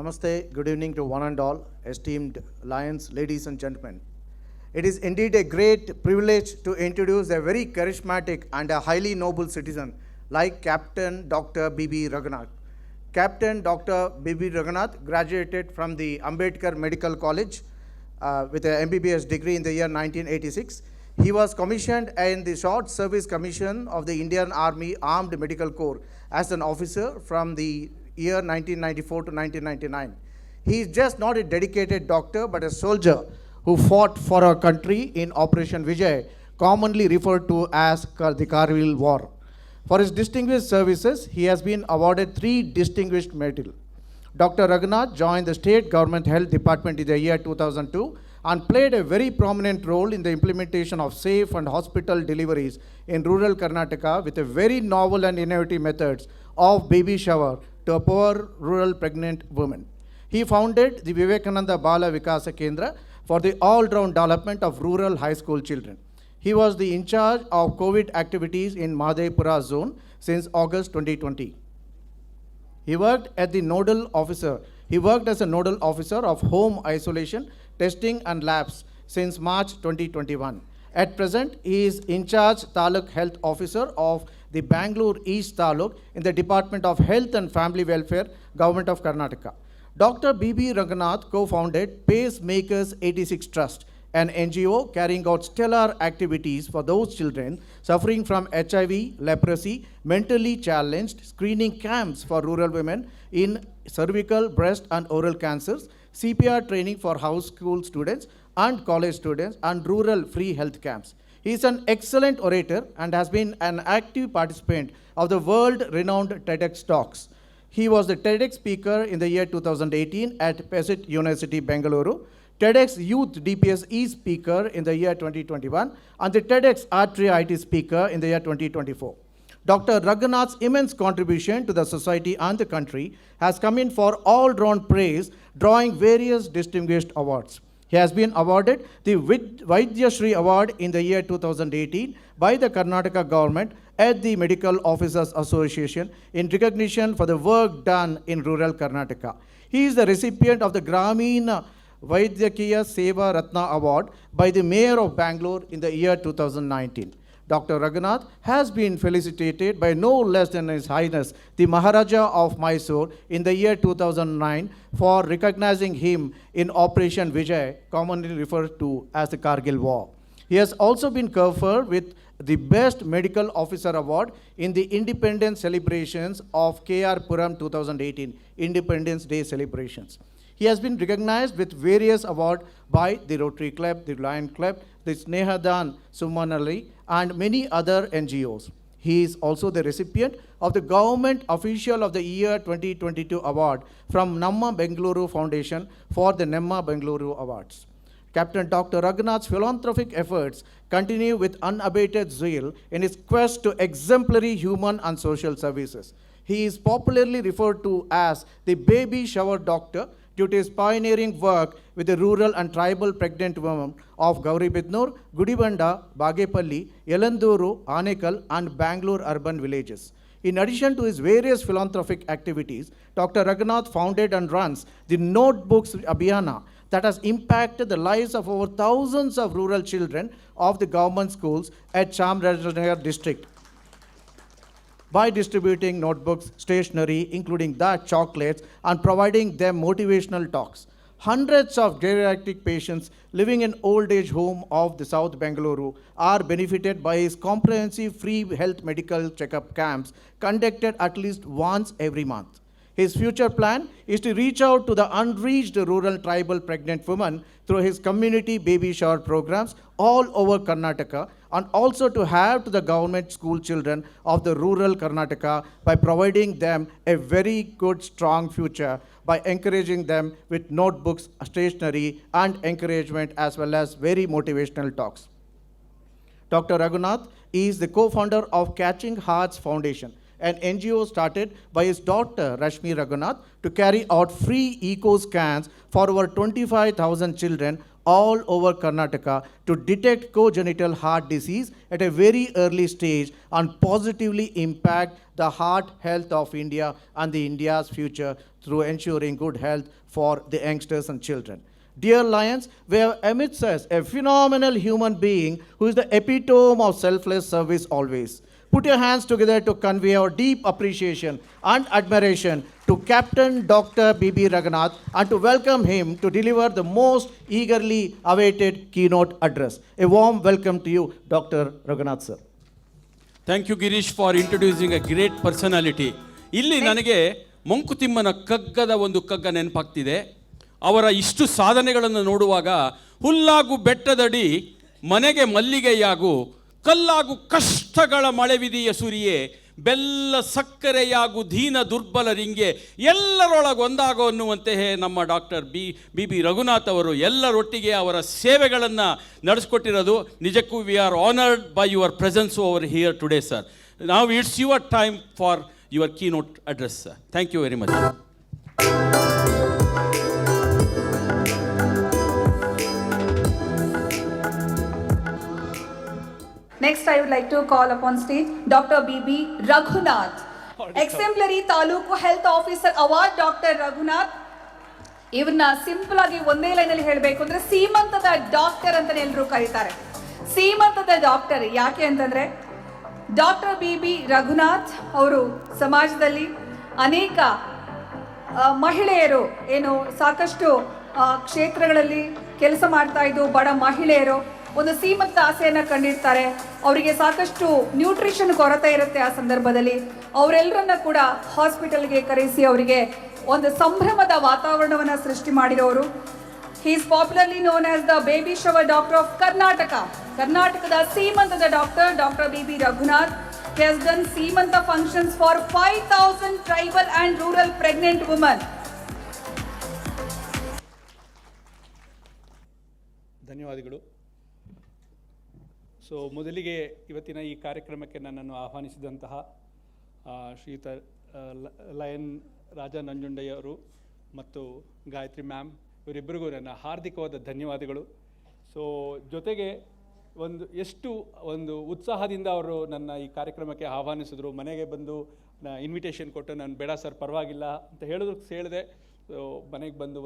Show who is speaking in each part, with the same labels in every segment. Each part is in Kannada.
Speaker 1: Namaste, good evening to one and all, esteemed lions, ladies and gentlemen. It is indeed a great privilege to introduce a very charismatic and a highly noble citizen like Captain Dr. B.B. Raghunath. Captain Dr. B.B. Raghunath graduated from the Ambedkar Medical College with an MBBS degree in the year 1986. He was commissioned in the Short Service Commission of the Indian Army Armed Medical Corps as an officer from the year 1994 to 1999. He is just not a dedicated doctor but a soldier who fought for our country in Operation Vijay, commonly referred to as the Kargil War. For his distinguished services, he has been awarded 3 distinguished medals. Dr. Raghunath joined the State Government Health Department in the year 2002 and played a very prominent role in the implementation of safe and hospital deliveries in rural Karnataka with a very novel and innovative methods of baby shower to a poor rural pregnant women. He founded the Vivekananda Bala Vikasa Kendra for the all-round development of rural high school children. He was the in charge of COVID activities in Madhepura zone since August 2020. He worked as a nodal officer of home isolation, testing and labs since March 2021. At present, he is in charge Taluk Health Officer of the Bangalore East Taluk in the Department of Health and Family Welfare, Government of Karnataka. Dr. B.B. Raghunath co-founded Pacemakers 86 Trust, an NGO carrying out stellar activities for those children suffering from HIV, leprosy, mentally challenged, screening camps for rural women in cervical, breast and oral cancers, CPR training for house school students and college students, and rural free health camps. He is an excellent orator and has been an active participant of the world-renowned TEDx talks. He was the TEDx speaker in the year 2018 at Pesit University, Bengaluru, TEDx Youth DPS e-speaker in the year 2021, and the TEDx Atria IT speaker in the year 2024. Dr. Raghunath's immense contribution to the society and the country has come in for all-round praise, drawing various distinguished awards. He has been awarded the Vaidya Shri Award in the year 2018 by the Karnataka government at the Medical Officers Association in recognition for the work done in rural Karnataka. He is the recipient of the Grameen Vaidyakiya Seva Ratna Award by the Mayor of Bangalore in the year 2019. Dr. Raghunath has been felicitated by no less than His Highness the Maharaja of Mysore in the year 2009 for recognizing him in Operation Vijay, commonly referred to as the Kargil War. He has also been conferred with the Best Medical Officer Award in the Independence Celebrations of KR Puram 2018, Independence Day celebrations. He has been recognized with various awards by the Rotary Club, the Lion Club, the Snehadan Sumanali, and many other NGOs. He is also the recipient of the Government Official of the Year 2022 Award from Namma Bengaluru Foundation for the Nemma Bengaluru Awards. Captain Dr. Raghunath's philanthropic efforts continue with unabated zeal in his quest to exemplary human and social services. He is popularly referred to as the baby shower doctor due to his pioneering work with the rural and tribal pregnant women of Gauribidnur, Gudibanda, Bagepalli, Yelanduru, Anekal, and Bangalore urban villages. In addition to his various philanthropic activities, Dr. Raghunath founded and runs the Notebooks Abhiyana that has impacted the lives of over thousands of rural children of the government schools at Chamarajanagar district by distributing notebooks, stationery, including dark chocolates, and providing them motivational talks. Hundreds of geriatric patients living in old age home of the South Bengaluru are benefited by his comprehensive free health medical checkup camps conducted at least once every month. His future plan is to reach out to the unreached rural tribal pregnant women through his community baby shower programs all over Karnataka, and also to have to the government school children of the rural Karnataka by providing them a very good, strong future by encouraging them with notebooks, stationery, and encouragement, as well as very motivational talks. Dr. Raghunath is the co-founder of Catching Hearts Foundation, an NGO started by his daughter Rashmi Raghunath to carry out free eco scans for over 25,000 children all over Karnataka to detect congenital heart disease at a very early stage and positively impact the heart health of India and the India's future through ensuring good health for the youngsters and children. Dear Lions, we have amidst us a phenomenal human being who is the epitome of selfless service always. Put your hands together to convey our deep appreciation and admiration to Captain Dr. B.B. Raghunath and to welcome him to deliver the most eagerly awaited keynote address. A warm welcome to you, Dr. Raghunath, sir.
Speaker 2: Thank you Girish for introducing a great personality. ಇಲ್ಲಿ ನನಗೆ ಮಂಕುತಿಮ್ಮನ ಕಗ್ಗದ ಒಂದು ಕಗ್ಗ ನೆನಪಾಗ್ತಿದೆ. ಅವರ ಇಷ್ಟು ಸಾಧನೆಗಳನ್ನು ನೋಡುವಾಗ ಹುಲ್ಲಾಗು ಬೆಟ್ಟದಡಿ ಮನೆಗೆ ಮಲ್ಲಿಗೆಯಾಗು ಕಲ್ಲಾಗು ಕಷ್ಟಗಳ ಮಳೆವಿಧಿಯ ಸುರಿಯೇ ಬೆಲ್ಲ ಸಕ್ಕರೆಯಾಗು ದೀನ ದುರ್ಬಲರಿಂಗೆ ಎಲ್ಲರೊಳಗೆ ಒಂದಾಗೋ ಅನ್ನುವಂತೆ ನಮ್ಮ ಡಾಕ್ಟರ್ ಬಿ ಬಿ ರಘುನಾಥ್ ಅವರು ಎಲ್ಲರೊಟ್ಟಿಗೆ ಅವರ ಸೇವೆಗಳನ್ನು ನಡೆಸ್ಕೊಟ್ಟಿರೋದು ನಿಜಕ್ಕೂ we are honoured by your presence over here today sir. ನಾವು it's your time for your keynote address sir. Thank you very much.
Speaker 3: Next, I would like to call upon stage Dr. B.B. Raghunath, Exemplary Taluku Health Officer Award, Dr. Raghunath. ಇವ್ರನ್ನ ಸಿಂಪಲ್ ಆಗಿ ಒಂದೇ ಲೈನಲ್ಲಿ ಹೇಳಬೇಕು ಅಂದ್ರೆ ಸೀಮಂತದ ಡಾಕ್ಟರ್ ಅಂತಾನೆ ಎಲ್ಲರೂ ಕರೀತಾರೆ. ಸೀಮಂತದ ಡಾಕ್ಟರ್ ಯಾಕೆ ಅಂತಂದ್ರೆ ಡಾಕ್ಟರ್ B.B. ರಘುನಾಥ್ ಅವರು ಸಮಾಜದಲ್ಲಿ ಅನೇಕ ಮಹಿಳೆಯರು ಏನು ಸಾಕಷ್ಟು ಕ್ಷೇತ್ರಗಳಲ್ಲಿ ಕೆಲಸ ಮಾಡ್ತಾ ಇದ್ದು ಬಡ ಮಹಿಳೆಯರು ಒಂದು ಸೀಮಿತ ಆಸೆಯನ್ನು ಕಂಡಿರ್ತಾರೆ. ಅವರಿಗೆ ಸಾಕಷ್ಟು ನ್ಯೂಟ್ರಿಷನ್ ಕೊರತೆ ಇರುತ್ತೆ. ಆ ಸಂದರ್ಭದಲ್ಲಿ ಅವರೆಲ್ಲರನ್ನ ಕೂಡ ಹಾಸ್ಪಿಟಲ್ಗೆ ಕರೆಸಿ ಅವರಿಗೆ ಒಂದು ಸಂಭ್ರಮದ ವಾತಾವರಣವನ್ನು ಸೃಷ್ಟಿ ಮಾಡಿರೋರು. He is popularly known as the baby shower doctor of Karnataka. ಕರ್ನಾಟಕದ ಸೀಮಂತದ doctor doctor B.B. Raghunath. He has done seemantha functions for 5,000 tribal and rural pregnant women.
Speaker 4: ಧನ್ಯವಾದಗಳು. ಸೊ ಮೊದಲಿಗೆ ಇವತ್ತಿನ ಈ ಕಾರ್ಯಕ್ರಮಕ್ಕೆ ನನ್ನನ್ನು ಆಹ್ವಾನಿಸಿದಂತಹ ಶ್ರೀಯುತ ಲಯನ್ ರಾಜ ನಂಜುಂಡಯ್ಯವರು ಮತ್ತು ಗಾಯತ್ರಿ ಮ್ಯಾಮ್ ಇವರಿಬ್ಬರಿಗೂ ನನ್ನ ಹಾರ್ದಿಕವಾದ ಧನ್ಯವಾದಗಳು. ಸೊ ಜೊತೆಗೆ ಎಷ್ಟು ಉತ್ಸಾಹದಿಂದ ಅವರು ನನ್ನ ಈ ಕಾರ್ಯಕ್ರಮಕ್ಕೆ ಆಹ್ವಾನಿಸಿದ್ರು. ಮನೆಗೆ ಬಂದು ಇನ್ವಿಟೇಷನ್ ಕೊಟ್ಟು ನಾನು ಬೇಡ ಸರ್ ಪರವಾಗಿಲ್ಲ ಅಂತ ಹೇಳಿದೆ. ಮನೆಗೆ ಬಂದು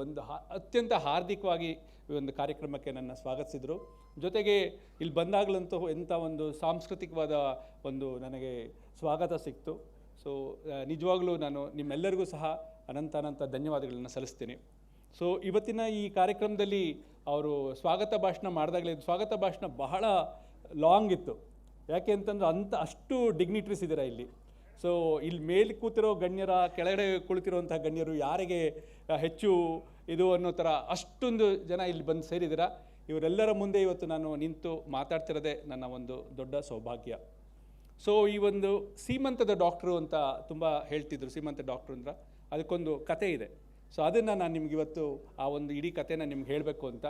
Speaker 4: ಅತ್ಯಂತ ಹಾರ್ದಿಕವಾಗಿ ಈ ಒಂದು ಕಾರ್ಯಕ್ರಮಕ್ಕೆ ನನ್ನ ಸ್ವಾಗತಿಸಿದರು. ಜೊತೆಗೆ ಇಲ್ಲಿ ಬಂದಾಗಲಂತೂ ಎಂಥ ಒಂದು ಸಾಂಸ್ಕೃತಿಕವಾದ ನನಗೆ ಸ್ವಾಗತ ಸಿಕ್ತು. ಸೊ ನಿಜವಾಗ್ಲೂ ನಾನು ನಿಮ್ಮೆಲ್ಲರಿಗೂ ಸಹ ಅನಂತ ಧನ್ಯವಾದಗಳನ್ನು ಸಲ್ಲಿಸ್ತೀನಿ. ಸೊ ಇವತ್ತಿನ ಈ ಕಾರ್ಯಕ್ರಮದಲ್ಲಿ ಅವರು ಸ್ವಾಗತ ಭಾಷಣ ಮಾಡಿದಾಗಲೇ ಸ್ವಾಗತ ಭಾಷಣ ಬಹಳ ಲಾಂಗ್ ಇತ್ತು. ಯಾಕೆ ಅಂತಂದ್ರೆ ಅಷ್ಟು ಡಿಗ್ನಿಟ್ರೀಸ್ ಇದ್ದೀರಾ ಇಲ್ಲಿ. ಸೊ ಇಲ್ಲಿ ಮೇಲೆ ಕೂತಿರೋ ಗಣ್ಯರ ಕೆಳಗಡೆ ಕುಳಿತಿರುವಂಥ ಗಣ್ಯರು ಯಾರಿಗೆ ಹೆಚ್ಚು ಇದು ಅನ್ನೋ ಥರ ಅಷ್ಟೊಂದು ಜನ ಇಲ್ಲಿ ಬಂದು ಸೇರಿದ್ದೀರಾ. ಇವರೆಲ್ಲರ ಮುಂದೆ ಇವತ್ತು ನಾನು ನಿಂತು ಮಾತಾಡ್ತಿರೋದೇ ನನ್ನ ಒಂದು ದೊಡ್ಡ ಸೌಭಾಗ್ಯ. ಸೊ ಈ ಒಂದು ಸೀಮಂತದ ಡಾಕ್ಟ್ರು ಅಂತ ತುಂಬ ಹೇಳ್ತಿದ್ರು. ಸೀಮಂತ ಡಾಕ್ಟ್ರು ಅಂದ್ರೆ ಅದಕ್ಕೊಂದು ಕತೆ ಇದೆ. ಸೊ ಅದನ್ನು ನಾನು ನಿಮ್ಗೆ ಇವತ್ತು ಆ ಒಂದು ಇಡೀ ಕಥೆನ ನಿಮ್ಗೆ ಹೇಳಬೇಕು ಅಂತ.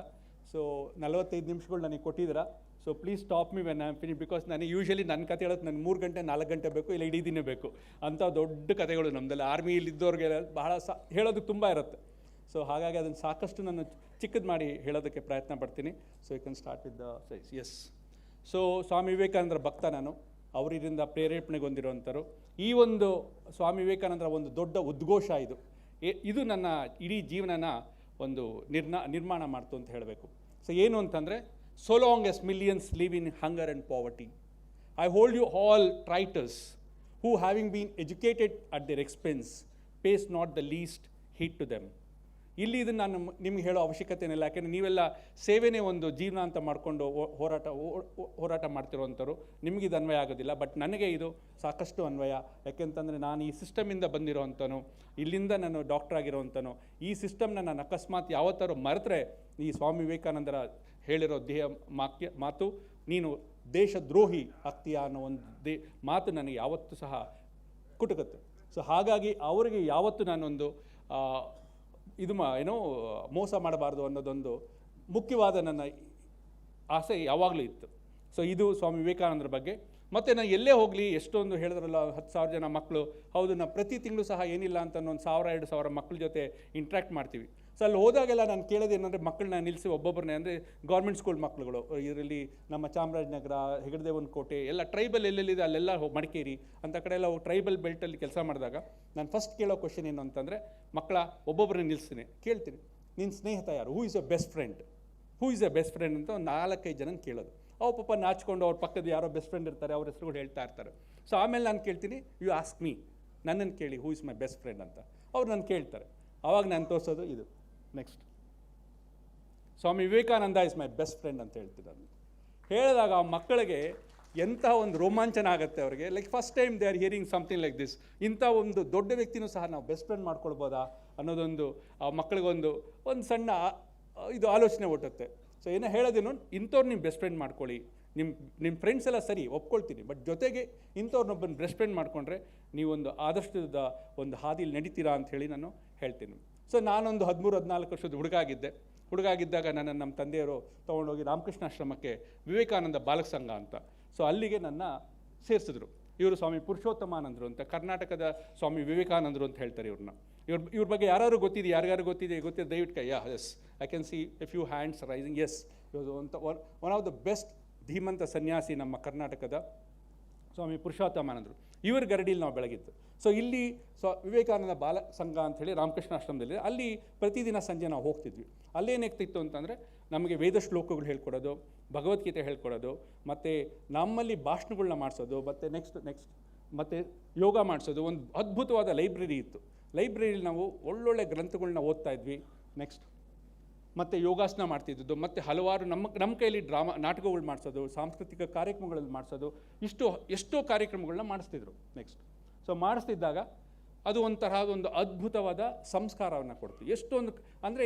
Speaker 4: ಸೊ 45 ನಿಮಿಷಗಳು ನನಗೆ ಕೊಟ್ಟಿದ್ದೀರಾ. So please stop me when I am finish. Because ನನಗೆ ಯೂಶ್ವಲಿ ನನ್ನ ಕತೆ ಹೇಳೋದು ನನಗೆ 3 ಗಂಟೆ 4 ಗಂಟೆ ಬೇಕು, ಇಲ್ಲ ಇಡೀ ದಿನ ಬೇಕು. ಅಂಥ ದೊಡ್ಡ ಕಥೆಗಳು ನಮ್ಮದಲ್ಲಿ ಆರ್ಮಿಯಲ್ಲಿದ್ದವ್ರಿಗೆ ಬಹಳ ಹೇಳೋದಕ್ಕೆ ತುಂಬ ಇರುತ್ತೆ. ಸೊ ಹಾಗಾಗಿ ಅದನ್ನು ಸಾಕಷ್ಟು ನಾನು ಚಿಕ್ಕದು ಮಾಡಿ ಹೇಳೋದಕ್ಕೆ ಪ್ರಯತ್ನ ಪಡ್ತೀನಿ. So you can start with the size. Yes. So Swami ವಿವೇಕಾನಂದರ ಭಕ್ತ ನಾನು. ಅವರಿಂದ ಪ್ರೇರೇಪಣೆಗೊಂಡಿರುವಂಥರು. ಈ ಒಂದು ಸ್ವಾಮಿ ವಿವೇಕಾನಂದರ ಒಂದು ದೊಡ್ಡ ಉದ್ಘೋಷ ಇದು ನನ್ನ ಇಡೀ ಜೀವನನ ಒಂದು ನಿರ್ಮಾಣ ಮಾಡ್ತು ಅಂತ ಹೇಳಬೇಕು. ಸೊ ಏನು ಅಂತಂದರೆ, so long as millions live in hunger and poverty, I hold you all traitors who having been educated at their expense pays not the least heed to them. ಇಲ್ಲಿ ಇದನ್ನು ನಾನು ನಿಮ್ಗೆ ಹೇಳೋ ಅವಶ್ಯಕತೆ ಏನಿಲ್ಲ. ಯಾಕೆಂದರೆ ನೀವೆಲ್ಲ ಸೇವೆನೇ ಒಂದು ಜೀವನ ಅಂತ ಮಾಡಿಕೊಂಡು ಹೋರಾಟ ಮಾಡ್ತಿರೋವಂಥವ್ರು. ನಿಮಗೆ ಇದು ಅನ್ವಯ ಆಗೋದಿಲ್ಲ, ಬಟ್ ನನಗೆ ಇದು ಸಾಕಷ್ಟು ಅನ್ವಯ. ಯಾಕೆಂತಂದರೆ ನಾನು ಈ ಸಿಸ್ಟಮಿಂದ ಬಂದಿರೋವಂಥನು, ಇಲ್ಲಿಂದ ನಾನು ಡಾಕ್ಟರ್ ಆಗಿರೋವಂಥನು. ಈ ಸಿಸ್ಟಮ್ನ ನಾನು ಅಕಸ್ಮಾತ್ ಯಾವತ್ತಾರು ಮರೆತರೆ ಈ ಸ್ವಾಮಿ ವಿವೇಕಾನಂದರ ಹೇಳಿರೋ ಮಾತು, ನೀನು ದೇಶದ್ರೋಹಿ ಆಗ್ತೀಯ ಅನ್ನೋ ಒಂದು ಮಾತು ನನಗೆ ಯಾವತ್ತೂ ಸಹ ಕುಟುಕುತ್ತೆ. ಸೊ ಹಾಗಾಗಿ ಅವರಿಗೆ ಯಾವತ್ತೂ ನಾನೊಂದು ಮೋಸ ಮಾಡಬಾರ್ದು ಅನ್ನೋದೊಂದು ಮುಖ್ಯವಾದ ನನ್ನ ಆಸೆ ಯಾವಾಗಲೂ ಇತ್ತು. ಸೊ ಇದು ಸ್ವಾಮಿ ವಿವೇಕಾನಂದರ ಬಗ್ಗೆ. ಮತ್ತು ನಾನು ಎಲ್ಲೇ ಹೋಗಲಿ, ಎಷ್ಟೊಂದು ಹೇಳಿದ್ರಲ್ಲ 10,000 ಜನ ಮಕ್ಕಳು, ಹೌದು, ನಾವು ಪ್ರತಿ ತಿಂಗಳು ಸಹ ಏನಿಲ್ಲ ಅಂತ ಒಂದು 1,000-2,000 ಮಕ್ಕಳ ಜೊತೆ ಇಂಟ್ರ್ಯಾಕ್ಟ್ ಮಾಡ್ತೀವಿ. ಸೊ ಅಲ್ಲಿ ಹೋದಾಗೆಲ್ಲ ನಾನು ಕೇಳೋದು ಏನಂದರೆ ಮಕ್ಕಳನ್ನ ನಿಲ್ಲಿಸಿ ಒಬ್ಬೊಬ್ಬರನ್ನೇ, ಅಂದರೆ ಗೌರ್ಮೆಂಟ್ ಸ್ಕೂಲ್ ಮಕ್ಕಳುಗಳು, ಇದರಲ್ಲಿ ನಮ್ಮ ಚಾಮರಾಜನಗರ, ಹೆಗಡದೇವನ ಕೋಟೆ ಎಲ್ಲ ಟ್ರೈಬಲ್ ಎಲ್ಲೆಲ್ಲಿದೆ ಅಲ್ಲೆಲ್ಲ ಮಡಿಕೇರಿ ಅಂತ ಕಡೆ ಎಲ್ಲ ಟ್ರೈಬಲ್ ಬೆಲ್ಟಲ್ಲಿ ಕೆಲಸ ಮಾಡಿದಾಗ ನಾನು ಫಸ್ಟ್ ಕೇಳೋ ಕ್ವಶನ್ ಏನು ಅಂತಂದರೆ, ಮಕ್ಕಳ ಒಬ್ಬೊಬ್ಬರನ್ನ ನಿಲ್ಲಿಸ್ತೀನಿ, ಕೇಳ್ತೀನಿ, ನಿನ್ನ ಸ್ನೇಹಿತ ಯಾರು, who is A best friend, who is A best friend ಅಂತ ಒಂದು 4-5 ಜನ ಕೇಳೋದು. ಅವು ಪಾಪ ನಾಚ್ಕೊಂಡು ಅವ್ರ ಪಕ್ಕದ ಯಾರೋ ಬೆಸ್ಟ್ ಫ್ರೆಂಡ್ ಇರ್ತಾರೆ, ಅವ್ರ ಹೆಸರುಗಳು ಹೇಳ್ತಾ ಇರ್ತಾರೆ. ಸೊ ಆಮೇಲೆ ನಾನು ಕೇಳ್ತೀನಿ, ಯು ಆಸ್ಕ್ ಮೀ, ನನ್ನನ್ನು ಕೇಳಿ who is my best friend ಅಂತ. ಅವ್ರು ನಾನು ಕೇಳ್ತಾರೆ, ಆವಾಗ ನಾನು ತೋರಿಸೋದು ಇದು. Next, Swami Vivekananda is my best friend ಅಂತ ಹೇಳ್ತೀನಿ ನಾನು. ಹೇಳಿದಾಗ ಆ ಮಕ್ಕಳಿಗೆ ಎಂಥ ಒಂದು ರೋಮಾಂಚನ ಆಗುತ್ತೆ ಅವರಿಗೆ. Like first time they are hearing something like this. ಇಂಥ ಒಂದು ದೊಡ್ಡ ವ್ಯಕ್ತಿನೂ ಸಹ ನಾವು ಬೆಸ್ಟ್ ಫ್ರೆಂಡ್ ಮಾಡ್ಕೊಳ್ಬೋದಾ ಅನ್ನೋದೊಂದು ಆ ಮಕ್ಕಳಿಗೊಂದು ಸಣ್ಣ ಇದು ಆಲೋಚನೆ ಹುಟ್ಟುತ್ತೆ. ಸೊ ಏನೋ ಹೇಳೋದೇನು, ಇಂಥವ್ರು ನೀವು ಬೆಸ್ಟ್ ಫ್ರೆಂಡ್ ಮಾಡ್ಕೊಳ್ಳಿ, ನಿಮ್ಮ ಫ್ರೆಂಡ್ಸ್ ಎಲ್ಲ ಸರಿ ಒಪ್ಕೊಳ್ತೀನಿ, ಬಟ್ ಜೊತೆಗೆ ಇಂಥವ್ರನ್ನೊಬ್ಬನ ಬೆಸ್ಟ್ ಫ್ರೆಂಡ್ ಮಾಡಿಕೊಂಡ್ರೆ ನೀವೊಂದು ಆದಷ್ಟದ ಒಂದು ಹಾದಿಲಿ ನಡೀತೀರಾ ಅಂತ ಹೇಳಿ ನಾನು ಹೇಳ್ತೀನಿ. ಸೊ ನಾನೊಂದು 13-14 ವರ್ಷದ ಹುಡುಗ ಆಗಿದ್ದಾಗ ನನ್ನನ್ನು ನಮ್ಮ ತಂದೆಯವರು ತೊಗೊಂಡೋಗಿ ರಾಮಕೃಷ್ಣಾಶ್ರಮಕ್ಕೆ ವಿವೇಕಾನಂದ ಬಾಲಕ ಸಂಘ ಅಂತ, ಸೊ ಅಲ್ಲಿಗೆ ನನ್ನ ಸೇರಿಸಿದ್ರು. ಇವರು ಸ್ವಾಮಿ ಪುರುಷೋತ್ತಮಾನಂದರು ಅಂತ, ಕರ್ನಾಟಕದ ಸ್ವಾಮಿ ವಿವೇಕಾನಂದರು ಅಂತ ಹೇಳ್ತಾರೆ ಇವ್ರನ್ನ. ಇವ್ರ ಬಗ್ಗೆ ಯಾರು ಗೊತ್ತಿದೆ, ಯಾರಿಗಾರು ಗೊತ್ತಿದೆ ದಯವಿಟ್ಟು ಕೈ, yes I can see a few hands raising. Yes, one of the best ಧೀಮಂತ ಸನ್ಯಾಸಿ ನಮ್ಮ ಕರ್ನಾಟಕದ ಸ್ವಾಮಿ ಪುರುಷೋತ್ತಮಾನಂದರು. ಇವ್ರ ಗರಡಿಲಿ ನಾವು ಬೆಳಗಿತ್ತು. ಸೊ ಇಲ್ಲಿ ವಿವೇಕಾನಂದ ಬಾಲ ಸಂಘ ಅಂಥೇಳಿ ರಾಮಕೃಷ್ಣಾಶ್ರಮದಲ್ಲಿ, ಅಲ್ಲಿ ಪ್ರತಿದಿನ ಸಂಜೆ ನಾವು ಹೋಗ್ತಿದ್ವಿ. ಅಲ್ಲೇನಾಗ್ತಿತ್ತು ಅಂತಂದರೆ ನಮಗೆ ವೇದ ಶ್ಲೋಕಗಳು ಹೇಳ್ಕೊಡೋದು, ಭಗವದ್ಗೀತೆ ಹೇಳ್ಕೊಡೋದು, ಮತ್ತು ನಮ್ಮಲ್ಲಿ ಭಾಷಣಗಳನ್ನ ಮಾಡಿಸೋದು, ಮತ್ತು ನೆಕ್ಸ್ಟ್ ಮತ್ತು ಯೋಗ ಮಾಡಿಸೋದು. ಒಂದು ಅದ್ಭುತವಾದ ಲೈಬ್ರರಿ ಇತ್ತು. ಲೈಬ್ರರಿಲಿ ನಾವು ಒಳ್ಳೊಳ್ಳೆ ಗ್ರಂಥಗಳನ್ನ ಓದ್ತಾ ಇದ್ವಿ. ನೆಕ್ಸ್ಟ್ ಮತ್ತು ಯೋಗಾಸನ ಮಾಡ್ತಿದ್ದು, ಮತ್ತು ಹಲವಾರು ನಮ್ಮ ಕೈಯಲ್ಲಿ ನಾಟಕಗಳು ಮಾಡಿಸೋದು, ಸಾಂಸ್ಕೃತಿಕ ಕಾರ್ಯಕ್ರಮಗಳಲ್ಲಿ ಮಾಡಿಸೋದು, ಎಷ್ಟೋ ಕಾರ್ಯಕ್ರಮಗಳನ್ನ ಮಾಡಿಸ್ತಿದ್ರು. ನೆಕ್ಸ್ಟ್ ಸೊ ಮಾಡಿಸ್ತಿದ್ದಾಗ ಅದು ಒಂಥರ ಒಂದು ಅದ್ಭುತವಾದ ಸಂಸ್ಕಾರವನ್ನು ಕೊಡ್ತು. ಎಷ್ಟೊಂದು ಅಂದರೆ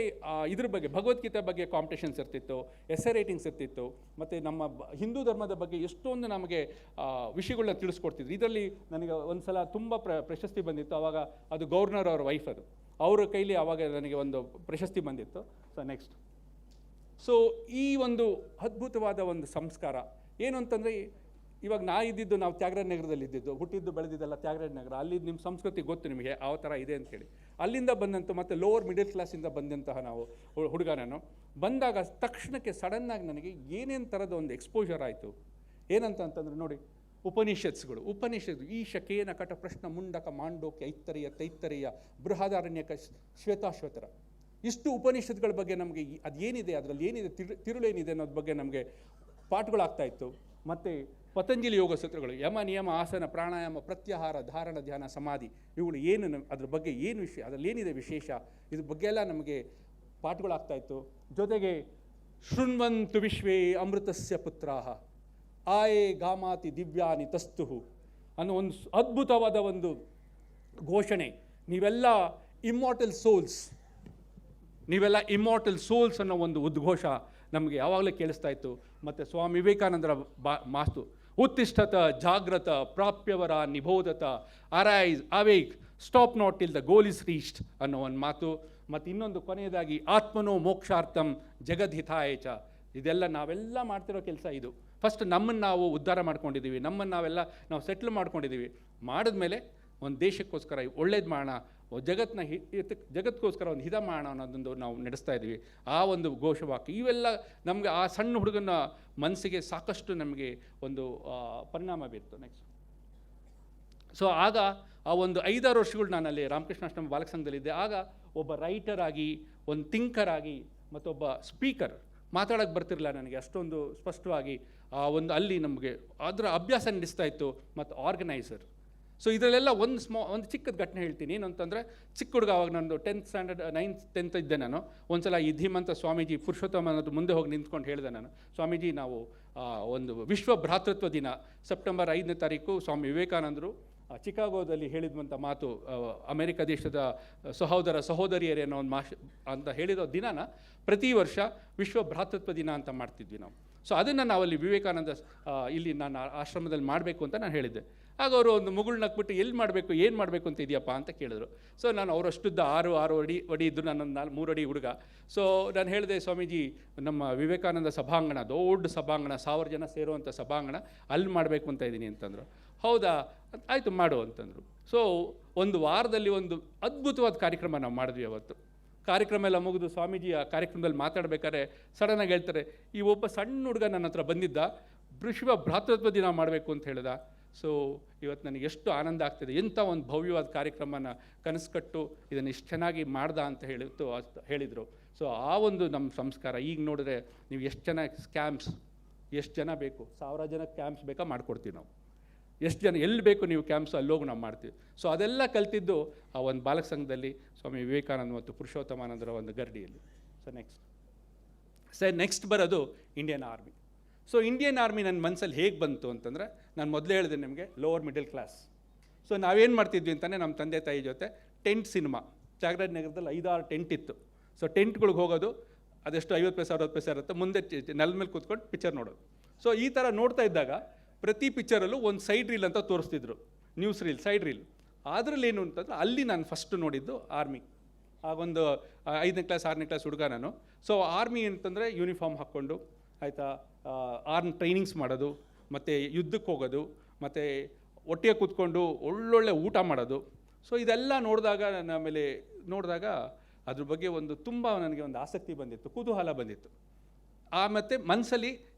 Speaker 4: ಇದ್ರ ಬಗ್ಗೆ, ಭಗವದ್ಗೀತೆ ಬಗ್ಗೆ ಕಾಂಪಿಟೇಷನ್ಸ್ ಇರ್ತಿತ್ತು, ಎಸ್ಸೆ ರೈಟಿಂಗ್ಸ್ ಇರ್ತಿತ್ತು, ಮತ್ತು ನಮ್ಮ ಹಿಂದೂ ಧರ್ಮದ ಬಗ್ಗೆ ಎಷ್ಟೊಂದು ನಮಗೆ ವಿಷಯಗಳನ್ನ ತಿಳಿಸ್ಕೊಡ್ತಿದ್ರು. ಇದರಲ್ಲಿ ನನಗೆ ಒಂದು ಸಲ ತುಂಬ ಪ್ರಶಸ್ತಿ ಬಂದಿತ್ತು. ಆವಾಗ ಅದು ಗವರ್ನರ್ ಅವ್ರ ವೈಫ್, ಅದು ಅವರ ಕೈಲಿ ಆವಾಗ ನನಗೆ ಒಂದು ಪ್ರಶಸ್ತಿ ಬಂದಿತ್ತು. ಸೊ ಈ ಒಂದು ಅದ್ಭುತವಾದ ಒಂದು ಸಂಸ್ಕಾರ ಏನು ಅಂತಂದರೆ, ಇವಾಗ ನಾವು ತ್ಯಾಗರಾಜ ನಗರದಲ್ಲಿ ಇದ್ದಿದ್ದು, ಹುಟ್ಟಿದ್ದು ಬೆಳೆದಿದ್ದೆಲ್ಲ ತ್ಯಾಗರಾಜ ನಗರ. ಅಲ್ಲಿ ನಿಮ್ಮ ಸಂಸ್ಕೃತಿ ಗೊತ್ತು ನಿಮಗೆ ಯಾವ ಥರ ಇದೆ ಅಂತೇಳಿ. ಅಲ್ಲಿಂದ ಬಂದಂಥ ಮತ್ತು ಲೋವರ್ ಮಿಡಲ್ ಕ್ಲಾಸಿಂದ ಬಂದಂತಹ ನಾವು ಹುಡುಗ ನಾನು ಬಂದಾಗ ತಕ್ಷಣಕ್ಕೆ ಸಡನ್ನಾಗಿ ನನಗೆ ಏನೇನು ಥರದ ಒಂದು ಎಕ್ಸ್ಪೋಜರ್ ಆಯಿತು. ಏನಂತಂದ್ರೆ ನೋಡಿ, ಉಪನಿಷತ್ಗಳು ಈಶ ಕೇನ ಕಟ ಪ್ರಶ್ನ ಮುಂಡಕ ಮಾಂಡೋಕ್ಯ ಐತ್ತರೀಯ ತೈತ್ತರೀಯ ಬೃಹದಾರಣ್ಯಕ ಶ್ವೇತಾಶ್ವತರ, ಇಷ್ಟು ಉಪನಿಷತ್ಗಳ ಬಗ್ಗೆ ನಮಗೆ ಅದೇನಿದೆ, ಅದರಲ್ಲಿ ಏನಿದೆ, ತಿರುಳೇನಿದೆ ಅನ್ನೋದ್ರ ಬಗ್ಗೆ ನಮಗೆ ಪಾಠಗಳಾಗ್ತಾಯಿತ್ತು. ಮತ್ತು ಪತಂಜಲಿ ಯೋಗ ಸೂತ್ರಗಳು, ಯಮ ನಿಯಮ ಆಸನ ಪ್ರಾಣಾಯಾಮ ಪ್ರತ್ಯಾಹಾರ ಧಾರಣ ಧ್ಯಾನ ಸಮಾಧಿ, ಇವುಗಳು ಏನು, ಅದ್ರ ಬಗ್ಗೆ ಏನು ವಿಷಯ, ಅದರಲ್ಲಿ ಏನಿದೆ ವಿಶೇಷ, ಇದ್ರ ಬಗ್ಗೆ ಎಲ್ಲ ನಮಗೆ ಪಾಠಗಳಾಗ್ತಾಯಿತ್ತು. ಜೊತೆಗೆ ಶೃಣ್ವಂತು ವಿಶ್ವೇ ಅಮೃತಸ್ಯ ಪುತ್ರಾಹ ಆಯೇ ಗಾಮಾತಿ ದಿವ್ಯಾನಿ ತಸ್ತುಹು ಅನ್ನೋ ಒಂದು ಅದ್ಭುತವಾದ ಒಂದು ಘೋಷಣೆ. ನೀವೆಲ್ಲ ಇಮ್ಮಾರ್ಟಲ್ ಸೋಲ್ಸ್ ಅನ್ನೋ ಒಂದು ಉದ್ಘೋಷ ನಮಗೆ ಯಾವಾಗಲೂ ಕೇಳಿಸ್ತಾ ಇತ್ತು. ಮತ್ತು ಸ್ವಾಮಿ ವಿವೇಕಾನಂದರ ಮಾತು, ಉತ್ತಿಷ್ಠತ ಜಾಗ್ರತ ಪ್ರಾಪ್ಯವರ ನಿಬೋಧತ arise awake stop not till the goal is reached ಅನ್ನೋ ಒಂದು ಮಾತು. ಮತ್ತು ಇನ್ನೊಂದು ಕೊನೆಯದಾಗಿ ಆತ್ಮನೋ ಮೋಕ್ಷಾರ್ಥಂ ಜಗದ್ಹಿತಾಯ ಚ. ಇದೆಲ್ಲ ನಾವೆಲ್ಲ ಮಾಡ್ತಿರೋ ಕೆಲಸ ಇದು. ಫಸ್ಟ್ ನಮ್ಮನ್ನು ನಾವು ಉದ್ಧಾರ ಮಾಡ್ಕೊಂಡಿದ್ದೀವಿ, ನಾವು ಸೆಟ್ಲ್ ಮಾಡ್ಕೊಂಡಿದ್ದೀವಿ. ಮಾಡಿದ್ಮೇಲೆ ಒಂದು ದೇಶಕ್ಕೋಸ್ಕರ ಒಳ್ಳೇದು ಮಾಡೋಣ, ಜಗತ್ಕೋಸ್ಕರ ಒಂದು ಹಿತ ಮಾಡೋಣ ಅನ್ನೋದೊಂದು ನಾವು ನಡೆಸ್ತಾ ಇದ್ದೀವಿ. ಆ ಒಂದು ಘೋಷವಾಕ್ಯ ಇವೆಲ್ಲ ನಮಗೆ ಆ ಸಣ್ಣ ಹುಡುಗನ ಮನಸ್ಸಿಗೆ ಸಾಕಷ್ಟು ನಮಗೆ ಒಂದು ಪರಿಣಾಮ ಬೀರ್ತು. ನೆಕ್ಸ್ಟ್ ಸೊ ಆಗ ಆ ಒಂದು 5-6 ವರ್ಷಗಳು ನಾನು ಅಲ್ಲಿ ರಾಮಕೃಷ್ಣಾಶ್ರಮ ಬಾಲಕ ಸಂಘದಲ್ಲಿದ್ದೆ. ಆಗ ಒಬ್ಬ ರೈಟರ್ ಆಗಿ, ಒಂದು ಥಿಂಕರ್ ಆಗಿ, ಮತ್ತೊಬ್ಬ ಸ್ಪೀಕರ್, ಮಾತಾಡೋಕ್ಕೆ ಬರ್ತಿರಲಿಲ್ಲ ನನಗೆ ಅಷ್ಟೊಂದು ಸ್ಪಷ್ಟವಾಗಿ. ಒಂದು ಅಲ್ಲಿ ನಮಗೆ ಅದರ ಅಭ್ಯಾಸ ನಡೆಸ್ತಾ ಇತ್ತು. ಮತ್ತು ಆರ್ಗನೈಸರ್. ಸೊ ಇದರಲ್ಲೆಲ್ಲ ಒಂದು ಚಿಕ್ಕದ ಘಟನೆ ಹೇಳ್ತೀನಿ. ಏನು ಅಂತಂದರೆ, ಚಿಕ್ಕ ಹುಡುಗ ಆವಾಗ ನಂದು 10th ಸ್ಟ್ಯಾಂಡರ್ಡ್ 9th 10th ಇದ್ದೆ ನಾನು. ಒಂದು ಸಲ ಈ ಧೀಮಂತ ಸ್ವಾಮೀಜಿ ಪುರುಷೋತ್ತಮನದು ಮುಂದೆ ಹೋಗಿ ನಿಂತ್ಕೊಂಡು ಹೇಳಿದೆ ನಾನು, ಸ್ವಾಮೀಜಿ ನಾವು ಒಂದು ವಿಶ್ವ ಭ್ರಾತೃತ್ವ ದಿನ ಸೆಪ್ಟೆಂಬರ್ 5ನೇ ತಾರೀಕು ಸ್ವಾಮಿ ವಿವೇಕಾನಂದರು ಚಿಕಾಗೋದಲ್ಲಿ ಹೇಳಿದಂಥ ಮಾತು, ಅಮೆರಿಕ ದೇಶದ ಸಹೋದರಿಯರೇ ಅನ್ನೋ ಒಂದು ಅಂತ ಹೇಳಿರೋ ದಿನಾನ ಪ್ರತಿ ವರ್ಷ ವಿಶ್ವ ಭ್ರಾತೃತ್ವ ದಿನ ಅಂತ ಮಾಡ್ತಿದ್ವಿ ನಾವು. ಸೊ ಅದನ್ನು ನಾವಲ್ಲಿ ವಿವೇಕಾನಂದ ಇಲ್ಲಿ ನಾನು ಆಶ್ರಮದಲ್ಲಿ ಮಾಡಬೇಕು ಅಂತ ನಾನು ಹೇಳಿದ್ದೆ. ಆಗ ಅವರು ಒಂದು ಮುಗುಳು ನಕ್ಬಿಟ್ಟು ಎಲ್ಲಿ ಮಾಡಬೇಕು, ಏನು ಮಾಡಬೇಕು ಅಂತ ಇದೆಯಪ್ಪ ಅಂತ ಕೇಳಿದ್ರು. ಸೊ ನಾನು ಅವರಷ್ಟುದ್ದ 6 ಅಡಿ ಇದ್ದು, ನಾನೊಂದು 3 ಅಡಿ ಹುಡುಗ. ಸೊ ನಾನು ಹೇಳಿದೆ, ಸ್ವಾಮೀಜಿ ನಮ್ಮ ವಿವೇಕಾನಂದ ಸಭಾಂಗಣ, ದೊಡ್ಡ ಸಭಾಂಗಣ, 1000 ಜನ ಸೇರುವಂಥ ಸಭಾಂಗಣ, ಅಲ್ಲಿ ಮಾಡಬೇಕು ಅಂತ ಇದ್ದೀನಿ ಅಂತಂದರು. ಹೌದಾ, ಆಯಿತು ಮಾಡು ಅಂತಂದರು. ಸೊ ಒಂದು ವಾರದಲ್ಲಿ ಒಂದು ಅದ್ಭುತವಾದ ಕಾರ್ಯಕ್ರಮ ನಾವು ಮಾಡಿದ್ವಿ ಅವತ್ತು. ಕಾರ್ಯಕ್ರಮ ಎಲ್ಲ ಮುಗಿದು ಸ್ವಾಮೀಜಿ ಆ ಕಾರ್ಯಕ್ರಮದಲ್ಲಿ ಮಾತಾಡಬೇಕಾದ್ರೆ ಸಡನ್ನಾಗಿ ಹೇಳ್ತಾರೆ, ಈ ಒಬ್ಬ ಸಣ್ಣ ಹುಡುಗ ನನ್ನ ಹತ್ರ ಬಂದಿದ್ದ, ವಿಶ್ವ ಭ್ರಾತೃತ್ವ ದಿನ ಮಾಡಬೇಕು ಅಂತ ಹೇಳ್ದ. ಸೊ ಇವತ್ತು ನನಗೆ ಎಷ್ಟು ಆನಂದ ಆಗ್ತಿದೆ, ಎಂಥ ಒಂದು ಭವ್ಯವಾದ ಕಾರ್ಯಕ್ರಮನ ಕನಸು ಕಟ್ಟು ಇದನ್ನು ಇಷ್ಟು ಚೆನ್ನಾಗಿ ಮಾಡ್ದ ಅಂತ ಹೇಳಿದರು. ಸೊ ಆ ಒಂದು ನಮ್ಮ ಸಂಸ್ಕಾರ. ಈಗ ನೋಡಿದ್ರೆ ನೀವು ಎಷ್ಟು ಜನ ಕ್ಯಾಂಪ್ಸ್, ಎಷ್ಟು ಜನ ಬೇಕು, 1000 ಜನ ಕ್ಯಾಂಪ್ಸ್ ಬೇಕಾ ಮಾಡಿಕೊಡ್ತೀವಿ ನಾವು. ಎಷ್ಟು ಜನ ಎಲ್ಲಿ ಬೇಕು ನೀವು ಕ್ಯಾಂಪ್ಸ್ ಅಲ್ಲೋಗಿ ನಾವು ಮಾಡ್ತೀವಿ. ಸೊ ಅದೆಲ್ಲ ಕಲ್ತಿದ್ದು ಆ ಒಂದು ಬಾಲಕ ಸಂಘದಲ್ಲಿ ಸ್ವಾಮಿ ವಿವೇಕಾನಂದ ಮತ್ತು ಪುರುಷೋತ್ತಮಾನಂದರ ಒಂದು ಗರಡಿಯಲ್ಲಿ. ಸೊ ನೆಕ್ಸ್ಟ್ ಬರೋದು Indian army. So Indian army ನನ್ನ ಮನಸ್ಸಲ್ಲಿ ಹೇಗೆ ಬಂತು ಅಂತಂದರೆ, ನಾನು ಮೊದಲೇ ಹೇಳಿದೆ ನಿಮಗೆ, ಲೋವರ್ ಮಿಡಲ್ ಕ್ಲಾಸ್. ಸೊ ನಾವೇನು ಮಾಡ್ತಿದ್ವಿ ಅಂತಲೇ ನಮ್ಮ ತಂದೆ ತಾಯಿ ಜೊತೆ ಟೆಂಟ್ ಸಿನಿಮಾ, ಚಾಮರಾಜನಗರದಲ್ಲಿ 5-6 ಟೆಂಟ್ ಇತ್ತು. ಸೊ ಟೆಂಟ್ಗಳಿಗೆ ಹೋಗೋದು, ಅದೆಷ್ಟು 50 ಪೈಸೆ 60 ಪೈಸೆ ಇರುತ್ತೆ, ಮುಂದೆ ನೆಲದ ಮೇಲೆ ಕೂತ್ಕೊಂಡು ಪಿಕ್ಚರ್ ನೋಡೋದು. ಸೊ ಈ ಥರ ನೋಡ್ತಾ ಇದ್ದಾಗ ಪ್ರತಿ ಪಿಕ್ಚರಲ್ಲೂ ಒಂದು ಸೈಡ್ ರೀಲ್ ಅಂತ ತೋರಿಸ್ತಿದ್ರು, ನ್ಯೂಸ್ ರೀಲ್, ಸೈಡ್ ರೀಲ್. ಅದರಲ್ಲಿ ಏನು ಅಂತಂದ್ರೆ ಅಲ್ಲಿ ನಾನು ಫಸ್ಟ್ ನೋಡಿದ್ದು ಆರ್ಮಿ. ಆಗೊಂದು 5ನೇ ಕ್ಲಾಸ್ 6ನೇ ಕ್ಲಾಸ್ ಹುಡುಗ ನಾನು. ಸೊ ಆರ್ಮಿ ಅಂತಂದರೆ ಯೂನಿಫಾರ್ಮ್ ಹಾಕ್ಕೊಂಡು ಆಯಿತಾ, ಆರ್ಮ್ ಟ್ರೈನಿಂಗ್ಸ್ ಮಾಡೋದು, ಮತ್ತು ಯುದ್ಧಕ್ಕೆ ಹೋಗೋದು, ಮತ್ತು ಒಟ್ಟಿಗೆ ಕೂತ್ಕೊಂಡು ಒಳ್ಳೊಳ್ಳೆ ಊಟ ಮಾಡೋದು. ಸೊ ಇದೆಲ್ಲ ನೋಡಿದಾಗ ಅದ್ರ ಬಗ್ಗೆ ಒಂದು ತುಂಬ ನನಗೆ ಒಂದು ಆಸಕ್ತಿ ಬಂದಿತ್ತು, ಕುತೂಹಲ ಬಂದಿತ್ತು. ಮತ್ತು ಮನಸ್ಸಲ್ಲಿ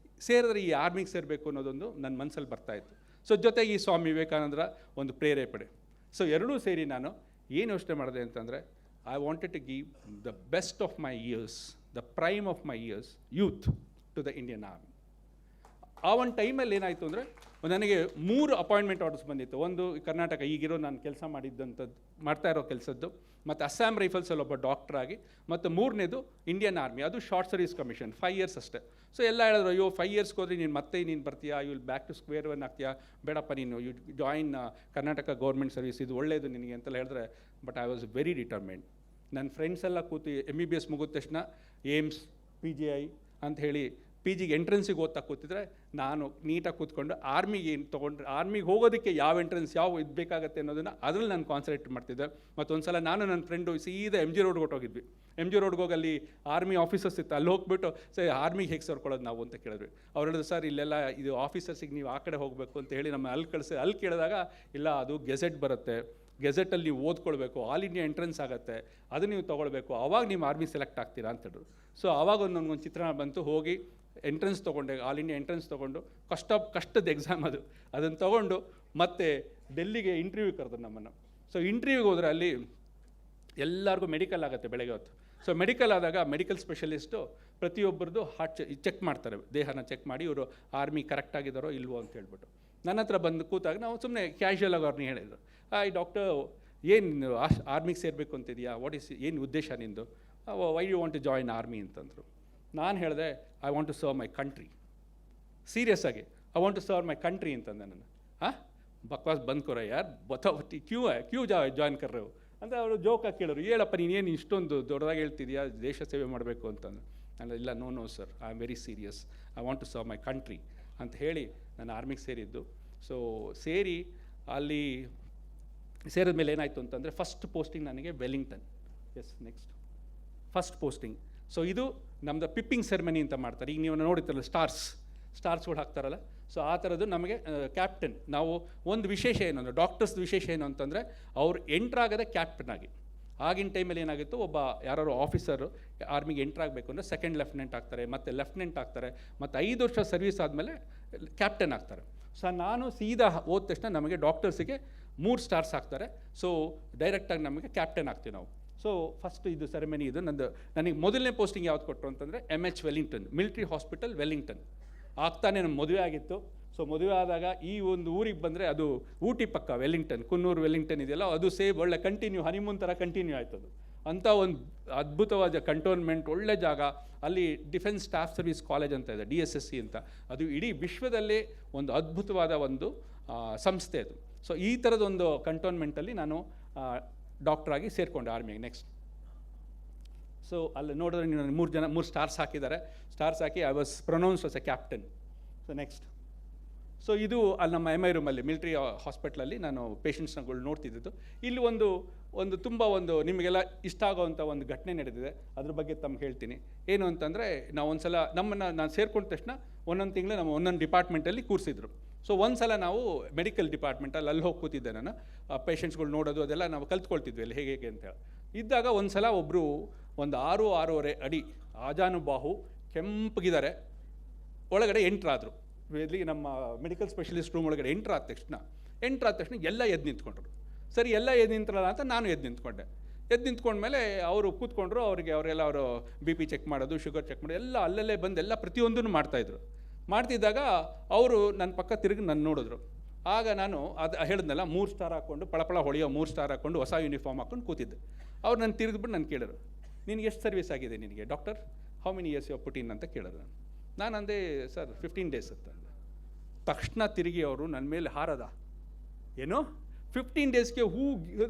Speaker 4: ಸೇರಿದ್ರೆ ಈ ಆರ್ಮಿಗೆ ಸೇರಬೇಕು ಅನ್ನೋದೊಂದು ನನ್ನ ಮನಸ್ಸಲ್ಲಿ ಬರ್ತಾಯಿತ್ತು. ಸೊ ಜೊತೆಗೆ ಈ ಸ್ವಾಮಿ ವಿವೇಕಾನಂದರ ಒಂದು ಪ್ರೇರೇಪಣೆ. ಸೊ ಎರಡೂ ಸೇರಿ ನಾನು ಏನು ಯೋಚನೆ ಮಾಡಿದೆ ಅಂತಂದರೆ, I wanted to give the best of my years, the prime of my years, youth to the Indian army. ಆ ಒಂದು ಟೈಮಲ್ಲಿ ಏನಾಯಿತು ಅಂದರೆ, ನನಗೆ 3 ಅಪಾಯಿಂಟ್ಮೆಂಟ್ ಆರ್ಡರ್ಸ್ ಬಂದಿತ್ತು. ಒಂದು ಕರ್ನಾಟಕ, ಈಗಿರೋ ನಾನು ಕೆಲಸ ಮಾಡ್ತಾ ಇರೋ ಕೆಲಸದ್ದು, ಮತ್ತು ಅಸ್ಸಾಂ ರೈಫಲ್ಸಲ್ಲಿ ಒಬ್ಬ ಡಾಕ್ಟ್ರಾಗಿ, ಮತ್ತು 3ನೇದು ಇಂಡಿಯನ್ ಆರ್ಮಿ, ಅದು ಶಾರ್ಟ್ ಸರ್ವಿಸ್ ಕಮಿಷನ್, 5 ಇಯರ್ಸ್ ಅಷ್ಟೇ. ಸೊ ಎಲ್ಲ ಹೇಳಿದ್ರು, ಅಯ್ಯೋ 5 ಇಯರ್ಸ್ಗೆ ಹೋದ್ರೆ ನೀನು ಬರ್ತೀಯಾ, you will back to square one ಆಗ್ತೀಯಾ, ಬೇಡಪ್ಪ ನೀನು you join Karnataka government service, ಇದು ಒಳ್ಳೆಯದು ನಿನಗೆ ಅಂತೆಲ್ಲ ಹೇಳಿದ್ರೆ. But I was very determined. ನನ್ನ ಫ್ರೆಂಡ್ಸ್ ಎಲ್ಲ ಕೂತು MBBS ಮುಗಿದ ತಕ್ಷಣ ಏಮ್ಸ್, PGI ಅಂತ ಹೇಳಿ PGಗೆ ಎಂಟ್ರೆನ್ಸಿಗೆ ಓದ್ತಾ ಕೂತಿದ್ರೆ, ನಾನು ನೀಟಾಗಿ ಕೂತ್ಕೊಂಡು ಆರ್ಮಿಗೆ ಏನು ತೊಗೊಂಡ್ರೆ, ಆರ್ಮಿಗೆ ಹೋಗೋದಕ್ಕೆ ಯಾವ ಎಂಟ್ರೆನ್ಸ್ ಯಾವ ಇದು ಬೇಕಾಗುತ್ತೆ ಅನ್ನೋದನ್ನು ಅದರಲ್ಲಿ ನಾನು ಕಾನ್ಸಂಟ್ರೇಟ್ ಮಾಡ್ತಿದ್ದೆ. ಮತ್ತು ಒಂದು ಸಲ ನಾನು ನನ್ನ ಫ್ರೆಂಡು ಸೀದಾ MG ರೋಡ್ಗೆ ಹೊಟ್ಟೋಗಿದ್ವಿ. MG ರೋಡ್ಗೆ ಹೋಗಿ ಅಲ್ಲಿ ಆರ್ಮಿ ಆಫೀಸರ್ಸ್ ಇತ್ತು, ಅಲ್ಲಿ ಹೋಗ್ಬಿಟ್ಟು ಸರ್ ಆರ್ಮಿಗೆ ಹೇಗೆ ಸೇರ್ಕೊಳ್ಳೋದು ನಾವು ಅಂತ ಕೇಳಿದ್ವಿ. ಅವ್ರು ಹೇಳಿದ್ರು, ಸರ್ ಇಲ್ಲೆಲ್ಲ ಇದು ಆಫೀಸರ್ಸಿಗೆ ನೀವು ಆ ಕಡೆ ಹೋಗಬೇಕು ಅಂತ ಹೇಳಿ ನಮ್ಮ ಅಲ್ಲಿ ಕೇಳಿದಾಗ, ಇಲ್ಲ ಅದು ಗೆಜೆಟ್ ಬರುತ್ತೆ, ಗೆಜೆಟಲ್ಲಿ ನೀವು ಓದ್ಕೊಳ್ಬೇಕು, ಆಲ್ ಇಂಡಿಯಾ ಎಂಟ್ರೆನ್ಸ್ ಆಗುತ್ತೆ, ಅದು ನೀವು ತೊಗೊಳ್ಬೇಕು, ಆವಾಗ ನೀವು ಆರ್ಮಿ ಸೆಲೆಕ್ಟ್ ಆಗ್ತೀರಾ ಅಂತ ಹೇಳಿದ್ರು. ಸೊ ಆವಾಗ ನನಗೊಂದು ಚಿತ್ರಣ ಬಂತು, ಹೋಗಿ ಎಂಟ್ರೆನ್ಸ್ ತೊಗೊಂಡೆ, ಆಲ್ ಇಂಡಿಯಾ ಎಂಟ್ರೆನ್ಸ್ ತೊಗೊಂಡು, ಕಷ್ಟದ ಎಕ್ಸಾಮ್ ಅದನ್ನು ತೊಗೊಂಡು ಮತ್ತೆ ಡೆಲ್ಲಿಗೆ ಇಂಟರ್ವ್ಯೂ ಕರೆದ್ರು ನಮ್ಮನ್ನು. ಸೊ ಇಂಟರ್ವ್ಯೂಗೆ ಹೋದರೆ ಅಲ್ಲಿ ಎಲ್ಲರಿಗೂ ಮೆಡಿಕಲ್ ಆಗುತ್ತೆ ಬೆಳಗ್ಗೆ ಹೊತ್ತು. ಸೊ ಮೆಡಿಕಲ್ ಆದಾಗ ಮೆಡಿಕಲ್ ಸ್ಪೆಷಲಿಸ್ಟು ಪ್ರತಿಯೊಬ್ಬರದ್ದು ಹಾರ್ಟ್ ಚೆಕ್ ಮಾಡ್ತಾರೆ, ದೇಹನ ಚೆಕ್ ಮಾಡಿ ಇವರು ಆರ್ಮಿ ಕರೆಕ್ಟ್ ಆಗಿದ್ದಾರೋ ಇಲ್ವೋ ಅಂತ ಹೇಳ್ಬಿಟ್ಟು. ನನ್ನ ಹತ್ರ ಬಂದು ಕೂತಾಗ ನಾವು ಸುಮ್ಮನೆ ಕ್ಯಾಶುಯಲ್ ಆಗಿ ಅವ್ರನ್ನ ಹೇಳಿದ್ರು, ಈ ಡಾಕ್ಟರ್ ಏನು ಆರ್ಮಿಗೆ ಸೇರಬೇಕು ಅಂತಿದೆಯಾ, ಏನು ಉದ್ದೇಶ ನಿಂದು, why you want to join army ಅಂತಂದರು. ನಾನು ಹೇಳಿದೆ, I want to serve my country. Serious ಆಗಿ I want to serve my country ಅಂತಂದೆ ನಾನು. ಬಕ್ವಾಸ್ ಬಂದ್ ಕೊರ ಯಾರು ಬತ್ತಾವಟ್ಟಿ ಕ್ಯೂ ಜಾಯಿನ್ ಕರ್ರೆವು ಅಂತ ಅವರು ಜೋಕಾಗಿ ಕೇಳೋರು, ಹೇಳಪ್ಪ ನೀನೇನು ಇಷ್ಟೊಂದು ದೊಡ್ಡದಾಗಿ ಹೇಳ್ತಿದ್ಯಾ ದೇಶ ಸೇವೆ ಮಾಡಬೇಕು ಅಂತಂದು. ನಾನು ಇಲ್ಲ, no sir, I am very serious, I want to serve my country ಅಂತ ಹೇಳಿ ನಾನು ಆರ್ಮಿಗೆ ಸೇರಿದ್ದು. ಸೊ ಸೇರಿ ಅಲ್ಲಿ ಸೇರಿದ ಮೇಲೆ ಏನಾಯಿತು ಅಂತಂದರೆ, ಫಸ್ಟ್ ಪೋಸ್ಟಿಂಗ್ ನನಗೆ Wellington. Next first posting. So ಇದು ನಮ್ಮದು ಪಿಪ್ಪಿಂಗ್ ಸೆರೆಮನಿ ಅಂತ ಮಾಡ್ತಾರೆ. ಈಗ ನೀವು ನೋಡಿರ್ತಾರಲ್ಲ ಸ್ಟಾರ್ಸ್ಗಳು ಹಾಕ್ತಾರಲ್ಲ, ಸೊ ಆ ಥರದ್ದು ನಮಗೆ ಕ್ಯಾಪ್ಟನ್. ನಾವು ಒಂದು ವಿಶೇಷ ಏನು ಅಂದರೆ, ಡಾಕ್ಟರ್ಸ್ ವಿಶೇಷ ಏನು ಅಂತಂದರೆ, ಅವ್ರು ಎಂಟ್ರಾಗದೆ ಕ್ಯಾಪ್ಟನ್ ಆಗಿ. ಆಗಿನ ಟೈಮಲ್ಲಿ ಏನಾಗಿತ್ತು, ಒಬ್ಬ ಯಾರು ಆಫೀಸರು ಆರ್ಮಿಗೆ ಎಂಟ್ರಾಗಬೇಕು ಅಂದರೆ ಸೆಕೆಂಡ್ ಲೆಫ್ಟಿನೆಂಟ್ ಆಗ್ತಾರೆ, ಮತ್ತು ಲೆಫ್ಟಿನೆಂಟ್ ಆಗ್ತಾರೆ, ಮತ್ತು 5 ವರ್ಷ ಸರ್ವಿಸ್ ಆದಮೇಲೆ ಕ್ಯಾಪ್ಟನ್ ಆಗ್ತಾರೆ. ಸೊ ನಾನು ಸೀದಾ ಹೋದ ತಕ್ಷಣ ನಮಗೆ ಡಾಕ್ಟರ್ಸಿಗೆ 3 ಸ್ಟಾರ್ಸ್ ಹಾಕ್ತಾರೆ. ಸೊ ಡೈರೆಕ್ಟಾಗಿ ನಮಗೆ ಕ್ಯಾಪ್ಟನ್ ಆಗ್ತೀವಿ ನಾವು. ಸೊ ಫಸ್ಟ್ ಇದು ಸೆರೆಮನಿ ಇದು ನನಗೆ ಮೊದಲನೇ ಪೋಸ್ಟಿಂಗ್ ಯಾವ್ದು ಕೊಟ್ಟರು ಅಂತಂದರೆ MH Wellington, military hospital Wellington. ಆಗ್ತಾನೆ ನಮ್ಮ ಮದುವೆ ಆಗಿತ್ತು. ಸೊ ಮದುವೆ ಆದಾಗ ಈ ಒಂದು ಊರಿಗೆ ಬಂದರೆ, ಅದು ಊಟಿ ಪಕ್ಕ ವೆಲ್ಲಿಂಗ್ಟನ್, ಕುನ್ನೂರು ವೆಲ್ಲಿಂಗ್ಟನ್ ಇದೆಯಲ್ಲ, ಅದು ಒಳ್ಳೆ ಕಂಟಿನ್ಯೂ ಹನಿಮೂನ್ ಥರ ಕಂಟಿನ್ಯೂ ಆಯ್ತು. ಅದು ಅಂಥ ಒಂದು ಅದ್ಭುತವಾದ ಕಂಟೋನ್ಮೆಂಟ್, ಒಳ್ಳೆ ಜಾಗ. ಅಲ್ಲಿ ಡಿಫೆನ್ಸ್ ಸ್ಟಾಫ್ ಸರ್ವಿಸ್ ಕಾಲೇಜ್ ಅಂತ ಇದೆ, DSSC ಅಂತ. ಅದು ಇಡೀ ವಿಶ್ವದಲ್ಲೇ ಒಂದು ಅದ್ಭುತವಾದ ಒಂದು ಸಂಸ್ಥೆ ಅದು. ಸೊ ಈ ಥರದೊಂದು ಕಂಟೋನ್ಮೆಂಟಲ್ಲಿ ನಾನು ಡಾಕ್ಟ್ರಾಗಿ ಸೇರಿಕೊಂಡೆ ಆರ್ಮಿಗೆ. ನೆಕ್ಸ್ಟ್ ಸೊ ಅಲ್ಲಿ ನೋಡಿದ್ರೆ ನೀವು 3 ಸ್ಟಾರ್ಸ್ ಹಾಕಿದ್ದಾರೆ. Stars hockey I was pronounced as A captain. So next, so ಇದು ಅಲ್ಲಿ ನಮ್ಮ MI ರೂಮಲ್ಲಿ ಮಿಲಿಟ್ರಿ ಹಾಸ್ಪಿಟ್ಲಲ್ಲಿ ನಾನು ಪೇಷಂಟ್ಸ್ಗಳು ನೋಡ್ತಿದ್ದು. ಇಲ್ಲಿ ಒಂದು ತುಂಬ ನಿಮಗೆಲ್ಲ ಇಷ್ಟ ಆಗೋವಂಥ ಒಂದು ಘಟನೆ ನಡೆದಿದೆ, ಅದ್ರ ಬಗ್ಗೆ ತಮ್ಗೆ ಹೇಳ್ತೀನಿ. ಏನು ಅಂತಂದರೆ, ನಾವು ಒಂದು ಸಲ ನಾನು ಸೇರ್ಕೊಂಡ ತಕ್ಷಣ ಒಂದೊಂದು ತಿಂಗಳು ನಮ್ಮ ಒಂದೊಂದು ಡಿಪಾರ್ಟ್ಮೆಂಟಲ್ಲಿ ಕೂರಿಸಿದ್ರು. ಸೊ ಒಂದು ಸಲ ನಾವು ಮೆಡಿಕಲ್ ಡಿಪಾರ್ಟ್ಮೆಂಟಲ್ಲಿ ಅಲ್ಲಿ ಹೋಗಿ ಕೂತಿದ್ದೆ ನಾನು. ಪೇಷಂಟ್ಸ್ಗಳು ನೋಡೋದು ಅದೆಲ್ಲ ನಾವು ಕಲ್ತ್ಕೊಳ್ತಿದ್ವಿ ಅಲ್ಲಿ ಹೇಗೆ ಅಂತೇಳಿ ಇದ್ದಾಗ, ಒಂದು ಸಲ ಒಬ್ಬರು ಒಂದು 6-6.5 ಅಡಿ ಆಜಾನುಬಾಹು, ಕೆಂಪಗಿದ್ದಾರೆ. ಒಳಗಡೆ ಎಂಟ್ರಾದರು. ಇಲ್ಲಿ ನಮ್ಮ ಮೆಡಿಕಲ್ ಸ್ಪೆಷಲಿಸ್ಟ್ ರೂಮ್ ಒಳಗಡೆ ಎಂಟ್ರಾದ ತಕ್ಷಣ ಎಲ್ಲ ಎದ್ದು ನಿಂತ್ಕೊಂಡ್ರು. ಸರಿ, ಎಲ್ಲ ಎದ್ದು ನಿಂತ್ರಲ್ಲ ಅಂತ ನಾನು ಎದ್ದು ನಿಂತ್ಕೊಂಡೆ. ಎದ್ದು ನಿಂತ್ಕೊಂಡ್ಮೇಲೆ ಅವರು ಕೂತ್ಕೊಂಡ್ರು. ಅವರೆಲ್ಲ ಅವರು BP ಚೆಕ್ ಮಾಡೋದು, ಶುಗರ್ ಚೆಕ್ ಮಾಡೋದು ಎಲ್ಲ ಅಲ್ಲಲ್ಲೇ ಬಂದು ಎಲ್ಲ ಪ್ರತಿಯೊಂದನ್ನು ಮಾಡ್ತಾಯಿದ್ರು. ಮಾಡ್ತಿದ್ದಾಗ ಅವರು ನನ್ನ ಪಕ್ಕ ತಿರುಗಿ ನನ್ನ ನೋಡಿದ್ರು. ಆಗ ನಾನು ಅದು ಹೇಳಿದ್ನಲ್ಲ, 3 ಸ್ಟಾರ್ ಹಾಕ್ಕೊಂಡು ಪಳಪಳ ಹೊಳೆಯೋ 3 ಸ್ಟಾರ್ ಹಾಕ್ಕೊಂಡು ಹೊಸ ಯೂನಿಫಾರ್ಮ್ ಹಾಕ್ಕೊಂಡು ಕೂತಿದ್ದೆ. ಅವ್ರು ನಾನು ತಿರುಗಿಬಿಟ್ಟು ನಾನು ಕೇಳಿದ್ರು, ನಿನಗೆ ಎಷ್ಟು ಸರ್ವಿಸ್ ಆಗಿದೆ ನಿನಗೆ doctor, how many years you put in ಅಂತ ಕೇಳಿದ್ರು. ನಾನು ಅಂದೆ, ಸರ್ 15 ಡೇಸ್ ಅಂತ. ತಕ್ಷಣ ತಿರುಗಿ ಅವರು ನನ್ನ ಮೇಲೆ ಹಾರದ, ಏನು 15 ಡೇಸ್ಗೆ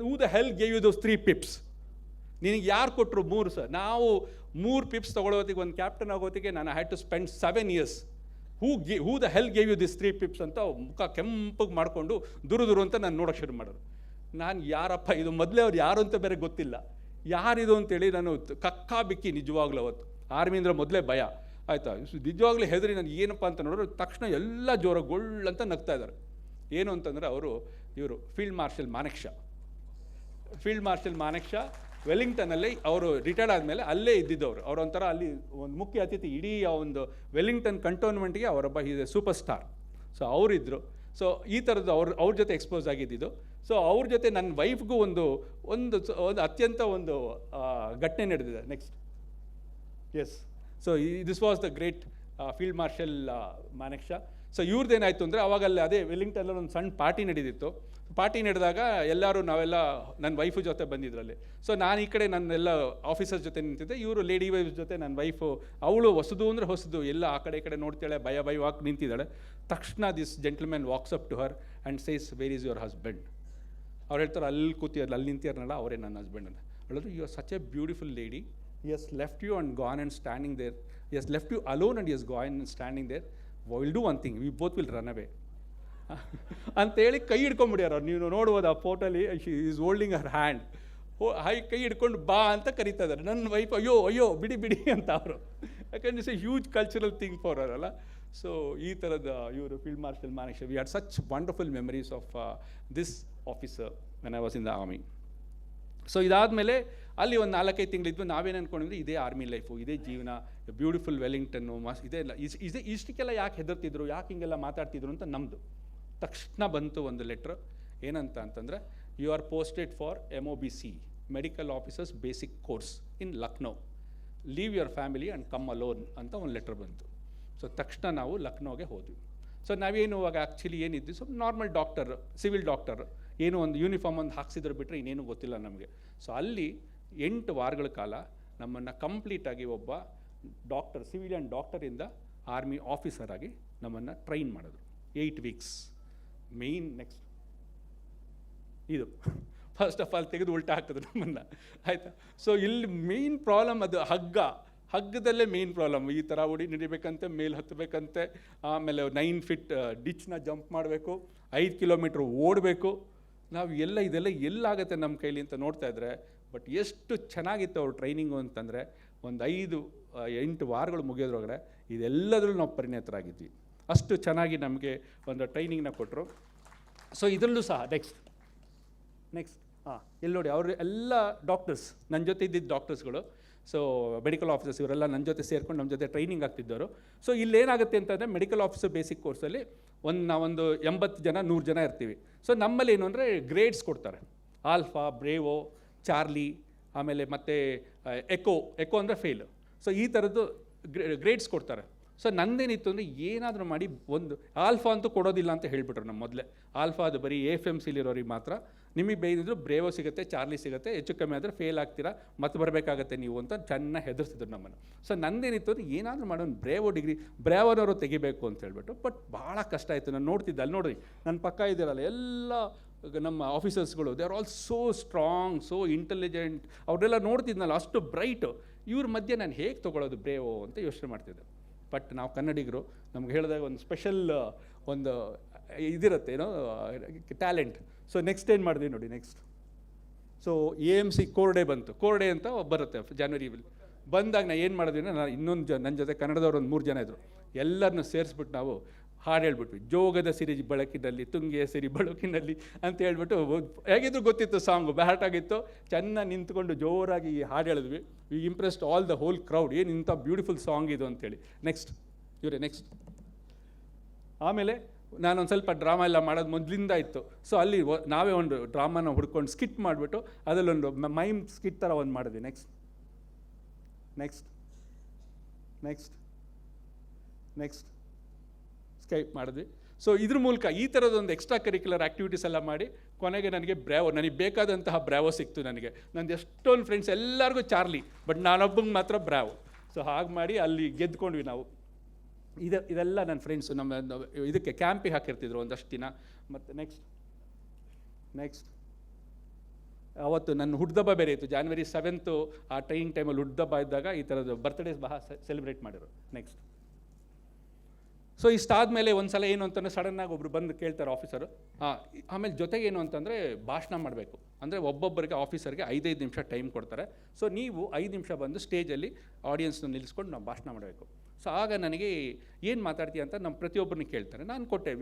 Speaker 4: who the hell gave you those 3 pips? ನಿನಗೆ ಯಾರು ಕೊಟ್ಟರು 3 ಸರ್? ನಾವು 3 pips ತೊಗೊಳೋತ್ತಿಗೆ, ಒಂದು ಕ್ಯಾಪ್ಟನ್ ಆಗೋತ್ತಿಗೆ ನಾನು had to spend 7 years. Who the hell gave you this 3 pips ಅಂತ ಮುಖ ಕೆಂಪಗೆ ಮಾಡಿಕೊಂಡು ದುರು ಅಂತ ನಾನು ನೋಡೋಕ್ಕೆ ಶುರು ಮಾಡೋರು. ನಾನು ಯಾರಪ್ಪ ಇದು, ಮೊದಲೇ ಅವ್ರು ಯಾರು ಅಂತ ಬೇರೆ ಗೊತ್ತಿಲ್ಲ, ಯಾರಿದು ಅಂತೇಳಿ ನಾನು ಕಕ್ಕಾ ಬಿಕ್ಕಿ ನಿಜವಾಗ್ಲೂ ಅವತ್ತು. ಆರ್ಮಿಯಿಂದ ಮೊದಲೇ ಭಯ ಆಯಿತಾ, ನಿಜವಾಗ್ಲೂ ಹೆದರಿ ನಾನು ಏನಪ್ಪ ಅಂತ ನೋಡಿದ್ರೆ ತಕ್ಷಣ ಎಲ್ಲ ಜೋರ ಗೊಳ್ಳಂತ ನಗ್ತಾ ಇದ್ದಾರೆ. ಏನು ಅಂತಂದರೆ ಇವರು ಫೀಲ್ಡ್ ಮಾರ್ಷಲ್ ಮಾನೆಕ್ಷ ವೆಲ್ಲಿಂಗ್ಟನಲ್ಲಿ ಅವರು ರಿಟೈರ್ಡ್ ಆದಮೇಲೆ ಅಲ್ಲೇ ಇದ್ದಿದ್ದವರು. ಅವರೊಂಥರ ಅಲ್ಲಿ ಒಂದು ಮುಖ್ಯ ಅತಿಥಿ ಇಡೀ ಆ ಒಂದು ವೆಲ್ಲಿಂಗ್ಟನ್ ಕಂಟೋನ್ಮೆಂಟ್ಗೆ ಅವರೊಬ್ಬ is a superstar. So ಅವರಿದ್ದರು. ಸೊ ಈ ಥರದ್ದು ಅವ್ರ ಜೊತೆ ಎಕ್ಸ್ಪೋಸ್ ಆಗಿದ್ದಿದ್ದು. ಸೊ ಅವ್ರ ಜೊತೆ ನನ್ನ ವೈಫ್ಗೂ ಒಂದು ಅತ್ಯಂತ ಒಂದು ಘಟನೆ ನಡೆದಿದೆ. Next, yes. So this was the great field marshal Manekshaw. So ಇವ್ರದ್ದೇನಾಯಿತು ಅಂದರೆ, ಅವಾಗಲ್ಲಿ ಅದೇ ವೆಲ್ಲಿಂಗ್ಟನಲ್ಲಿ ಒಂದು ಸಣ್ಣ ಪಾರ್ಟಿ ನಡೆದಿತ್ತು. ಪಾರ್ಟಿ ನಡೆದಾಗ ನಾವೆಲ್ಲ ನನ್ನ ವೈಫು ಜೊತೆ ಬಂದಿದ್ರಲ್ಲಿ. ಸೊ ನಾನು ಈ ಕಡೆ ನನ್ನೆಲ್ಲ ಆಫೀಸರ್ಸ್ ಜೊತೆ ನಿಂತಿದ್ದೆ, ಇವರು ಲೇಡಿ ವೈಫ್ ಜೊತೆ ನನ್ನ ವೈಫು. ಅವಳು ಹೊಸದು ಎಲ್ಲ ಆ ಕಡೆ ಈ ಕಡೆ ನೋಡ್ತಾಳೆ, ಭಯವಾಗಿ ನಿಂತಿದ್ದಾಳೆ. ತಕ್ಷಣ this gentleman walks up to her and says, where is your husband? ಅವ್ರು ಹೇಳ್ತಾರೆ, ಅಲ್ಲಿ ಕೂತಿರಲ್ಲ, ಅಲ್ಲಿ ನಿಂತಿರಲ್ಲ, ಅವರೇ ನನ್ನ ಹಸ್ಬೆಂಡ್ ಅಂತ. ಹೇಳಿದ್ರು, you are such a beautiful lady, he has left you and gone and standing there, he has left you alone and he has gone and standing there, we'll do one thing, we both will run away ಅಂತೇಳಿ ಕೈ ಹಿಡ್ಕೊಂಡ್ಬಿಡ್ಯಾರ ಅವ್ರು. ನೀವು ನೋಡ್ಬೋದು ಆ ಫೋಟೋಲಿ, she is holding her hand. ಕೈ ಹಿಡ್ಕೊಂಡು ಬಾ ಅಂತ ಕರೀತಾ ಇದ್ದಾರೆ. ನನ್ನ ವೈಫ್ ಅಯ್ಯೋ ಬಿಡಿ ಅಂತ ಅವರು, ಯಾಕಂದ್ರೆ it's a huge cultural thing for ಅವರ್ ಅಲ್ಲ. ಸೊ ಈ ಥರದ ಇವರು field marshal Manekshaw, we had such wonderful memories of this officer when I was in the army. So ಇದಾದಮೇಲೆ ಅಲ್ಲಿ ಒಂದು 4-5 ತಿಂಗಳಿದ್ವು. ನಾವೇನು ಅಂದ್ಕೊಂಡಿದ್ರೆ ಇದೇ ಆರ್ಮಿ ಲೈಫು, ಇದೇ ಜೀವನ, ಬ್ಯೂಟಿಫುಲ್ ವೆಲ್ಲಿಂಗ್ಟನ್ನು, ಇದೆಲ್ಲ ಇಷ್ಟಕ್ಕೆಲ್ಲ ಯಾಕೆ ಹೆದರ್ತಿದ್ರು, ಯಾಕೆ ಹಿಂಗೆಲ್ಲ ಮಾತಾಡ್ತಿದ್ರು ಅಂತ ನಮ್ಮದು. ತಕ್ಷಣ ಬಂತು ಒಂದು ಲೆಟ್ರ್. ಏನಂತ ಅಂತಂದರೆ, you are posted for MOBC, medical officers basic course in Lucknow, leave your family and come alone ಅಂತ ಒಂದು ಲೆಟ್ರ್ ಬಂತು. ಸೊ ತಕ್ಷಣ ನಾವು ಲಕ್ನೋಗೆ ಹೋದ್ವಿ. ಸೊ ನಾವೇನು ಇವಾಗ ಆ್ಯಕ್ಚುಲಿ ಏನಿದ್ವಿ, so normal doctor, civil doctor, ಏನೋ ಒಂದು ಯೂನಿಫಾರ್ಮ್ ಒಂದು ಹಾಕ್ಸಿದ್ರು ಬಿಟ್ಟರೆ ಇನ್ನೇನು ಗೊತ್ತಿಲ್ಲ ನಮಗೆ. ಸೊ ಅಲ್ಲಿ 8 ವಾರಗಳ ಕಾಲ ನಮ್ಮನ್ನು ಕಂಪ್ಲೀಟಾಗಿ ಒಬ್ಬ ಡಾಕ್ಟರ್, ಸಿವಿಲಿಯನ್ ಡಾಕ್ಟರಿಂದ ಆರ್ಮಿ ಆಫೀಸರ್ ಆಗಿ ನಮ್ಮನ್ನು ಟ್ರೈನ್ ಮಾಡಿದ್ರು. 8 weeks. ಮೇಯ್ನ್ ನೆಕ್ಸ್ಟ್ ಇದು ಫಸ್ಟ್ ಆಫ್ ಆಲ್ ತೆಗೆದು ಉಲ್ಟಾ ಹಾಕಿದ್ರು ನಮ್ಮನ್ನು, ಆಯಿತಾ. ಸೊ ಇಲ್ಲಿ ಮೇಯ್ನ್ ಪ್ರಾಬ್ಲಮ್ ಅದು ಹಗ್ಗದಲ್ಲೇ ಮೇಯ್ನ್ ಪ್ರಾಬ್ಲಮ್. ಈ ಥರ ನಡಿಬೇಕಂತೆ, ಮೇಲೆ ಹತ್ತಬೇಕಂತೆ, ಆಮೇಲೆ 9 feet ಡಿಚ್ನ ಜಂಪ್ ಮಾಡಬೇಕು, 5 kilometer ಓಡಬೇಕು. ನಾವು ಇದೆಲ್ಲ ಎಲ್ಲಾಗುತ್ತೆ ನಮ್ಮ ಕೈಲಿ ಅಂತ ನೋಡ್ತಾ ಇದ್ರೆ. ಬಟ್ ಎಷ್ಟು ಚೆನ್ನಾಗಿತ್ತು ಅವ್ರ ಟ್ರೈನಿಂಗು ಅಂತಂದರೆ, ಒಂದು 5-8 ವಾರಗಳು ಮುಗಿಯೋದ್ರೊಳಗಡೆ ಇದೆಲ್ಲದರಲ್ಲೂ ನಾವು ಪರಿಣಿತರಾಗಿದ್ವಿ. ಅಷ್ಟು ಚೆನ್ನಾಗಿ ನಮಗೆ ಒಂದು ಟ್ರೈನಿಂಗ್ನ ಕೊಟ್ಟರು. ಸೊ ಇದರಲ್ಲೂ ಸಹ ನೆಕ್ಸ್ಟ್ ಇಲ್ಲಿ ನೋಡಿ, ಅವರು ಎಲ್ಲ ಡಾಕ್ಟರ್ಸ್, ನನ್ನ ಜೊತೆ ಇದ್ದಿದ್ದು ಡಾಕ್ಟರ್ಸ್ಗಳು. ಸೊ ಮೆಡಿಕಲ್ ಆಫೀಸರ್ಸ್ ಇವರೆಲ್ಲ ನನ್ನ ಜೊತೆ ಸೇರ್ಕೊಂಡು ನಮ್ಮ ಜೊತೆ ಟ್ರೈನಿಂಗ್ ಆಗ್ತಿದ್ದವರು. ಸೊ ಇಲ್ಲೇನಾಗುತ್ತೆ ಅಂತಂದರೆ, ಮೆಡಿಕಲ್ ಆಫೀಸರ್ ಬೇಸಿಕ್ ಕೋರ್ಸಲ್ಲಿ ನಾವೊಂದು 80 ಜನ 100 ಜನ ಇರ್ತೀವಿ. ಸೊ ನಮ್ಮಲ್ಲಿ ಏನು ಅಂದರೆ ಗ್ರೇಡ್ಸ್ ಕೊಡ್ತಾರೆ. ಆಲ್ಫಾ, ಬ್ರೇವೋ, ಚಾರ್ಲಿ, ಆಮೇಲೆ ಮತ್ತು ಎಕೋ ಅಂದರೆ ಫೇಲ್. ಸೊ ಈ ಥರದ್ದು ಗ್ರೇಡ್ಸ್ ಕೊಡ್ತಾರೆ. ಸೊ ನಂದೇನಿತ್ತು ಅಂದರೆ, ಏನಾದರೂ ಮಾಡಿ ಒಂದು ಆಲ್ಫಾ ಅಂತೂ ಕೊಡೋದಿಲ್ಲ ಅಂತ ಹೇಳಿಬಿಟ್ರು ನಮ್ಮ ಮೊದಲೇ. ಆಲ್ಫಾ ಅದು ಬರೀ AFMCಲಿರೋರಿಗೆ ಮಾತ್ರ, ನಿಮಗೆ ಬೇಯಿದ್ರು ಬ್ರೇವೋ ಸಿಗುತ್ತೆ, ಚಾರ್ಲಿ ಸಿಗುತ್ತೆ, ಹೆಚ್ಚು ಕಮ್ಮಿ ಆದರೆ ಫೇಲ್ ಆಗ್ತೀರಾ, ಮತ್ತೆ ಬರಬೇಕಾಗತ್ತೆ ನೀವು ಅಂತ ಚೆನ್ನಾಗಿ ಹೆದರ್ಸಿದ್ರು ನಮ್ಮನ್ನು. ಸೊ ನಂದೇನಿತ್ತು ಅಂದರೆ, ಏನಾದರೂ ಮಾಡೋಣ ಬ್ರೇವೋನವರು ತೆಗಿಬೇಕು ಅಂತ ಹೇಳ್ಬಿಟ್ಟು. ಬಟ್ ಭಾಳ ಕಷ್ಟ ಆಯಿತು. ನಾನು ನೋಡ್ತಿದ್ದೆ, ಅಲ್ಲಿ ನೋಡಿ ನನ್ನ ಪಕ್ಕ ಇದ್ದೀರಲ್ಲ ಎಲ್ಲ ನಮ್ಮ ಆಫೀಸರ್ಸ್ಗಳು, they are all so strong, so intelligent. ಅವರೆಲ್ಲ ನೋಡ್ತಿದ್ನಲ್ಲ, ಅಷ್ಟು ಬ್ರೈಟು. ಇವ್ರ ಮಧ್ಯೆ ನಾನು ಹೇಗೆ ತೊಗೊಳೋದು ಬ್ರೇವೋ ಅಂತ ಯೋಚನೆ ಮಾಡ್ತಿದ್ದೆ. ಬಟ್ ನಾವು ಕನ್ನಡಿಗರು, ನಮ್ಗೆ ಹೇಳಿದಾಗ ಒಂದು ಸ್ಪೆಷಲ್ ಒಂದು ಇದಿರುತ್ತೆ, ಏನೋ ಟ್ಯಾಲೆಂಟ್. ಸೊ ನೆಕ್ಸ್ಟ್ ಏನು ಮಾಡಿದ್ವಿ ನೋಡಿ, ಸೊ AMC ಕೋರ್ಡೆ ಬಂತು. ಕೋರ್ಡೆ ಅಂತ ಬರುತ್ತೆ ಜನವರಿ ಬಂದಾಗ. ನಾನು ಏನು ಮಾಡಿದ್ವಿ ಅಂದರೆ, ನನ್ನ ಜೊತೆ ಕನ್ನಡದವ್ರು ಒಂದು 3 ಜನ ಇದ್ದರು. ಎಲ್ಲರನ್ನೂ ಸೇರಿಸ್ಬಿಟ್ಟು ನಾವು ಹಾಡು ಹೇಳ್ಬಿಟ್ವಿ, ಜೋಗದ ಸಿರಿ ಬೆಳಕಿನಲ್ಲಿ ತುಂಗೆಯ ಸಿರಿ ಬೆಳಕಿನಲ್ಲಿ ಅಂತ ಹೇಳ್ಬಿಟ್ಟು, ಹೇಗಿದ್ರು ಗೊತ್ತಿತ್ತು ಸಾಂಗು, ಬ್ಯಾಟ್ ಆಗಿತ್ತು, ಚೆನ್ನಾಗಿ ನಿಂತ್ಕೊಂಡು ಜೋರಾಗಿ ಹಾಡು ಹೇಳಿದ್ವಿ. We impressed all the whole crowd, ಏನು ಇಂಥ ಬ್ಯೂಟಿಫುಲ್ ಸಾಂಗ್ ಇದು ಅಂತೇಳಿ. Next next. ಆಮೇಲೆ ನಾನೊಂದು ಸ್ವಲ್ಪ ಡ್ರಾಮಾ ಎಲ್ಲ ಮಾಡೋದು ಮೊದಲಿಂದ ಇತ್ತು. ಸೊ ಅಲ್ಲಿ ನಾವೇ ಒಂದು ಡ್ರಾಮಾನ ಹುಡ್ಕೊಂಡು ಸ್ಕಿಟ್ ಮಾಡಿಬಿಟ್ಟು ಅದರಲ್ಲೊಂದು ಮೈಮ್ ಸ್ಕಿಟ್ ಥರ ಒಂದು ಮಾಡಿದ್ವಿ. Next next next next Skype ಮಾಡಿದ್ವಿ. ಸೊ ಇದ್ರ ಮೂಲಕ ಈ ಥರದೊಂದು ಎಕ್ಸ್ಟ್ರಾ ಕರಿಕ್ಯುಲರ್ ಆ್ಯಕ್ಟಿವಿಟೀಸ್ ಎಲ್ಲ ಮಾಡಿ ಕೊನೆಗೆ ನನಗೆ ಬ್ರ್ಯಾವೋ, ನನಗೆ ಬೇಕಾದಂತಹ ಬ್ರ್ಯಾವೋ ಸಿಕ್ತು ನನಗೆ. ನಂದು ಎಷ್ಟೊಂದು ಫ್ರೆಂಡ್ಸ್ ಎಲ್ಲರಿಗೂ ಚಾರ್ಲಿ, ಬಟ್ ನಾನೊಬ್ಬಂಗೆ ಮಾತ್ರ ಬ್ರ್ಯಾವೋ. ಸೊ ಹಾಗೆ ಮಾಡಿ ಅಲ್ಲಿ ಗೆದ್ಕೊಂಡ್ವಿ ನಾವು. ಇದೆಲ್ಲ ನನ್ನ ಫ್ರೆಂಡ್ಸು ನಮ್ಮ ಇದಕ್ಕೆ ಕ್ಯಾಂಪಿಗೆ ಹಾಕಿರ್ತಿದ್ರು ಒಂದಷ್ಟು ದಿನ. ಮತ್ತು ನೆಕ್ಸ್ಟ್ ಅವತ್ತು ನನ್ನ ಹುಡ್ದಬ್ಬ ಬೇರೆ ಇತ್ತು, January 7th. ಆ ಟ್ರೈನಿಂಗ್ ಟೈಮಲ್ಲಿ ಹುಡ್ದಬ್ಬ ಇದ್ದಾಗ ಈ ಥರದ್ದು ಬರ್ತ್ಡೇಸ್ ಬಹಳ ಸೆಲೆಬ್ರೇಟ್ ಮಾಡಿದ್ರು. ನೆಕ್ಸ್ಟ್. ಸೊ ಇಷ್ಟಾದಮೇಲೆ ಒಂದು ಸಲ ಏನು ಅಂತಂದರೆ ಸಡನ್ನಾಗಿ ಒಬ್ಬರು ಬಂದು ಕೇಳ್ತಾರೆ ಆಫೀಸರು. ಆಮೇಲೆ ಜೊತೆಗೆ ಏನು ಅಂತಂದರೆ ಭಾಷಣ ಮಾಡಬೇಕು. ಅಂದರೆ ಒಬ್ಬೊಬ್ಬರಿಗೆ ಆಫೀಸರ್ಗೆ 5 ನಿಮಿಷ ಟೈಮ್ ಕೊಡ್ತಾರೆ. ಸೊ ನೀವು 5 ನಿಮಿಷ ಬಂದು ಸ್ಟೇಜಲ್ಲಿ ಆಡಿಯನ್ಸ್ನ ನಿಲ್ಲಿಸ್ಕೊಂಡು ನಾವು ಭಾಷಣ ಮಾಡಬೇಕು. ಸೊ ಆಗ ನನಗೆ ಏನು ಮಾತಾಡ್ತೀಯ ಅಂತ ನಮ್ಮ ಪ್ರತಿಯೊಬ್ಬರನ್ನ ಕೇಳ್ತಾರೆ. ನಾನು ಕೊಟ್ಟೆ,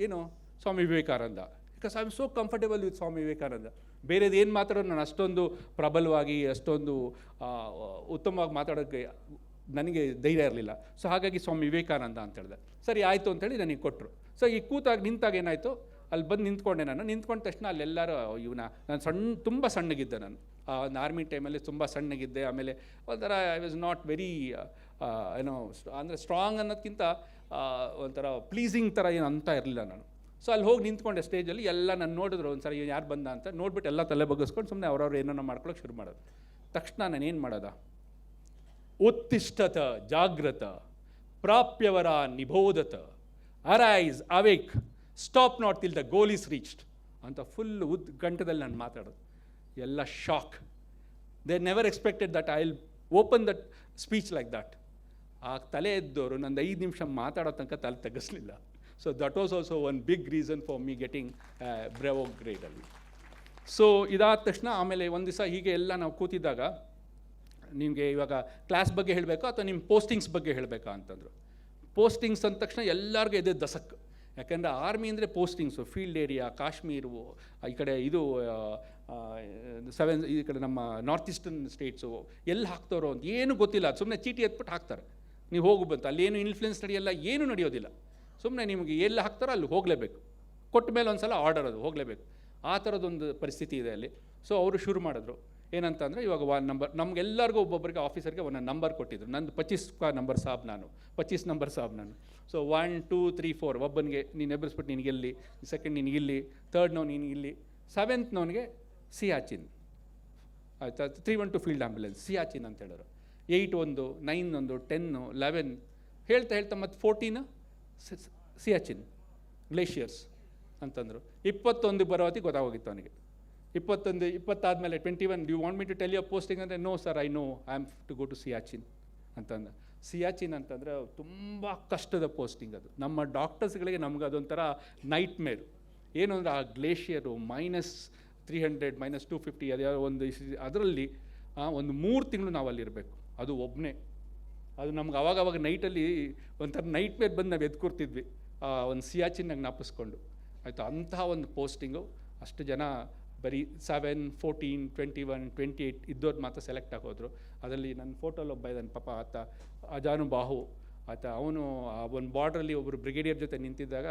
Speaker 4: ಏನು Swami Vivekananda, because I am so comfortable with Swami Vivekananda. ಬೇರೆದು ಏನು ಮಾತಾಡೋದು ನಾನು ಅಷ್ಟೊಂದು ಪ್ರಬಲವಾಗಿ ಅಷ್ಟೊಂದು ಉತ್ತಮವಾಗಿ ಮಾತಾಡೋಕ್ಕೆ ನನಗೆ ಧೈರ್ಯ ಇರಲಿಲ್ಲ. ಸೊ ಹಾಗಾಗಿ ಸ್ವಾಮಿ ವಿವೇಕಾನಂದ ಅಂತ ಹೇಳಿದೆ. ಸರಿ ಆಯಿತು ಅಂತೇಳಿ ನನಗೆ ಕೊಟ್ಟರು. ಸೊ ಈ ನಿಂತಾಗ ಏನಾಯಿತು, ಅಲ್ಲಿ ಬಂದು ನಿಂತ್ಕೊಂಡೆ. ನಿಂತ್ಕೊಂಡ ತಕ್ಷಣ ಅಲ್ಲೆಲ್ಲರೂ ನಾನು ತುಂಬ ಸಣ್ಣಗಿದ್ದೆ. ನಾನು ಒಂದು ಆರ್ಮಿ ಟೈಮಲ್ಲಿ ತುಂಬ ಸಣ್ಣಗಿದ್ದೆ. ಆಮೇಲೆ ಒಂಥರ ಐ ವಾಸ್ ನಾಟ್ ವೆರಿ ಅಂದರೆ ಸ್ಟ್ರಾಂಗ್ ಅನ್ನೋದಕ್ಕಿಂತ ಒಂಥರ ಪ್ಲೀಸಿಂಗ್ ಥರ ಏನು ಅಂತ ಇರಲಿಲ್ಲ ನಾನು. ಸೊ ಅಲ್ಲಿ ಹೋಗಿ ನಿಂತ್ಕೊಂಡೆ ಸ್ಟೇಜಲ್ಲಿ. ಎಲ್ಲ ನಾನು ನೋಡಿದ್ರು ಒಂದು ಸರಿ ಯಾರು ಬಂದ ಅಂತ ನೋಡ್ಬಿಟ್ಟು ಎಲ್ಲ ತಲೆ ಬಗ್ಗಿಸ್ಕೊಂಡು ಸುಮ್ಮನೆ ಅವ್ರವ್ರು ಏನೋ ಮಾಡ್ಕೊಳ್ಳೋಕೆ ಶುರು ಮಾಡೋದು. ತಕ್ಷಣ ನಾನೇನು ಮಾಡೋದ, ಉತ್ತಿಷ್ಠತ ಜಾಗ್ರತ ಪ್ರಾಪ್ಯವರ ನಿಬೋಧತ arise awake stop not till the goal is reached ಅಂತ ಫುಲ್ ಗಂಟದಲ್ಲಿ ನಾನು ಮಾತಾಡೋದು. ಎಲ್ಲ shock. They never expected that I will open that speech like that. ಆ ತಲೆ ಎದ್ದವರು ನಂದು 5 ನಿಮಿಷ ಮಾತಾಡೋ ತನಕ ತಲೆ ತೆಗೆಸಲಿಲ್ಲ. So that was also one big reason for me getting bravo ಗ್ರೇಡಲ್ಲಿ. ಸೊ ಇದಾದ ತಕ್ಷಣ ಆಮೇಲೆ ಒಂದು ದಿವಸ ಹೀಗೆ ಎಲ್ಲ ನಾವು ಕೂತಿದ್ದಾಗ, ನಿಮಗೆ ಇವಾಗ ಕ್ಲಾಸ್ ಬಗ್ಗೆ ಹೇಳಬೇಕಾ ಅಥವಾ ನಿಮ್ಮ ಪೋಸ್ಟಿಂಗ್ಸ್ ಬಗ್ಗೆ ಹೇಳಬೇಕಾ ಅಂತಂದರು. ಪೋಸ್ಟಿಂಗ್ಸ್ ಅಂದ ತಕ್ಷಣ ಎಲ್ಲರಿಗೂ ಎದೆ ದಸಕ್. ಯಾಕೆಂದರೆ ಆರ್ಮಿ ಅಂದರೆ ಪೋಸ್ಟಿಂಗ್ಸು, ಫೀಲ್ಡ್ ಏರಿಯಾ, ಕಾಶ್ಮೀರು, ಈ ಕಡೆ ಇದು ಈ ಕಡೆ ನಮ್ಮ ನಾರ್ತ್ ಈಸ್ಟರ್ನ್ ಸ್ಟೇಟ್ಸು ಎಲ್ಲಿ ಹಾಕ್ತಾರೋ ಅಂತ ಏನು ಗೊತ್ತಿಲ್ಲ. ಸುಮ್ಮನೆ ಚೀಟಿ ಎತ್ಬಿಟ್ಟು ಹಾಕ್ತಾರೆ, ನೀವು ಹೋಗು ಬಂತು. ಅಲ್ಲೇನು ಇನ್ಫ್ಲುಯೆನ್ಸ್ ನಡೆಯಲ್ಲ, ಏನೂ ನಡೆಯೋದಿಲ್ಲ. ಸುಮ್ಮನೆ ನಿಮಗೆ ಎಲ್ಲಿ ಹಾಕ್ತಾರೋ ಅಲ್ಲಿ ಹೋಗಲೇಬೇಕು. ಕೊಟ್ಟ ಮೇಲೆ ಒಂದು ಸಲ ಆರ್ಡರ್ ಅದು ಹೋಗಲೇಬೇಕು. ಆ ಥರದೊಂದು ಪರಿಸ್ಥಿತಿ ಇದೆ ಅಲ್ಲಿ. ಸೊ ಅವರು ಶುರು ಮಾಡಿದ್ರು ಏನಂತಂದರೆ, ಇವಾಗ 1 ನಂಬರ್ ನಮಗೆಲ್ಲರಿಗೂ ಒಬ್ಬೊಬ್ಬರಿಗೆ ಆಫೀಸರ್ಗೆ ಒಂದೊಂದು ನಂಬರ್ ಕೊಟ್ಟಿದ್ರು. ನಂದು 25 ನಂಬರ್ ಸಾಬ್ ನಾನು, 25 ನಂಬರ್ ಸಾಬ್ ನಾನು. ಸೊ 1 2 3 4 ಒಬ್ಬನಿಗೆ ನೀನು ಎಬ್ಬರಿಸ್ಬಿಟ್ಟು ನಿನಗೆಲ್ಲಿ, ಸೆಕೆಂಡ್ ನಿನಗಿಲ್ಲಿ, ಥರ್ಡ್ನೋ ನಿನಗಿಲ್ಲಿ, 7th ಸಿಯಾಚಿನ್ ಆಯಿತಾ, 312 ಫೀಲ್ಡ್ ಆ್ಯಂಬುಲೆನ್ಸ್ ಸಿಯಾಚಿನ್ ಅಂತ ಹೇಳೋರು. 8 ಒಂದು, 9 ಒಂದು, 10 11 ಹೇಳ್ತಾ ಮತ್ತು 14 ಸಿಯಾಚಿನ್ ಗ್ಲೇಷಿಯರ್ಸ್ ಅಂತಂದರು. 21 ಬರೋ ಹೊತ್ತಿಗೆ ಗೊತ್ತಾಗೋಗಿತ್ತು ಅವನಿಗೆ. 20 ಆದಮೇಲೆ 21 do you want me to tell your posting ಅಂದರೆ, no sir I know I am to go to Siachen ಅಂತಂದ. ಸಿಯಾಚಿನ್ ಅಂತಂದರೆ ತುಂಬ ಕಷ್ಟದ ಪೋಸ್ಟಿಂಗ್ ಅದು. ನಮ್ಮ ಡಾಕ್ಟರ್ಸ್ಗಳಿಗೆ ನಮ್ಗೆ ಅದೊಂಥರ ನೈಟ್ ಮೇರ್. ಏನು ಅಂದರೆ ಆ ಗ್ಲೇಷಿಯರು -300 -250 ಅದ್ಯಾವ ಒಂದು ಅದರಲ್ಲಿ ಒಂದು 3 ತಿಂಗಳು ನಾವು ಅಲ್ಲಿರಬೇಕು. ಅದು ಒಬ್ಬನೇ. ಅದು ನಮ್ಗೆ ಅವಾಗವಾಗ ನೈಟಲ್ಲಿ ಒಂಥರ ನೈಟ್ ಮೇರ್ ಬಂದು ನಾವು ಎದ್ಕೊಡ್ತಿದ್ವಿ ಒಂದು ಸಿಯಾಚಿನ್ನಾಗ ನಾಪಿಸ್ಕೊಂಡು ಆಯಿತು. ಅಂತಹ ಒಂದು ಪೋಸ್ಟಿಂಗು. ಅಷ್ಟು ಜನ ಬರೀ 7, 14, 21, 28 ಇದ್ದವ್ರು ಮಾತ್ರ ಸೆಲೆಕ್ಟ್ ಆಗೋದ್ರು. ಅದರಲ್ಲಿ ನನ್ನ ಫೋಟೋಲ್ಲಿ ಒಬ್ಬ ಇದ್ದಾನೆ ಪಾಪ, ಆತ ಅಜಾನುಬಾಹು ಆತ. ಅವನು ಒಂದು ಬಾರ್ಡ್ರಲ್ಲಿ ಒಬ್ಬರು ಬ್ರಿಗೇಡಿಯರ್ ಜೊತೆ ನಿಂತಿದ್ದಾಗ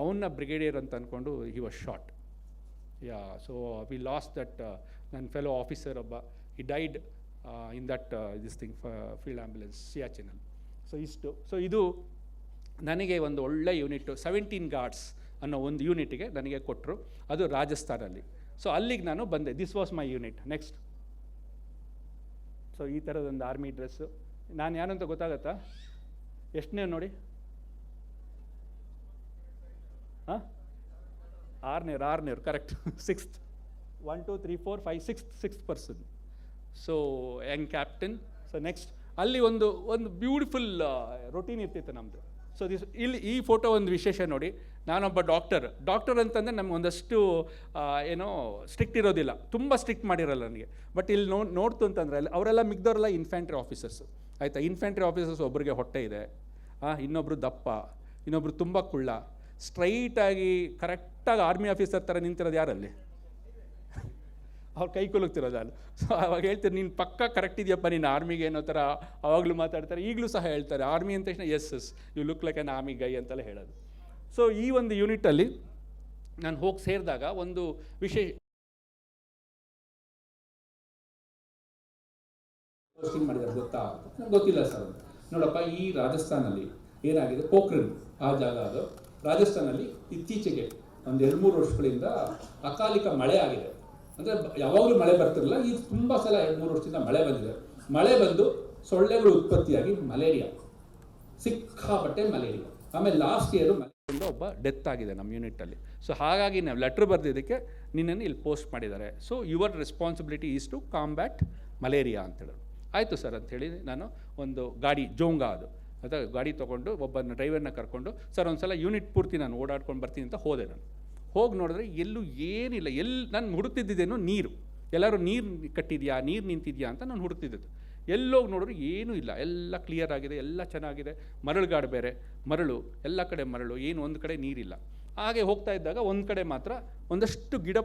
Speaker 4: ಅವನ್ನ ಬ್ರಿಗೇಡಿಯರ್ ಅಂತ ಅಂದ್ಕೊಂಡು he was shot. Yeah, so we lost that ನನ್ನ ಫೆಲೋ ಆಫೀಸರ್ ಒಬ್ಬ. He died in that this thing field ambulance ಸಿಯಾಚಿನಲ್ಲಿ. ಸೊ ಇಷ್ಟು. ಸೊ ಇದು ನನಗೆ ಒಂದು ಒಳ್ಳೆ ಯೂನಿಟ್ಟು 17 ಗಾರ್ಡ್ಸ್ ಅನ್ನೋ ಒಂದು ಯೂನಿಟ್ಗೆ ನನಗೆ ಕೊಟ್ಟರು. ಅದು ರಾಜಸ್ಥಾನಲ್ಲಿ. ಸೊ ಅಲ್ಲಿಗೆ ನಾನು ಬಂದೆ. This was my unit. Next. So ಈ ಥರದೊಂದು ಆರ್ಮಿ ಡ್ರೆಸ್ಸು. ನಾನು ಯಾರು ಅಂತ ಗೊತ್ತಾಗತ್ತಾ? ಎಷ್ಟನೇ ನೋಡಿ? ಹಾಂ, 6ನೇರು correct. 6th 1 2 3 4 5 6th person. So young captain. So next ಅಲ್ಲಿ ಒಂದು ಬ್ಯೂಟಿಫುಲ್ ರೊಟೀನ್ ಇರ್ತಿತ್ತು ನಮ್ಮದು. ಸೊ ಇಲ್ಲಿ ಈ ಫೋಟೋ ಒಂದು ವಿಶೇಷ ನೋಡಿ. ನಾನೊಬ್ಬ ಡಾಕ್ಟರ್ ಅಂತಂದರೆ ನಮ್ಗೆ ಒಂದಷ್ಟು ಏನೋ ಸ್ಟ್ರಿಕ್ಟ್ ಇರೋದಿಲ್ಲ, ತುಂಬ ಸ್ಟ್ರಿಕ್ಟ್ ಮಾಡಿರಲ್ಲ ನನಗೆ. ಬಟ್ ಇಲ್ಲಿ ನೋಡ್ತು ಅಂತಂದರೆ ಅಲ್ಲಿ ಅವರೆಲ್ಲ ಮಿಗ್ದವರೆಲ್ಲ ಇನ್ಫ್ಯಾಂಟ್ರಿ ಆಫೀಸರ್ಸು ಆಯಿತಾ. ಇನ್ಫ್ಯಾಂಟ್ರಿ ಆಫೀಸರ್ಸ್ ಒಬ್ಬರಿಗೆ ಹೊಟ್ಟೆ ಇದೆ, ಇನ್ನೊಬ್ಬರು ದಪ್ಪ, ಇನ್ನೊಬ್ರು ತುಂಬ ಕುಳ್ಳ. ಸ್ಟ್ರೈಟಾಗಿ ಕರೆಕ್ಟಾಗಿ ಆರ್ಮಿ ಆಫೀಸರ್ ಥರ ನಿಂತಿರೋದು ಯಾರಲ್ಲಿ? ಅವ್ರು ಕೈ ಕುಲುಕ್ತಿರೋದು ನಾನು. ಸೊ ಅವಾಗ ಹೇಳ್ತಾರೆ, ನೀನು ಪಕ್ಕ ಕರೆಕ್ಟ್ ಇದೆಯಪ್ಪ, ನೀನು ಆರ್ಮಿಗೆ ಅನ್ನೋ ಥರ ಅವಾಗಲೂ ಮಾತಾಡ್ತಾರೆ. ಈಗಲೂ ಸಹ ಹೇಳ್ತಾರೆ, ಆರ್ಮಿ ಅಂದ ತಕ್ಷಣ yes you look like an army guy ಅಂತೆಲ್ಲ ಹೇಳೋದು. ಸೊ ಈ ಒಂದು ಯೂನಿಟಲ್ಲಿ ನಾನು ಹೋಗಿ ಸೇರಿದಾಗ ಒಂದು ವಿಶೇಷ ಮಾಡಿದ್ದಾರೆ ಗೊತ್ತಾ? ನಂಗೆ ಗೊತ್ತಿಲ್ಲ ಸರ್. ನೋಡಪ್ಪ, ಈ ರಾಜಸ್ಥಾನಲ್ಲಿ ಏನಾಗಿದೆ, ಪೋಖ್ರಣ್ ಆ ಜಾಗ ಅದು. ರಾಜಸ್ಥಾನಲ್ಲಿ ಇತ್ತೀಚೆಗೆ ಒಂದು 2-3 ವರ್ಷಗಳಿಂದ ಅಕಾಲಿಕ ಮಳೆ ಆಗಿದೆ. ಅಂದರೆ ಯಾವಾಗಲೂ ಮಳೆ ಬರ್ತಿರಲಿಲ್ಲ, ಈಗ ತುಂಬ ಸಲ 2-3 ವರ್ಷದಿಂದ ಮಳೆ ಬಂದಿದೆ. ಮಳೆ ಬಂದು ಸೊಳ್ಳೆಗಳು ಉತ್ಪತ್ತಿಯಾಗಿ ಮಲೇರಿಯಾ, ಸಿಕ್ಕಾಪಟ್ಟೆ ಮಲೇರಿಯಾ. ಆಮೇಲೆ ಲಾಸ್ಟ್ ಇಯರು ಮಲೇರಿಯಿಂದ ಒಬ್ಬ ಡೆತ್ ಆಗಿದೆ ನಮ್ಮ ಯೂನಿಟಲ್ಲಿ. ಸೊ ಹಾಗಾಗಿ ನಾವು ಲೆಟ್ರ್ ಬರೆದಿದ್ದಕ್ಕೆ ನಿನ್ನನ್ನು ಇಲ್ಲಿ ಪೋಸ್ಟ್ ಮಾಡಿದ್ದಾರೆ. So your responsibility is to combat malaria ಅಂತೇಳಿದ್ರು. ಆಯಿತು ಸರ್ ಅಂಥೇಳಿ ನಾನು ಒಂದು ಗಾಡಿ, ಜೋಂಗಾ ಅದು, ಅಥವಾ ಗಾಡಿ ತೊಗೊಂಡು ಒಬ್ಬನ ಡ್ರೈವರ್ನ ಕರ್ಕೊಂಡು, ಸರ್ ಒಂದು ಸಲ ಯೂನಿಟ್ ಪೂರ್ತಿ ನಾನು ಓಡಾಡ್ಕೊಂಡು ಬರ್ತೀನಿ ಅಂತ ಹೋದೆ. ನಾನು ಹೋಗಿ ನೋಡಿದ್ರೆ ಎಲ್ಲೂ ಏನಿಲ್ಲ. ನಾನು ಹುಡುಕ್ತಿದ್ದೇನೋ ನೀರು, ಎಲ್ಲರೂ ನೀರು ಕಟ್ಟಿದೆಯಾ, ನೀರು ನಿಂತಿದೆಯಾ ಅಂತ ನಾನು ಹುಡುಕ್ತಿದ್ದು. ಎಲ್ಲೋಗಿ ನೋಡಿದ್ರೆ ಏನೂ ಇಲ್ಲ, ಎಲ್ಲ ಕ್ಲಿಯರ್ ಆಗಿದೆ, ಎಲ್ಲ ಚೆನ್ನಾಗಿದೆ. ಮರಳುಗಾಡು ಬೇರೆ, ಮರಳು ಎಲ್ಲ ಕಡೆ ಮರಳು, ಏನು ಒಂದು ಕಡೆ ನೀರಿಲ್ಲ. ಹಾಗೆ ಹೋಗ್ತಾ ಇದ್ದಾಗ ಒಂದು ಕಡೆ ಮಾತ್ರ ಒಂದಷ್ಟು ಗಿಡ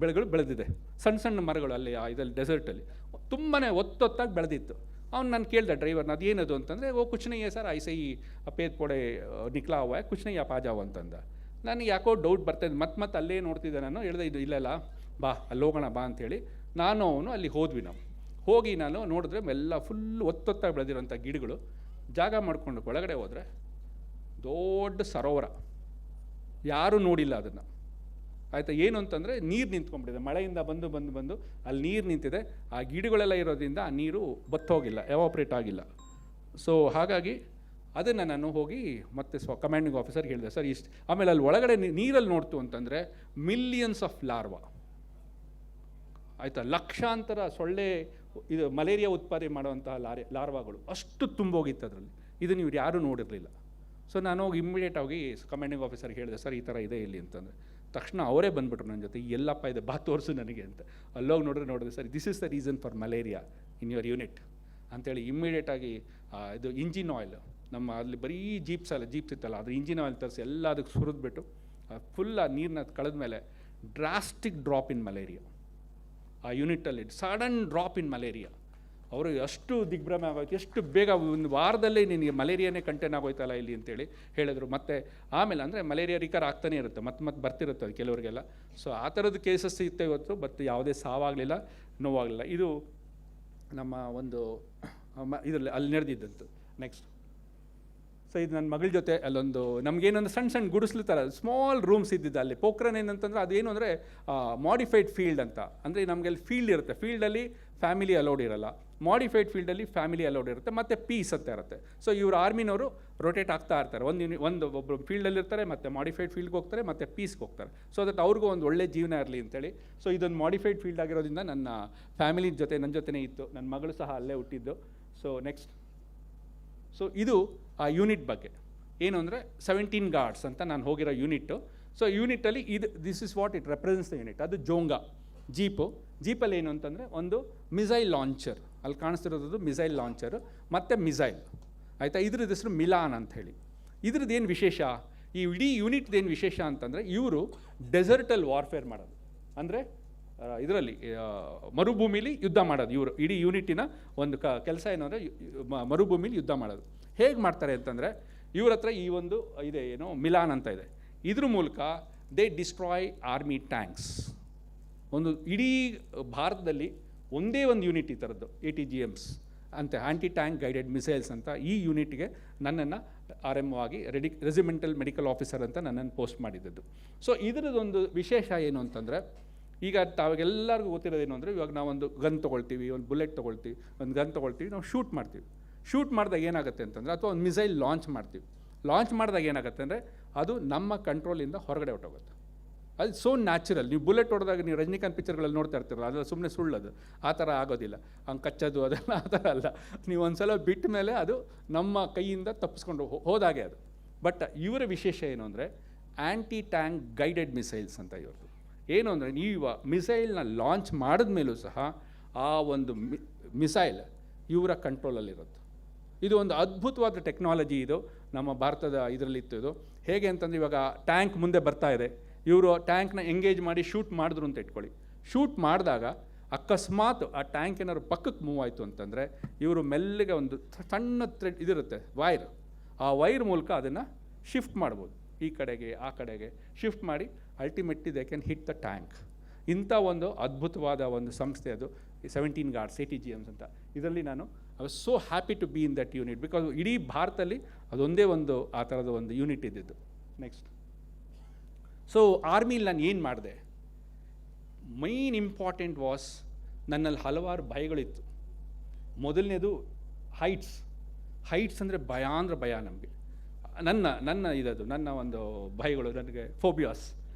Speaker 4: ಬೆಳೆಗಳು ಬೆಳೆದಿದೆ, ಸಣ್ಣ ಸಣ್ಣ ಮರಗಳು ಅಲ್ಲಿ ಇದರಲ್ಲಿ ಡೆಸರ್ಟಲ್ಲಿ ತುಂಬಾ ಒತ್ತೊತ್ತಾಗಿ ಬೆಳೆದಿತ್ತು. ಅವ್ನು ನಾನು ಕೇಳಿದೆ ಡ್ರೈವರ್ನ, ಅದು ಏನದು ಅಂತಂದರೆ, ಕುಚ್ ನಹೀ ಹೈ ಸರ್, ಐಸೆ ಈ ಪೇದ್ ಪೋಡೆ ನಿಕ್ಲಾ ಹುವಾ ಹೈ, ಕುಚ್ ನಹೀ ಆಪ್ ಆ ಜಾओ ಅಂತಂದ. ನನಗೆ ಯಾಕೋ ಡೌಟ್ ಬರ್ತಾಯಿದ್ದು, ಮತ್ತೆ ಅಲ್ಲೇ ನೋಡ್ತಿದ್ದೆ ನಾನು. ಹೇಳಿದೆ, ಇದು ಇಲ್ಲಲ್ಲ, ಬಾ ಅಲ್ಲಿ ಹೋಗೋಣ ಬಾ ಅಂಥೇಳಿ ನಾನು ಅವನು ಅಲ್ಲಿ ಹೋದ್ವಿ. ನಾವು ಹೋಗಿ ನಾನು ನೋಡಿದ್ರೆ ಎಲ್ಲ ಫುಲ್ ಒತ್ತೊತ್ತಾಗಿ ಬೆಳೆದಿರೋಂಥ ಗಿಡಗಳು. ಜಾಗ ಮಾಡಿಕೊಂಡು ಒಳಗಡೆ ಹೋದರೆ ದೊಡ್ಡ ಸರೋವರ, ಯಾರೂ ನೋಡಿಲ್ಲ ಅದನ್ನು. ಆಯಿತಾ? ಏನು ಅಂತಂದರೆ ನೀರು ನಿಂತ್ಕೊಂಡ್ಬಿಟ್ಟಿದೆ, ಮಳೆಯಿಂದ ಬಂದು ಬಂದು ಬಂದು ಅಲ್ಲಿ ನೀರು ನಿಂತಿದೆ. ಆ ಗಿಡಗಳೆಲ್ಲ ಇರೋದ್ರಿಂದ ಆ ನೀರು ಬತ್ತೋಗಿಲ್ಲ, ಎವಾಪ್ರೇಟ್ ಆಗಿಲ್ಲ. ಸೊ ಹಾಗಾಗಿ ಅದನ್ನು ನಾನು ಹೋಗಿ ಮತ್ತೆ ಕಮಾಂಡಿಂಗ್ ಆಫೀಸರ್ಗೆ ಹೇಳಿದೆ, ಸರ್ ಇಷ್ಟು. ಆಮೇಲೆ ಅಲ್ಲಿ ಒಳಗಡೆ ನೀರಲ್ಲಿ ನೋಡ್ತು ಅಂತಂದರೆ ಮಿಲಿಯನ್ಸ್ ಆಫ್ ಲಾರ್ವಾ, ಆಯಿತಾ, ಲಕ್ಷಾಂತರ ಸೊಳ್ಳೆ, ಇದು ಮಲೇರಿಯಾ ಉತ್ಪಾದನೆ ಮಾಡುವಂತಹ ಲಾರ್ವಾಗಳು ಅಷ್ಟು ತುಂಬೋಗಿತ್ತು ಅದರಲ್ಲಿ. ಇದನ್ನು ಇವ್ರು ಯಾರೂ ನೋಡಿರಲಿಲ್ಲ. ಸೊ ನಾನು ಹೋಗಿ ಇಮ್ಮಿಡಿಯೇಟಾಗಿ ಕಮಾಂಡಿಂಗ್ ಆಫೀಸರ್ಗೆ ಹೇಳಿದೆ, ಸರ್ ಈ ಥರ ಇದೆ ಇಲ್ಲಿ ಅಂತಂದರೆ. ತಕ್ಷಣ ಅವರೇ ಬಂದುಬಿಟ್ರು ನನ್ನ ಜೊತೆ, ಎಲ್ಲಪ್ಪ ಇದೆ ಬಾ ತೋರಿಸು ನನಗೆ ಅಂತ. ಅಲ್ಲೋಗಿ ನೋಡಿದೆ, sir this is the reason for malaria in your unit ಅಂತೇಳಿ ಇಮ್ಮಿಡಿಯೇಟಾಗಿ ಇದು ಇಂಜಿನ್ ಆಯಿಲ್, ನಮ್ಮ ಅಲ್ಲಿ ಬರೀ ಜೀಪ್ಸ್ ಇತ್ತಲ್ಲ, ಅದು ಇಂಜಿನ್ ಆಯಿಲ್ ತರಿಸಿ ಎಲ್ಲ ಅದಕ್ಕೆ ಸುರಿದ್ಬಿಟ್ಟು ಫುಲ್ ಆ ನೀರನ್ನ ಕಳೆದ ಮೇಲೆ ಡ್ರಾಸ್ಟಿಕ್ ಡ್ರಾಪ್ ಇನ್ ಮಲೇರಿಯಾ ಆ ಯೂನಿಟಲ್ಲಿ, ಸಡನ್ ಡ್ರಾಪ್ ಇನ್ ಮಲೇರಿಯಾ. ಅವರು ಅಷ್ಟು ದಿಗ್ಭ್ರಮೆ ಆಗೋಯ್ತು, ಎಷ್ಟು ಬೇಗ ಒಂದು ವಾರದಲ್ಲೇ ನಿನಗೆ ಮಲೇರಿಯಾನೇ ಕಂಟೈನ್ ಆಗೋಯ್ತಲ್ಲ ಇಲ್ಲಿ ಅಂತೇಳಿ ಹೇಳಿದ್ರು. ಮತ್ತು ಆಮೇಲೆ ಅಂದರೆ ಮಲೇರಿಯಾ ರಿಕವರ್ ಆಗ್ತಾನೆ ಇರುತ್ತೆ, ಮತ್ತೆ ಬರ್ತಿರುತ್ತೆ ಅದು ಕೆಲವರಿಗೆಲ್ಲ. ಸೊ ಆ ಥರದ ಕೇಸಸ್ ಇತ್ತು ಇವತ್ತು, ಬಟ್ ಯಾವುದೇ ಸಾವಾಗಲಿಲ್ಲ, ನೋವಾಗಲಿಲ್ಲ. ಇದು ನಮ್ಮ ಒಂದು ಇದರಲ್ಲಿ ಅಲ್ಲಿ ನಡೆದಿದ್ದಂತು. ನೆಕ್ಸ್ಟ್, ಸೊ ಇದು ನನ್ನ ಮಗಳ ಜೊತೆ ಅಲ್ಲೊಂದು ನಮಗೇನೊಂದು ಸಣ್ಣ ಸಣ್ಣ ಗುಡಿಸ್ಲು ಥರ ಸ್ಮಾಲ್ ರೂಮ್ಸ್ ಇದ್ದಿದ್ದು ಅಲ್ಲಿ. ಪೋಖ್ರಣ್ ಏನಂತಂದರೆ ಅದೇನು ಅಂದರೆ ಮಾಡಿಫೈಡ್ ಫೀಲ್ಡ್ ಅಂತ. ಅಂದರೆ ನಮಗೆ ಅಲ್ಲಿ ಫೀಲ್ಡ್ ಇರುತ್ತೆ, ಫೀಲ್ಡಲ್ಲಿ ಫ್ಯಾಮಿಲಿ ಅಲೌಡ್ ಇರೋಲ್ಲ, ಮಾಡಿಫೈಡ್ ಫೀಲ್ಡಲ್ಲಿ ಫ್ಯಾಮಿಲಿ ಅಲೌಡ್ ಇರುತ್ತೆ, ಮತ್ತು ಪೀಸ್ ಅಂತ ಇರುತ್ತೆ. ಸೊ ಇವರು ಆರ್ಮಿನವರು ರೊಟೇಟ್ ಆಗ್ತಾ ಇರ್ತಾರೆ, ಒಬ್ಬರು ಫೀಲ್ಡಲ್ಲಿ ಇರ್ತಾರೆ, ಮತ್ತು ಮಾಡಿಫೈಡ್ ಫೀಲ್ಡ್ಗೆ ಹೋಗ್ತಾರೆ, ಮತ್ತು ಪೀಸ್ಗೆ ಹೋಗ್ತಾರೆ. ಸೊ ದಟ್ ಅವ್ರಿಗೂ ಒಂದು ಒಳ್ಳೆ ಜೀವನ ಇರಲಿ ಅಂತೇಳಿ. ಸೊ ಇದೊಂದು ಮಾಡಿಫೈಡ್ ಫೀಲ್ಡ್ ಆಗಿರೋದ್ರಿಂದ ನನ್ನ ಫ್ಯಾಮಿಲಿ ಜೊತೆ ನನ್ನ ಜೊತೆನೇ ಇತ್ತು, ನನ್ನ ಮಗಳು ಸಹ ಅಲ್ಲೇ ಹುಟ್ಟಿದ್ದು. ಸೊ ನೆಕ್ಸ್ಟ್, ಸೊ ಇದು ಆ ಯೂನಿಟ್ ಬಗ್ಗೆ ಏನು ಅಂದರೆ 17 ಗಾರ್ಡ್ಸ್ ಅಂತ ನಾನು ಹೋಗಿರೋ ಯೂನಿಟ್ಟು. ಸೊ ಯೂನಿಟಲ್ಲಿ this is what it represents the unit. ಅದು ಜೋಂಗಾ ಜೀಪಲ್ಲಿ ಏನು ಅಂತಂದರೆ ಒಂದು ಮಿಸೈಲ್ ಲಾಂಚರ್, ಅಲ್ಲಿ ಕಾಣಿಸ್ತಿರೋದು ಮಿಸೈಲ್ ಲಾಂಚರು ಮತ್ತು ಮಿಸೈಲ್, ಆಯಿತಾ. ಇದ್ರದ್ದು ಹೆಸರು ಮಿಲಾನ್ ಅಂಥೇಳಿ. ಇದ್ರದ್ದು ಏನು ವಿಶೇಷ, ಈ ಇಡೀ ಯೂನಿಟ್ದೇನು ವಿಶೇಷ ಅಂತಂದರೆ, ಇವರು ಡೆಸರ್ಟಲ್ಲಿ ವಾರ್ಫೇರ್ ಮಾಡೋದು, ಅಂದರೆ ಇದರಲ್ಲಿ ಮರುಭೂಮಿಲಿ ಯುದ್ಧ ಮಾಡೋದು. ಇವರು ಇಡೀ ಯೂನಿಟಿನ ಒಂದು ಕೆಲಸ ಏನು ಅಂದರೆ ಮರುಭೂಮಿಲಿ ಯುದ್ಧ ಮಾಡೋದು. ಹೇಗೆ ಮಾಡ್ತಾರೆ ಅಂತಂದರೆ, ಇವ್ರ ಹತ್ರ ಈ ಒಂದು ಇದೆ ಏನೋ ಮಿಲಾನ್ ಅಂತ ಇದೆ, ಇದ್ರ ಮೂಲಕ ದೇ ಡಿಸ್ಟ್ರಾಯ್ ಆರ್ಮಿ ಟ್ಯಾಂಕ್ಸ್. ಒಂದು ಇಡೀ ಭಾರತದಲ್ಲಿ ಒಂದೇ ಒಂದು ಯೂನಿಟ್ ಈ ಥರದ್ದು ATGMs ಅಂತ, ಆ್ಯಂಟಿ ಟ್ಯಾಂಕ್ ಗೈಡೆಡ್ ಮಿಸೈಲ್ಸ್ ಅಂತ. ಈ ಯೂನಿಟ್ಗೆ ನನ್ನನ್ನು RM ಆಗಿ ರೆಜಿಮೆಂಟಲ್ ಮೆಡಿಕಲ್ ಆಫೀಸರ್ ಅಂತ ನನ್ನನ್ನು ಪೋಸ್ಟ್ ಮಾಡಿದ್ದದ್ದು. ಸೊ ಇದರದೊಂದು ವಿಶೇಷ ಏನು ಅಂತಂದರೆ, ಈಗ ತಾವಾಗೆಲ್ಲರಿಗೂ ಗೊತ್ತಿರೋದೇನು ಅಂದರೆ, ಇವಾಗ ನಾವೊಂದು ಗನ್ ತೊಗೊಳ್ತೀವಿ, ಒಂದು ಬುಲೆಟ್ ತೊಗೊಳ್ತೀವಿ, ಒಂದು ಗನ್ ತೊಗೊಳ್ತೀವಿ, ನಾವು ಶೂಟ್ ಮಾಡ್ತೀವಿ. ಶೂಟ್ ಮಾಡಿದಾಗ ಏನಾಗುತ್ತೆ ಅಂತಂದರೆ, ಅಥವಾ ಒಂದು ಮಿಸೈಲ್ ಲಾಂಚ್ ಮಾಡ್ತೀವಿ. ಲಾಂಚ್ ಮಾಡಿದಾಗ ಏನಾಗುತ್ತೆ ಅಂದರೆ, ಅದು ನಮ್ಮ ಕಂಟ್ರೋಲಿಂದ ಹೊರಗಡೆ ಹೊಟ್ಟೋಗುತ್ತೆ. ಅದು ಸೋ ನ್ಯಾಚುರಲ್. ನೀವು ಬುಲೆಟ್ ಹೊಡೆದಾಗ ನೀವು ರಜನಿಕಾಂತ್ ಪಿಕ್ಚರ್ಗಳಲ್ಲಿ ನೋಡ್ತಾ ಇರ್ತೀರಲ್ಲ, ಅದೆಲ್ಲ ಸುಮ್ಮನೆ ಸುಳ್ಳದು, ಆ ಥರ ಆಗೋದಿಲ್ಲ, ಹಂಗೆ ಕಚ್ಚೋದು ಅದೆಲ್ಲ ಆ ಥರ ಅಲ್ಲ. ನೀವು ಒಂದು ಸಲ ಬಿಟ್ಟ ಮೇಲೆ ಅದು ನಮ್ಮ ಕೈಯಿಂದ ತಪ್ಪಿಸ್ಕೊಂಡು ಹೋದಾಗೆ ಅದು. ಬಟ್ ಇವರ ವಿಶೇಷ ಏನು ಅಂದರೆ, ಆ್ಯಂಟಿ ಟ್ಯಾಂಕ್ ಗೈಡೆಡ್ ಮಿಸೈಲ್ಸ್ ಅಂತ ಇವ್ರದ್ದು. ಏನು ಅಂದರೆ, ನೀವು ಮಿಸೈಲ್ನ ಲಾಂಚ್ ಮಾಡಿದ ಮೇಲೂ ಸಹ ಆ ಒಂದು ಮಿಸೈಲ್ ಇವರ ಕಂಟ್ರೋಲಲ್ಲಿರುತ್ತೆ. ಇದು ಒಂದು ಅದ್ಭುತವಾದ ಟೆಕ್ನಾಲಜಿ. ಇದು ನಮ್ಮ ಭಾರತದ ಇದರಲ್ಲಿತ್ತು. ಇದು ಹೇಗೆ ಅಂತಂದರೆ, ಇವಾಗ ಟ್ಯಾಂಕ್ ಮುಂದೆ ಬರ್ತಾ ಇದೆ, ಇವರು ಟ್ಯಾಂಕ್ನ ಎಂಗೇಜ್ ಮಾಡಿ ಶೂಟ್ ಮಾಡಿದ್ರು ಅಂತ ಇಟ್ಕೊಳ್ಳಿ. ಶೂಟ್ ಮಾಡಿದಾಗ ಅಕಸ್ಮಾತ್ ಆ ಟ್ಯಾಂಕ್ ಏನಾದ್ರು ಪಕ್ಕಕ್ಕೆ ಮೂವ್ ಆಯಿತು ಅಂತಂದರೆ, ಇವರು ಮೆಲ್ಲಿಗೆ ಒಂದು ಸಣ್ಣ ಥ್ರೆಡ್ ಇದಿರುತ್ತೆ, ವೈರ್, ಆ ವೈರ್ ಮೂಲಕ ಅದನ್ನು ಶಿಫ್ಟ್ ಮಾಡ್ಬೋದು, ಈ ಕಡೆಗೆ ಆ ಕಡೆಗೆ ಶಿಫ್ಟ್ ಮಾಡಿ ultimately they can hit the tank. ಇಂಥ ಒಂದು ಅದ್ಭುತವಾದ ಒಂದು ಸಂಸ್ಥೆ ಅದು 17 ಗಾರ್ಡ್ಸ್ ATGMs ಅಂತ. ಇದರಲ್ಲಿ ನಾನು I was so happy to be in that unit, because ಇಡೀ ಭಾರತದಲ್ಲಿ ಅದೊಂದೇ ಒಂದು ಆ ಥರದ ಒಂದು ಯೂನಿಟ್ ಇದ್ದಿದ್ದು. ನೆಕ್ಸ್ಟ್, ಸೊ ಆರ್ಮಿಲಿ ನಾನು ಏನು ಮಾಡಿದೆ, ಮೈನ್ ಇಂಪಾರ್ಟೆಂಟ್ ವಾಸ್, ನನ್ನಲ್ಲಿ ಹಲವಾರು ಭಯಗಳಿತ್ತು. ಮೊದಲನೇದು ಹೈಟ್ಸ್ ಅಂದರೆ ಭಯ ನಮಗೆ. ನನ್ನ ಇದದು ನನ್ನ ಒಂದು ಭಯಗಳು, ನನಗೆ ಫೋಬಿಯಾಸ್,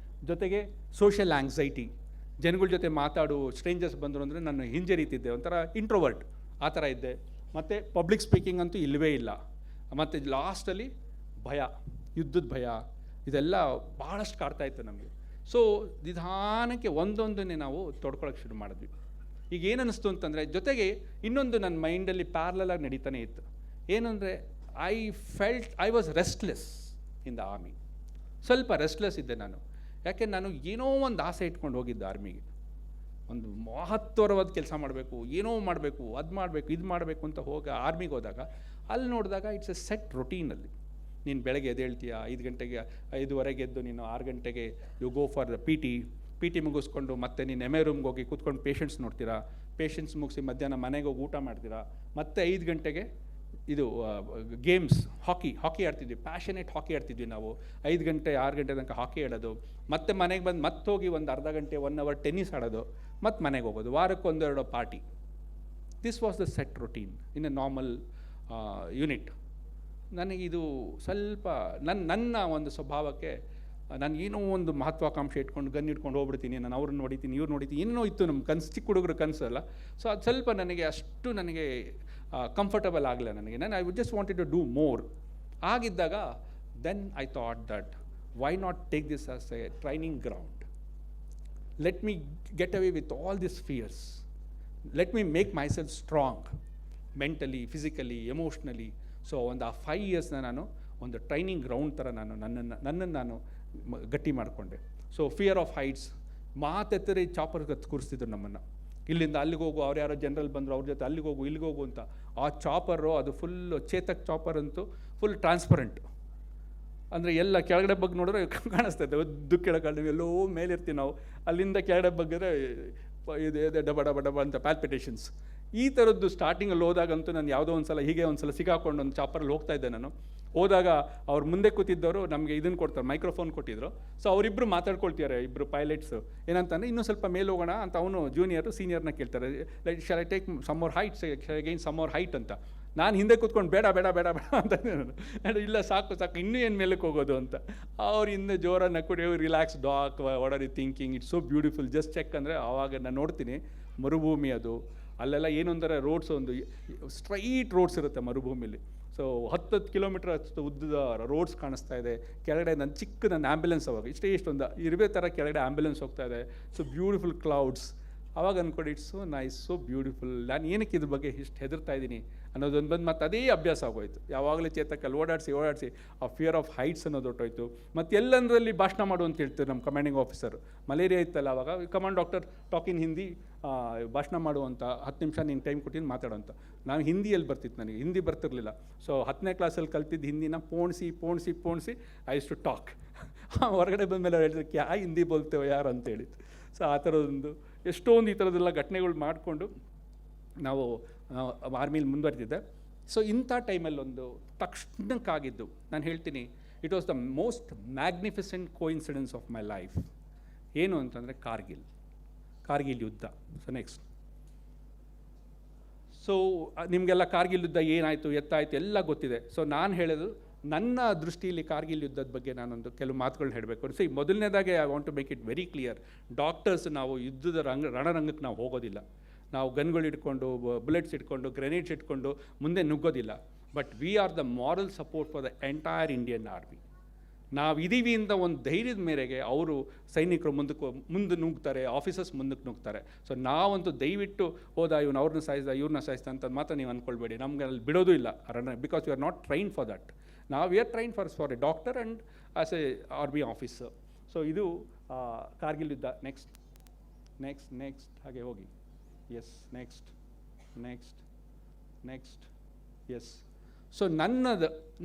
Speaker 4: ಜೊತೆಗೆ ಸೋಷಿಯಲ್ ಆಂಗ್ಸೈಟಿ, ಜನಗಳ ಜೊತೆ ಮಾತಾಡು, ಸ್ಟ್ರೇಂಜರ್ಸ್ ಬಂದರು ಅಂದರೆ ನಾನು ಹಿಂಜರಿತಿದ್ದೆ, ಒಂಥರ ಇಂಟ್ರೋವರ್ಟ್ ಆ ಥರ ಇದ್ದೆ. ಮತ್ತು ಪಬ್ಲಿಕ್ ಸ್ಪೀಕಿಂಗ್ ಅಂತೂ ಇಲ್ಲವೇ ಇಲ್ಲ. ಮತ್ತು ಲಾಸ್ಟಲ್ಲಿ ಭಯ, ಯುದ್ಧದ ಭಯ, ಇದೆಲ್ಲ ಭಾಳಷ್ಟು ಕಾಡ್ತಾಯಿತ್ತು ನಮಗೆ. ಸೊ ನಿಧಾನಕ್ಕೆ ಒಂದೊಂದನ್ನೇ ನಾವು ತೊಡ್ಕೊಳಕ್ಕೆ ಶುರು ಮಾಡಿದ್ವಿ. ಈಗ ಏನು ಅನ್ನಿಸ್ತು ಅಂತಂದರೆ, ಜೊತೆಗೆ ಇನ್ನೊಂದು ನನ್ನ ಮೈಂಡಲ್ಲಿ ಪ್ಯಾರಲಾಗಿ ನಡೀತಾನೆ ಇತ್ತು. ಏನಂದರೆ, I was restless in the army. ಸ್ವಲ್ಪ ರೆಸ್ಟ್ಲೆಸ್ ಇದ್ದೆ ನಾನು. ಯಾಕೆ, ನಾನು ಏನೋ ಒಂದು ಆಸೆ ಇಟ್ಕೊಂಡು ಹೋಗಿದ್ದೆ ಆರ್ಮಿಗೆ. ಒಂದು ಮಹತ್ವರವಾದ ಕೆಲಸ ಮಾಡಬೇಕು, ಏನೋ ಮಾಡಬೇಕು, ಅದು ಮಾಡಬೇಕು, ಇದು ಮಾಡಬೇಕು ಅಂತ ಆರ್ಮಿಗೆ ಹೋದಾಗ ಅಲ್ಲಿ ನೋಡಿದಾಗ ಇಟ್ಸ್ ಎ ಸೆಟ್ ರೊಟೀನಲ್ಲಿ. ನೀನು ಬೆಳಗ್ಗೆ ಎದ್ದೇಳ್ತೀಯ 5 ಗಂಟೆಗೆ, 5:15 ಎದ್ದು ನೀನು 6 ಗಂಟೆಗೆ you go for the P T ಮುಗಿಸ್ಕೊಂಡು ಮತ್ತೆ ನೀನು MA ರೂಮ್ಗೆ ಹೋಗಿ ಕೂತ್ಕೊಂಡು ಪೇಷಂಟ್ಸ್ ನೋಡ್ತೀರಾ, ಪೇಷಂಟ್ಸ್ ಮುಗಿಸಿ ಮಧ್ಯಾಹ್ನ ಮನೆಗೆ ಹೋಗಿ ಊಟ ಮಾಡ್ತೀರಾ, ಮತ್ತೆ 5 ಗಂಟೆಗೆ ಇದು ಗೇಮ್ಸ್, ಹಾಕಿ ಆಡ್ತಿದ್ವಿ, ಪ್ಯಾಷನೇಟ್ ಹಾಕಿ ಆಡ್ತಿದ್ವಿ ನಾವು. 5 ಗಂಟೆ 6 ಗಂಟೆ ತನಕ ಹಾಕಿ ಆಡೋದು, ಮತ್ತೆ ಮನೆಗೆ ಬಂದು ಮತ್ತೆ ಹೋಗಿ ಒಂದು ಅರ್ಧ ಗಂಟೆ 1 ಅವರ್ ಟೆನ್ನಿಸ್ ಆಡೋದು, ಮತ್ತು ಮನೆಗೆ ಹೋಗೋದು, ವಾರಕ್ಕೆ 1-2 party. This was the set routine in a normal unit. ನನಗಿದು ಸ್ವಲ್ಪ ನನ್ನ ಒಂದು ಸ್ವಭಾವಕ್ಕೆ, ನಾನು ಏನೋ ಒಂದು ಮಹತ್ವಾಕಾಂಕ್ಷೆ ಇಟ್ಕೊಂಡು ಗನ್ ಇಟ್ಕೊಂಡು ಹೋಗ್ಬಿಡ್ತೀನಿ, ನಾನು ಅವ್ರನ್ನ ನೋಡಿತೀನಿ, ಇವ್ರು ನೋಡಿತೀನಿ, ಏನೋ ಇತ್ತು ನಮ್ಮ ಕನಸು, ಚಿಕ್ಕ ಹುಡುಗರು ಕನಸಲ್ಲ. ಸೊ ಅದು ಸ್ವಲ್ಪ ನನಗೆ ಕಂಫರ್ಟಬಲ್ ಆಗಲ್ಲ ನನಗೆ. I would just wanted to do more. ಆಗಿದ್ದಾಗ then I thought that why not take this as a training ground. Let me get away with all this fears. Let me make myself strong mentally, physically, emotionally. So ಒಂದು ಆ 5 ಇಯರ್ಸ್ನ ನಾನು ಒಂದು ಟ್ರೈನಿಂಗ್ ಗ್ರೌಂಡ್ ಥರ ನನ್ನನ್ನು ನಾನು ಗಟ್ಟಿ ಮಾಡಿಕೊಂಡೆ. ಸೊ ಫಿಯರ್ ಆಫ್ ಹೈಟ್ಸ್, ಮಾತೆತ್ತರೆ ಚಾಪರ್ಗೆ ಕೂರಿಸ್ತಿದ್ರು ನಮ್ಮನ್ನು. ಇಲ್ಲಿಂದ ಅಲ್ಲಿಗೆ ಹೋಗು, ಅವ್ರು ಯಾರೋ ಜನರಲ್ ಬಂದರು, ಅವ್ರ ಜೊತೆ ಅಲ್ಲಿಗೆ ಹೋಗು, ಇಲ್ಲಿಗೆ ಹೋಗು ಅಂತ. ಆ ಚಾಪರು ಅದು ಫುಲ್ಲು ಚೇತಕ್ ಚಾಪರ್ ಅಂತೂ ಫುಲ್ ಟ್ರಾನ್ಸ್ಪರೆಂಟ್. ಅಂದರೆ ಎಲ್ಲ ಕೆಳಗಡೆ ಬಗ್ಗೆ ನೋಡಿದ್ರೆ ಕಾಣಿಸ್ತೈತೆ, ಒದ್ದು ಕೆಳಗಡೆ ಎಲ್ಲೋ ಮೇಲಿರ್ತೀವಿ ನಾವು, ಅಲ್ಲಿಂದ ಕೆಳಗಡೆ ಬಗ್ಗಿದ್ರೆ ಇದು ಡಬ ಡಬ ಡಬ ಅಂತ ಪ್ಯಾಲ್ಪಿಟೇಷನ್ಸ್. ಈ ಥರದ್ದು ಸ್ಟಾರ್ಟಿಂಗಲ್ಲಿ ಹೋದಾಗಂತೂ ನಾನು ಯಾವುದೋ ಒಂದು ಸಲ ಹೀಗೆ ಒಂದು ಸಲ ಸಿಗಾಕೊಂಡು ಒಂದು ಚಾಪರಲ್ಲಿ ಹೋಗ್ತಾ ಇದ್ದೆ ನಾನು. ಹೋದಾಗ ಅವ್ರು ಮುಂದೆ ಕೂತಿದ್ದವರು ನಮಗೆ ಇದನ್ನು ಕೊಡ್ತಾರೆ, ಮೈಕ್ರೋಫೋನ್ ಕೊಟ್ಟಿದ್ರು. ಸೊ ಅವರಿಬ್ಬರು ಮಾತಾಡ್ಕೊಳ್ತಿದ್ದಾರೆ, ಇಬ್ಬರು ಪೈಲಟ್ಸು. ಏನಂತಂದರೆ ಇನ್ನೂ ಸ್ವಲ್ಪ ಮೇಲೆ ಹೋಗೋಣ ಅಂತ ಅವನು ಜೂನಿಯರು ಸೀನಿಯರ್ನ ಕೇಳ್ತಾರೆ, like shall I take some more heights, again some more height ಅಂತ. ನಾನು ಹಿಂದೆ ಕೂತ್ಕೊಂಡು ಬೇಡ ಅಂತ ನಾನು, ಇಲ್ಲ ಸಾಕು ಇನ್ನೂ ಏನು ಮೇಲಕ್ಕೆ ಹೋಗೋದು ಅಂತ. ಅವ್ರು ಹಿಂದೆ ಜೋರಾಗಿ ನಕ್ಕು, relax doc, what are you thinking, it's so beautiful, just check. ಅಂದರೆ ಆವಾಗ ನಾನು ನೋಡ್ತೀನಿ ಮರುಭೂಮಿ ಅದು, ಅಲ್ಲೆಲ್ಲ ಏನೊಂದರೆ ರೋಡ್ಸ್, ಒಂದು ಸ್ಟ್ರೈಟ್ ರೋಡ್ಸ್ ಇರುತ್ತೆ ಮರುಭೂಮಿಲಿ. ಸೊ 10 ಕಿಲೋಮೀಟರ್ ಅಷ್ಟು ಉದ್ದದ ರೋಡ್ಸ್ ಕಾಣಿಸ್ತಾ ಇದೆ. ಕೆಳಗಡೆ ನನ್ನ ಆ್ಯಂಬುಲೆನ್ಸ್ ಅವಾಗ ಇಷ್ಟೊಂದು ಇರುವೆ ಥರ ಕೆಳಗಡೆ ಆ್ಯಂಬುಲೆನ್ಸ್ ಹೋಗ್ತಾ ಇದೆ. So beautiful clouds. ಆವಾಗ ಅಂದ್ಕೊಂಡು it's so nice, so beautiful. ನಾನು ಏನಕ್ಕೆ ಇದ್ರ ಬಗ್ಗೆ ಇಷ್ಟು ಹೆದರ್ತಾ ಇದ್ದೀನಿ ಅನ್ನೋದೊಂದು ಬಂದು ಮತ್ತೆ ಅದೇ ಅಭ್ಯಾಸ ಆಗೋಯ್ತು. ಯಾವಾಗಲೂ ಚೇತಕ್ಕಲ್ಲಿ ಓಡಾಡಿಸಿ ಆ ಫಿಯರ್ ಆಫ್ ಹೈಟ್ಸ್ ಅನ್ನೋದು ಹೊಟ್ಟೋಯ್ತು. ಮತ್ತು ಎಲ್ಲಂದ್ರಲ್ಲಿ ಭಾಷಣ ಮಾಡು ಅಂತ ಹೇಳ್ತಾರೆ ನಮ್ಮ ಕಮಾಂಡಿಂಗ್ ಆಫೀಸರ್. ಮಲೇರಿಯಾ ಇತ್ತಲ್ಲ ಆವಾಗ, command doctor talk in Hindi, ಭಾಷಣ ಮಾಡುವಂಥ 10 ನಿಮಿಷ ನೀನು ಟೈಮ್ ಕೊಟ್ಟಿದ್ದು ಮಾತಾಡೋಂಥ. ನಾನು ಹಿಂದಿಯಲ್ಲಿ ಬರ್ತಿತ್ತು, ನನಗೆ ಹಿಂದಿ ಬರ್ತಿರಲಿಲ್ಲ. ಸೊ 10ನೇ ಕ್ಲಾಸಲ್ಲಿ ಕಲ್ತಿದ್ದು ಹಿಂದಿನ ಪೋಣಿಸಿ ಐ ಯೂಸ್ ಟು ಟಾಕ್. ಹೊರಗಡೆ ಬಂದಮೇಲೆ ಹೇಳಿದ್ರೆ ಕ್ಯಾ ಹಿಂದಿ ಬೋಲ್ತೇವೆ ಯಾರು ಅಂತೇಳಿ. ಸೊ ಆ ಥರದೊಂದು ಎಷ್ಟೊಂದು ಈ ಥರದ್ದೆಲ್ಲ ಘಟನೆಗಳು ಮಾಡಿಕೊಂಡು ನಾವು ಆರ್ಮಿಲಿ ಮುಂದುವರೆದಿದ್ದೆ. ಸೊ ಇಂಥ ಟೈಮಲ್ಲಿ ಒಂದು ತಕ್ಷಣಕ್ಕಾಗಿದ್ದು ನಾನು ಹೇಳ್ತೀನಿ, it was the most magnificent coincidence of my life. ಏನು ಅಂತಂದರೆ ಕಾರ್ಗಿಲ್ ಯುದ್ಧ. ಸೊ ನೆಕ್ಸ್ಟ್, ಸೊ ನಿಮಗೆಲ್ಲ ಕಾರ್ಗಿಲ್ ಯುದ್ಧ ಏನಾಯಿತು ಎತ್ತಾಯಿತು ಎಲ್ಲ ಗೊತ್ತಿದೆ. ಸೊ ನಾನು ಹೇಳೋದು, ನನ್ನ ದೃಷ್ಟಿಯಲ್ಲಿ ಕಾರ್ಗಿಲ್ ಯುದ್ಧದ ಬಗ್ಗೆ ನಾನೊಂದು ಕೆಲವು ಮಾತುಗಳನ್ನ ಹೇಳಬೇಕು. ಸೊ ಮೊದಲನೇದಾಗೆ I want to make it very clear, doctors ನಾವು ಯುದ್ಧದ ರಣರಂಗಕ್ಕೆ ನಾವು ಹೋಗೋದಿಲ್ಲ. ನಾವು ಗನ್ಗಳು ಇಟ್ಕೊಂಡು, ಬುಲೆಟ್ಸ್ ಇಟ್ಕೊಂಡು, ಗ್ರೆನೇಡ್ಸ್ ಇಟ್ಕೊಂಡು ಮುಂದೆ ನುಗ್ಗೋದಿಲ್ಲ. But we are the moral support for the entire Indian army. ನಾವು ಇದೀವಿ ಅಂತ ಒಂದು ಧೈರ್ಯದ ಮೇರೆಗೆ ಅವರು ಸೈನಿಕರು ಮುಂದೆ ನುಗ್ತಾರೆ, ಆಫೀಸರ್ಸ್ ಮುಂದಕ್ಕೆ ನುಗ್ತಾರೆ. ಸೊ ನಾವಂತೂ ದಯವಿಟ್ಟು ಹೋದ ಇವ್ನು ಅವ್ರನ್ನ ಸಾಯಿಸ್ದ ಇವ್ರನ್ನ ಸಾಯಿಸ್ದ ಅಂತ ಮಾತ್ರ ನೀವು ಅಂದ್ಕೊಳ್ಬೇಡಿ. ನಮ್ಗೆ ಅಲ್ಲಿ ಬಿಡೋದು ಇಲ್ಲ because you are not train for that. ನಾವು we are train for a doctor and as a army officer. So ಇದು ಕಾರ್ಗಿಲ್ ಯುದ್ಧ. ನೆಕ್ಸ್ಟ್ ಹಾಗೆ ಹೋಗಿ. S next yes. ಸೊ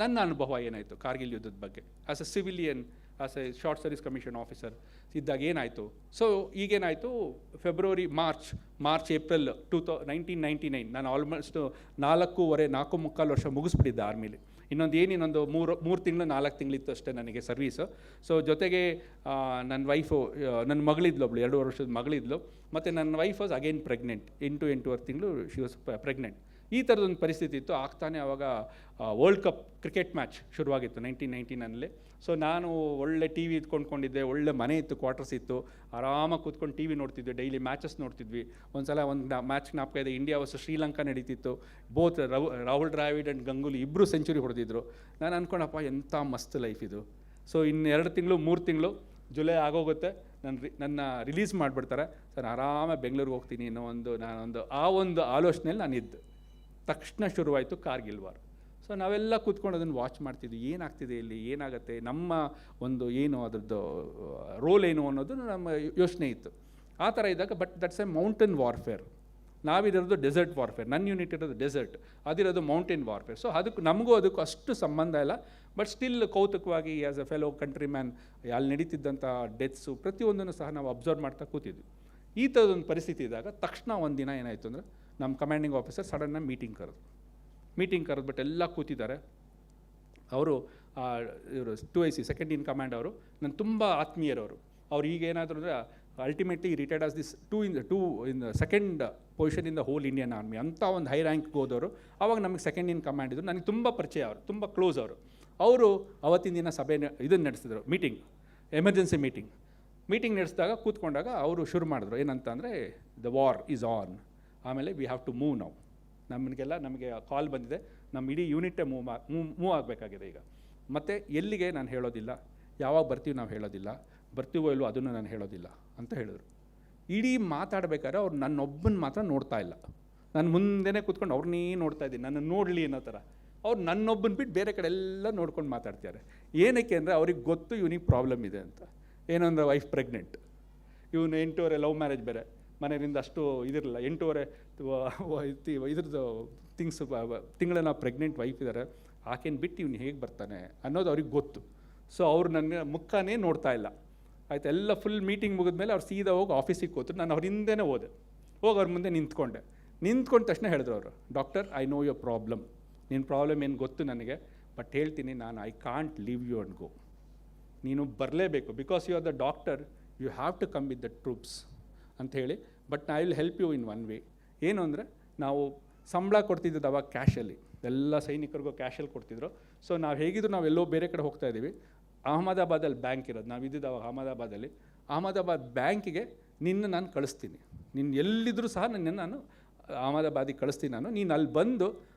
Speaker 4: ನನ್ನ ಅನುಭವ ಏನಾಯಿತು ಕಾರ್ಗಿಲ್ ಯುದ್ಧದ ಬಗ್ಗೆ as A civilian, as A short service commission officer ಇದ್ದಾಗ ಏನಾಯಿತು. ಸೊ ಈಗೇನಾಯಿತು, ಮಾರ್ಚ್ ಏಪ್ರಿಲ್ 1999 ನಾನು ಆಲ್ಮೋಸ್ಟ್ 4.25 ವರ್ಷ ಮುಗಿಸ್ಬಿಟ್ಟಿದ್ದೆ ಆರ್ಮಿಲಿ. ಇನ್ನೊಂದು 3 ತಿಂಗಳು 4 ತಿಂಗಳಿತ್ತು ಅಷ್ಟೇ ನನಗೆ ಸರ್ವೀಸು. ಸೊ ಜೊತೆಗೆ ನನ್ನ ವೈಫು, ನನ್ನ ಮಗಳಿದ್ಲು, ಒಬ್ಳು 2 ವರ್ಷದ ಮಗಳಿದ್ಲು, ಮತ್ತು ನನ್ನ ವೈಫ್ ವಾಸ್ ಅಗೇನ್ ಪ್ರೆಗ್ನೆಂಟ್. 8.25 ತಿಂಗಳು ಶಿ ವಾಸ್ ಪ್ರೆಗ್ನೆಂಟ್. ಈ ಥರದೊಂದು ಪರಿಸ್ಥಿತಿ ಇತ್ತು. ಆಗ್ತಾನೆ ಆವಾಗ ವರ್ಲ್ಡ್ ಕಪ್ ಕ್ರಿಕೆಟ್ ಮ್ಯಾಚ್ ಶುರುವಾಗಿತ್ತು 1999ನಲ್ಲಿ. ಸೊ ನಾನು ಒಳ್ಳೆ ಟಿ ವಿ ಕೊಂಡ್ಕೊಂಡಿದ್ದೆ, ಒಳ್ಳೆ ಮನೆ ಇತ್ತು, ಕ್ವಾರ್ಟರ್ಸ್ ಇತ್ತು, ಆರಾಮಾಗಿ ಕೂತ್ಕೊಂಡು ಟಿ ವಿ ನೋಡ್ತಿದ್ವಿ, ಡೈಲಿ ಮ್ಯಾಚಸ್ ನೋಡ್ತಿದ್ವಿ. ಒಂದು ಮ್ಯಾಚ್ ಜ್ಞಾಪಕ ಇದೆ, ಇಂಡಿಯಾ ವರ್ಸಸ್ ಶ್ರೀಲಂಕಾ ನಡೀತಿತ್ತು. ಬೋತ್ ರಾಹುಲ್ ದ್ರಾವಿಡ್ ಆ್ಯಂಡ್ ಗಂಗೂಲಿ ಇಬ್ಬರು ಸೆಂಚುರಿ ಹೊಡೆದಿದ್ರು. ನಾನು ಅಂದ್ಕೊಂಡಪ್ಪ ಎಂಥ ಮಸ್ತ್ ಲೈಫ್ ಇದು. ಸೊ ಇನ್ನು 2 ತಿಂಗಳು 3 ತಿಂಗಳು ಜುಲೈ ಆಗೋಗುತ್ತೆ, ನನ್ನ ರಿಲೀಸ್ ಮಾಡಿಬಿಡ್ತಾರೆ. ಸರ್ ಆರಾಮಾಗಿ ಬೆಂಗಳೂರಿಗೆ ಹೋಗ್ತೀನಿ ಅನ್ನೋ ಒಂದು ಆಲೋಚನೆಯಲ್ಲಿ ನಾನಿದ್ದೆ. ತಕ್ಷಣ ಶುರುವಾಯಿತು ಕಾರ್ಗಿಲ್ ವಾರ್. ಸೊ ನಾವೆಲ್ಲ ಕೂತ್ಕೊಂಡು ಅದನ್ನು ವಾಚ್ ಮಾಡ್ತಿದ್ವಿ, ಏನಾಗ್ತಿದೆ ಇಲ್ಲಿ, ಏನಾಗುತ್ತೆ, ನಮ್ಮ ಏನು ಅದರದ್ದು ರೋಲ್ ಏನು ಅನ್ನೋದು ನಮ್ಮ ಯೋಚನೆ ಇತ್ತು. ಆ ಥರ ಇದ್ದಾಗ but that's a mountain warfare. ನಾವಿರೋದು ಡೆಸರ್ಟ್ ವಾರ್ಫೇರ್, ನನ್ನ ಯೂನಿಟ್ ಇರೋದು ಡೆಸರ್ಟ್, ಅದಿರೋದು ಮೌಂಟೇನ್ ವಾರ್ಫೇರ್. ಸೊ ನಮಗೂ ಅದಕ್ಕೂ ಅಷ್ಟು ಸಂಬಂಧ ಇಲ್ಲ. ಬಟ್ ಸ್ಟಿಲ್ ಕೌತುಕವಾಗಿ as a fellow countryman ಅಲ್ಲಿ ನಡೀತಿದ್ದಂಥ ಡೆತ್ಸು ಪ್ರತಿಯೊಂದನ್ನು ಸಹ ನಾವು ಅಬ್ಸರ್ವ್ ಮಾಡ್ತಾ ಕೂತಿದ್ವಿ. ಈ ಥರದೊಂದು ಪರಿಸ್ಥಿತಿ ಇದ್ದಾಗ ತಕ್ಷಣ ಒಂದಿನ ಏನಾಯಿತು ಅಂದರೆ ನಮ್ಮ ಕಮಾಂಡಿಂಗ್ ಆಫೀಸರ್ ಸಡನ್ನಾಗಿ ಮೀಟಿಂಗ್ ಕರೆದ್ಬಿಟ್ಟು ಎಲ್ಲ ಕೂತಿದ್ದಾರೆ. ಇವರು 2IC ಸೆಕೆಂಡ್ ಇನ್ ಕಮಾಂಡ್ ಅವರು ನನ್ನ ತುಂಬ ಆತ್ಮೀಯರವರು. ಅವ್ರು ಈಗ ಏನಾದರೂ ಅಂದರೆ ultimately retired as this in second position in the whole Indian army ಅಂತ ಒಂದು ಹೈ ರ್ಯಾಂಕ್ಗೆ ಹೋದವರು. ಆವಾಗ ನಮಗೆ ಸೆಕೆಂಡ್ ಇನ್ ಕಮಾಂಡ್ ಇದ್ರು, ನನಗೆ ತುಂಬ ಪರಿಚಯ, ಅವರು ತುಂಬ ಕ್ಲೋಸ್ ಅವರು ಅವತ್ತಿನ ದಿನ ಇದನ್ನು ನಡೆಸಿದ್ರು, ಎಮರ್ಜೆನ್ಸಿ ಮೀಟಿಂಗ್ ನಡೆಸಿದಾಗ ಕೂತ್ಕೊಂಡಾಗ ಅವರು ಶುರು ಮಾಡಿದ್ರು ಏನಂತ ಅಂದರೆ ದ ವಾರ್ ಈಸ್ ಆನ್, ಆಮೇಲೆ we have to move now. ನಮಗೆ ಕಾಲ್ ಬಂದಿದೆ, ನಮ್ಮ ಇಡೀ ಯೂನಿಟ್ಟೇ ಮೂವ್ ಆಗಬೇಕಾಗಿದೆ ಈಗ. ಮತ್ತು ಎಲ್ಲಿಗೆ ನಾನು ಹೇಳೋದಿಲ್ಲ, ಯಾವಾಗ ಬರ್ತೀವಿ ನಾವು ಹೇಳೋದಿಲ್ಲ, ಬರ್ತೀವೋ ಇಲ್ವೋ ಅದನ್ನು ನಾನು ಹೇಳೋದಿಲ್ಲ ಅಂತ ಹೇಳಿದ್ರು. ಇಡೀ ಮಾತಾಡಬೇಕಾದ್ರೆ ಅವ್ರು ನನ್ನೊಬ್ಬನ ಮಾತ್ರ ನೋಡ್ತಾ ಇಲ್ಲ. ನಾನು ಮುಂದೆನೇ ಕೂತ್ಕೊಂಡು ಅವ್ರನ್ನೇ ನೋಡ್ತಾ ಇದ್ದೀನಿ, ನನ್ನ ನೋಡಲಿ ಅನ್ನೋ ಥರ. ಅವ್ರು ನನ್ನೊಬ್ಬನ ಬಿಟ್ಟು ಬೇರೆ ಕಡೆ ಎಲ್ಲ ನೋಡ್ಕೊಂಡು ಮಾತಾಡ್ತಾರೆ. ಏನಕ್ಕೆ ಅಂದರೆ ಅವ್ರಿಗೆ ಗೊತ್ತು ಇವನಿಗೆ ಪ್ರಾಬ್ಲಮ್ ಇದೆ ಅಂತ. ಏನಂದ್ರೆ ವೈಫ್ ಪ್ರೆಗ್ನೆಂಟ್, ಇವನು 8 ಲವ್ ಮ್ಯಾರೇಜ್ ಬೇರೆ, ಮನೆಯಿಂದ ಅಷ್ಟು ಇದಿರಲ್ಲ, 8 ಇದ್ರದ್ದು ತಿಂಗಳನ್ನ ಪ್ರೆಗ್ನೆಂಟ್ ವೈಫ್ ಇದ್ದಾರೆ, ಆಕೆನ ಬಿಟ್ಟು ಇವ್ನು ಹೇಗೆ ಬರ್ತಾನೆ ಅನ್ನೋದು ಅವ್ರಿಗೆ ಗೊತ್ತು. ಸೊ ಅವ್ರು ನನ್ನ ಮುಖನೇ ನೋಡ್ತಾ ಇಲ್ಲ. ಆಯ್ತು, ಎಲ್ಲ ಫುಲ್ ಮೀಟಿಂಗ್ ಮುಗಿದ್ಮೇಲೆ ಅವ್ರು ಸೀದಾ ಹೋಗಿ ಆಫೀಸಿಗೆ ಕೂತರು. ನಾನು ಅವ್ರ ಹಿಂದೆನೇ ಹೋದೆ, ಅವ್ರ ಮುಂದೆ ನಿಂತ್ಕೊಂಡ ತಕ್ಷಣ ಹೇಳಿದ್ರು ಅವರು, doctor I know your problem, ನಿನ್ನ ಪ್ರಾಬ್ಲಮ್ ಏನು ಗೊತ್ತು ನನಗೆ, ಬಟ್ ಹೇಳ್ತೀನಿ ನಾನು I can't leave you and go. ನೀನು ಬರಲೇಬೇಕು, because you are the doctor, you have to come with the troops ಅಂತ ಹೇಳಿ. But I will help you in one way. ಏನು ಅಂದರೆ ನಾವು ಸಂಬಳ ಕೊಡ್ತಿದ್ದದ್ದು ಅವಾಗ ಕ್ಯಾಶಲ್ಲಿ, ಎಲ್ಲ ಸೈನಿಕರಿಗೂ ಕ್ಯಾಶಲ್ಲಿ ಕೊಡ್ತಿದ್ರು. ಸೊ ನಾವು ಹೇಗಿದ್ರು ನಾವೆಲ್ಲೋ ಬೇರೆ ಕಡೆ ಹೋಗ್ತಾ ಇದ್ದೀವಿ, ಅಹಮದಾಬಾದಲ್ಲಿ ಬ್ಯಾಂಕ್ ಇರೋದು, ನಾವು ಇದ್ದಿದ್ದು ಅವಾಗ ಅಹಮದಾಬಾದಲ್ಲಿ. ಅಹಮದಾಬಾದ್ ಬ್ಯಾಂಕಿಗೆ ನಾನು ಕಳಿಸ್ತೀನಿ, ನೀನು ಎಲ್ಲಿದ್ದರೂ ಸಹ ನಾನು ಅಹಮದಾಬಾದಿಗೆ ಕಳಿಸ್ತೀನಿ ನಾನು. ನೀನು ಅಲ್ಲಿ ಬಂದು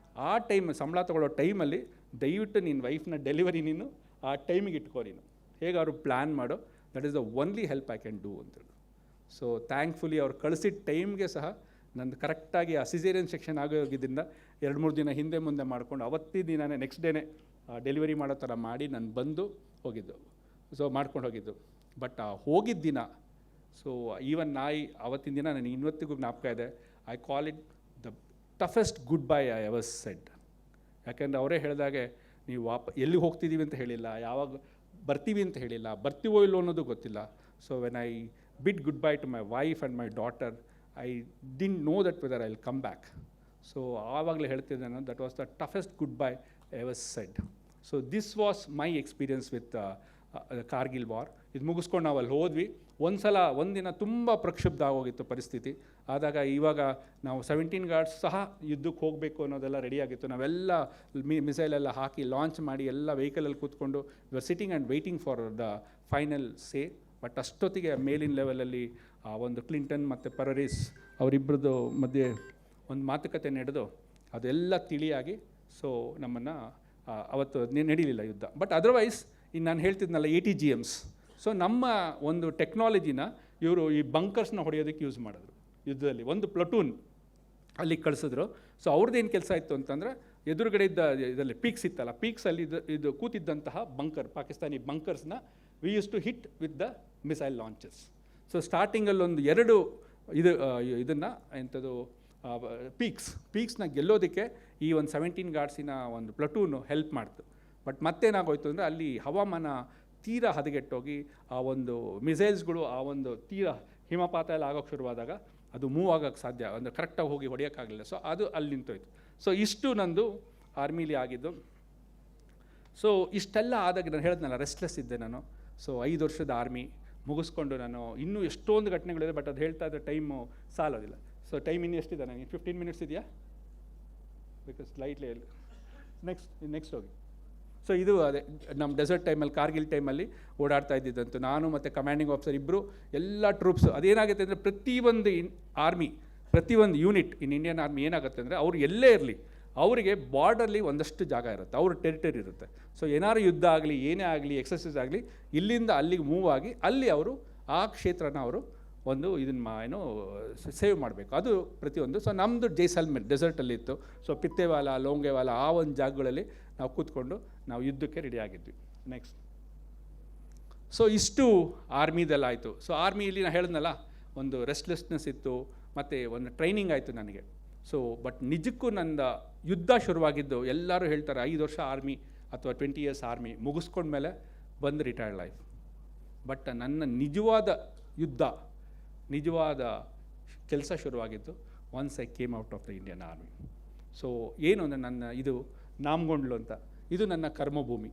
Speaker 4: ಆ ಸಂಬಳ ತೊಗೊಳ್ಳೋ ಟೈಮಲ್ಲಿ ದಯವಿಟ್ಟು ನಿನ್ನ ವೈಫ್ನ ಡೆಲಿವರಿ ನೀನು ಆ ಟೈಮಿಗೆ ಇಟ್ಕೋ, ನೀನು ಹೇಗಾದ್ರು ಪ್ಲ್ಯಾನ್ ಮಾಡೋ, that is the only help I can do ಅಂತೇಳಿ. ಸೊ ಥ್ಯಾಂಕ್ಫುಲಿ ಅವ್ರು ಕಳಿಸಿದ ಟೈಮ್ಗೆ ಸಹ ನಂದು ಕರೆಕ್ಟಾಗಿ ಆ ಸಿಸೇರಿಯನ್ ಸೆಕ್ಷನ್ ಆಗೋಗಿದ್ದರಿಂದ 2-3 ದಿನ ಹಿಂದೆ ಮುಂದೆ ಮಾಡ್ಕೊಂಡು ಅವತ್ತಿನ ದಿನವೇ ನೆಕ್ಸ್ಟ್ ಡೇನೇ ಡೆಲಿವರಿ ಮಾಡೋ ಥರ ಮಾಡಿ ನಾನು ಬಂದು ಹೋಗಿದ್ದು. ಸೊ ಮಾಡ್ಕೊಂಡು ಹೋಗಿದ್ದು. ಬಟ್ ಆ ಹೋಗಿದ್ದ ದಿನ, ಸೊ ಈವನ್ ಅವತ್ತಿನ ದಿನ ನನಗೆ ಇವತ್ತಿಗೂ ಜ್ಞಾಪಕ ಇದೆ. I call it the toughest good bye I ever shed. ಯಾಕೆಂದರೆ ಅವರೇ ಹೇಳಿದಾಗೆ ನೀವು ಎಲ್ಲಿಗೆ ಹೋಗ್ತಿದ್ದೀವಿ ಅಂತ ಹೇಳಿಲ್ಲ, ಯಾವಾಗ ಬರ್ತೀವಿ ಅಂತ ಹೇಳಿಲ್ಲ, ಬರ್ತೀವೋ ಇಲ್ಲೋ ಅನ್ನೋದು ಗೊತ್ತಿಲ್ಲ. So when I bid goodbye to my wife and my daughter, I didn't know that whether I'll come back. So ಆವಾಗಲೇ ಹೇಳ್ತಿದ್ದೆ ನಾನು, that was the toughest goodbye I ever said. So this was my experience with Kargil war. ಇದು ಮುಗಿಸ್ಕೊಂಡು ನಾವು ಅಲ್ಲಿ ಹೋದ್ವಿ. ಒಂದಿನ ತುಂಬ ಪ್ರಕ್ಷುಬ್ಧ ಆಗೋಗಿತ್ತು ಪರಿಸ್ಥಿತಿ. ಆದಾಗ ಇವಾಗ ನಾವು 17 ಗಾರ್ಡ್ಸ್ ಸಹ ಯುದ್ಧಕ್ಕೆ ಹೋಗಬೇಕು ಅನ್ನೋದೆಲ್ಲ ರೆಡಿಯಾಗಿತ್ತು. ನಾವೆಲ್ಲ ಮಿಸೈಲೆಲ್ಲ ಹಾಕಿ ಲಾಂಚ್ ಮಾಡಿ ಎಲ್ಲ ವೆಹಿಕಲಲ್ಲಿ ಕೂತ್ಕೊಂಡು we are sitting and waiting for the final say. But ಅಷ್ಟೊತ್ತಿಗೆ ಮೇಲಿನ ಲೆವೆಲಲ್ಲಿ ಒಂದು ಕ್ಲಿಂಟನ್ ಮತ್ತು ಪರರೀಸ್ ಅವರಿಬ್ಬರದ್ದು ಮಧ್ಯೆ ಒಂದು ಮಾತುಕತೆ ನಡೆದು ಅದೆಲ್ಲ ತಿಳಿಯಾಗಿ ಸೊ ನಮ್ಮನ್ನು ಅವತ್ತು ನಡೀಲಿಲ್ಲ ಯುದ್ಧ. ಬಟ್ ಅದರ್ವೈಸ್ ಇನ್ನು ನಾನು ಹೇಳ್ತಿದ್ನಲ್ಲ ATGMs. ಸೊ ನಮ್ಮ ಒಂದು ಟೆಕ್ನಾಲಜಿನ ಇವರು ಈ ಬಂಕರ್ಸ್ನ ಹೊಡೆಯೋದಕ್ಕೆ ಯೂಸ್ ಮಾಡಿದ್ರು. ಯುದ್ಧದಲ್ಲಿ ಒಂದು ಪ್ಲಟೂನ್ ಅಲ್ಲಿ ಕಳಿಸಿದ್ರು. ಸೊ ಅವ್ರದ್ದೇನು ಕೆಲಸ ಇತ್ತು ಅಂತಂದರೆ ಎದುರುಗಡೆ ಇದ್ದ ಇದರಲ್ಲಿ ಪೀಕ್ಸ್ ಇತ್ತಲ್ಲ, ಪೀಕ್ಸಲ್ಲಿ ಇದು ಕೂತಿದ್ದಂತಹ ಬಂಕರ್, ಪಾಕಿಸ್ತಾನಿ ಬಂಕರ್ಸ್ನ we use to hit with the missile launchers. So ಸ್ಟಾರ್ಟಿಂಗಲ್ಲೊಂದು 2 ಇದನ್ನು ಎಂಥದ್ದು ಪೀಕ್ಸ್ನ ಗೆಲ್ಲೋದಕ್ಕೆ ಈ ಒಂದು 17 ಗಾರ್ಡ್ಸಿನ ಒಂದು ಪ್ಲಟೂನು ಹೆಲ್ಪ್ ಮಾಡ್ತು. ಬಟ್ ಮತ್ತೇನಾಗೋಯ್ತು ಅಂದರೆ ಅಲ್ಲಿ ಹವಾಮಾನ ತೀರಾ ಹದಗೆಟ್ಟೋಗಿ ಆ ಒಂದು ಮಿಸೈಲ್ಸ್ಗಳು ಆ ಒಂದು ತೀರಾ ಹಿಮಪಾತ ಎಲ್ಲ ಆಗೋಕ್ಕೆ ಶುರುವಾದಾಗ ಅದು ಮೂವ್ ಆಗೋಕ್ಕೆ ಸಾಧ್ಯ, ಅಂದರೆ ಕರೆಕ್ಟಾಗಿ ಹೋಗಿ ಹೊಡೆಯೋಕ್ಕಾಗಲಿಲ್ಲ. ಸೊ ಅದು ಅಲ್ಲಿ ನಿಂತೋಯ್ತು. ಸೊ ಇಷ್ಟು ನಂದು ಆರ್ಮಿಲಿ ಆಗಿದ್ದು. ಸೊ ಇಷ್ಟೆಲ್ಲ ಆದಾಗ ನಾನು ಹೇಳಿದ್ನಲ್ಲ, ರೆಸ್ಟ್ಲೆಸ್ ಇದ್ದೆ ನಾನು. ಸೊ 5 ವರ್ಷದ ಆರ್ಮಿ ಮುಗಿಸ್ಕೊಂಡು ನಾನು ಇನ್ನೂ ಎಷ್ಟೊಂದು ಘಟನೆಗಳಿದೆ, ಬಟ್ ಅದು ಹೇಳ್ತಾ ಇದ್ದರೆ ಟೈಮು ಸಾಲೋದಿಲ್ಲ. ಸೊ ಟೈಮ್ ಇನ್ನೂ ಎಷ್ಟಿದೆ ನನಗೆ? 15 ಮಿನಿಟ್ಸ್ ಇದೆಯಾ? ಬಿಕಾಸ್ ಲೈಟ್ಲಿ ನೆಕ್ಸ್ಟ್ ಹೋಗಿ. ಸೊ ಇದು ಅದೇ ನಮ್ಮ ಡೆಸರ್ಟ್ ಟೈಮಲ್ಲಿ, ಕಾರ್ಗಿಲ್ ಟೈಮಲ್ಲಿ ಓಡಾಡ್ತಾ ಇದ್ದಿದ್ದಂತು ನಾನು ಮತ್ತು ಕಮಾಂಡಿಂಗ್ ಆಫೀಸರ್ ಇಬ್ಬರು, ಎಲ್ಲ ಟ್ರೂಪ್ಸ್. ಅದೇನಾಗುತ್ತೆ ಅಂದರೆ ಪ್ರತಿಯೊಂದು ಆರ್ಮಿ, ಪ್ರತಿಯೊಂದು ಯೂನಿಟ್ ಇಂಡಿಯನ್ ಆರ್ಮಿ ಏನಾಗುತ್ತೆ ಅಂದರೆ ಅವ್ರು ಎಲ್ಲೇ ಇರಲಿ ಅವರಿಗೆ ಬಾರ್ಡರ್ಲಿ ಒಂದಷ್ಟು ಜಾಗ ಇರುತ್ತೆ, ಅವ್ರ ಟೆರಿಟರಿ ಇರುತ್ತೆ. ಸೊ ಏನಾದ್ರು ಯುದ್ಧ ಆಗಲಿ, ಏನೇ ಆಗಲಿ, ಎಕ್ಸಸೈಸ್ ಆಗಲಿ, ಇಲ್ಲಿಂದ ಅಲ್ಲಿಗೆ ಮೂವ್ ಆಗಿ ಅಲ್ಲಿ ಅವರು ಆ ಕ್ಷೇತ್ರನ ಅವರು ಒಂದು ಇದನ್ನು ಸೇವ್ ಮಾಡಬೇಕು, ಅದು ಪ್ರತಿಯೊಂದು. ಸೊ ನಮ್ಮದು ಜೈಸಲ್ಮೇರ್ ಡೆಸರ್ಟಲ್ಲಿ ಇತ್ತು. ಸೊ ಪಿತ್ತೇವಾಲ, ಲೋಂಗೇವಾಲ ಆ ಒಂದು ಜಾಗಗಳಲ್ಲಿ ನಾವು ಕೂತ್ಕೊಂಡು ನಾವು ಯುದ್ಧಕ್ಕೆ ರೆಡಿ ಆಗಿದ್ವಿ. ನೆಕ್ಸ್ಟ್. ಸೊ ಇಷ್ಟು ಆರ್ಮಿದೆಲ್ಲ ಆಯಿತು. ಸೊ ಆರ್ಮಿಯಲ್ಲಿ ನಾನು ಹೇಳಿದ್ನಲ್ಲ, ಒಂದು ರೆಸ್ಟ್ಲೆಸ್ನೆಸ್ ಇತ್ತು ಮತ್ತು ಒಂದು ಟ್ರೈನಿಂಗ್ ಆಯಿತು ನನಗೆ. ಸೊ ಬಟ್ ನಿಜಕ್ಕೂ ನನ್ನ ಯುದ್ಧ ಶುರುವಾಗಿದ್ದು, ಎಲ್ಲರೂ ಹೇಳ್ತಾರೆ 5 ವರ್ಷ ಆರ್ಮಿ ಅಥವಾ 20 ಇಯರ್ಸ್ ಆರ್ಮಿ ಮುಗಿಸ್ಕೊಂಡ್ಮೇಲೆ ಬಂದು ರಿಟೈರ್ಡ್ ಲೈಫ್. ಬಟ್ ನನ್ನ ನಿಜವಾದ ಯುದ್ಧ, ನಿಜವಾದ ಕೆಲಸ ಶುರುವಾಗಿದ್ದು once I came out of the Indian army. So ಏನು ಅಂದರೆ ನನ್ನ ಇದು ನಾಮಗೊಂಡ್ಲು ಅಂತ, ಇದು ನನ್ನ ಕರ್ಮಭೂಮಿ.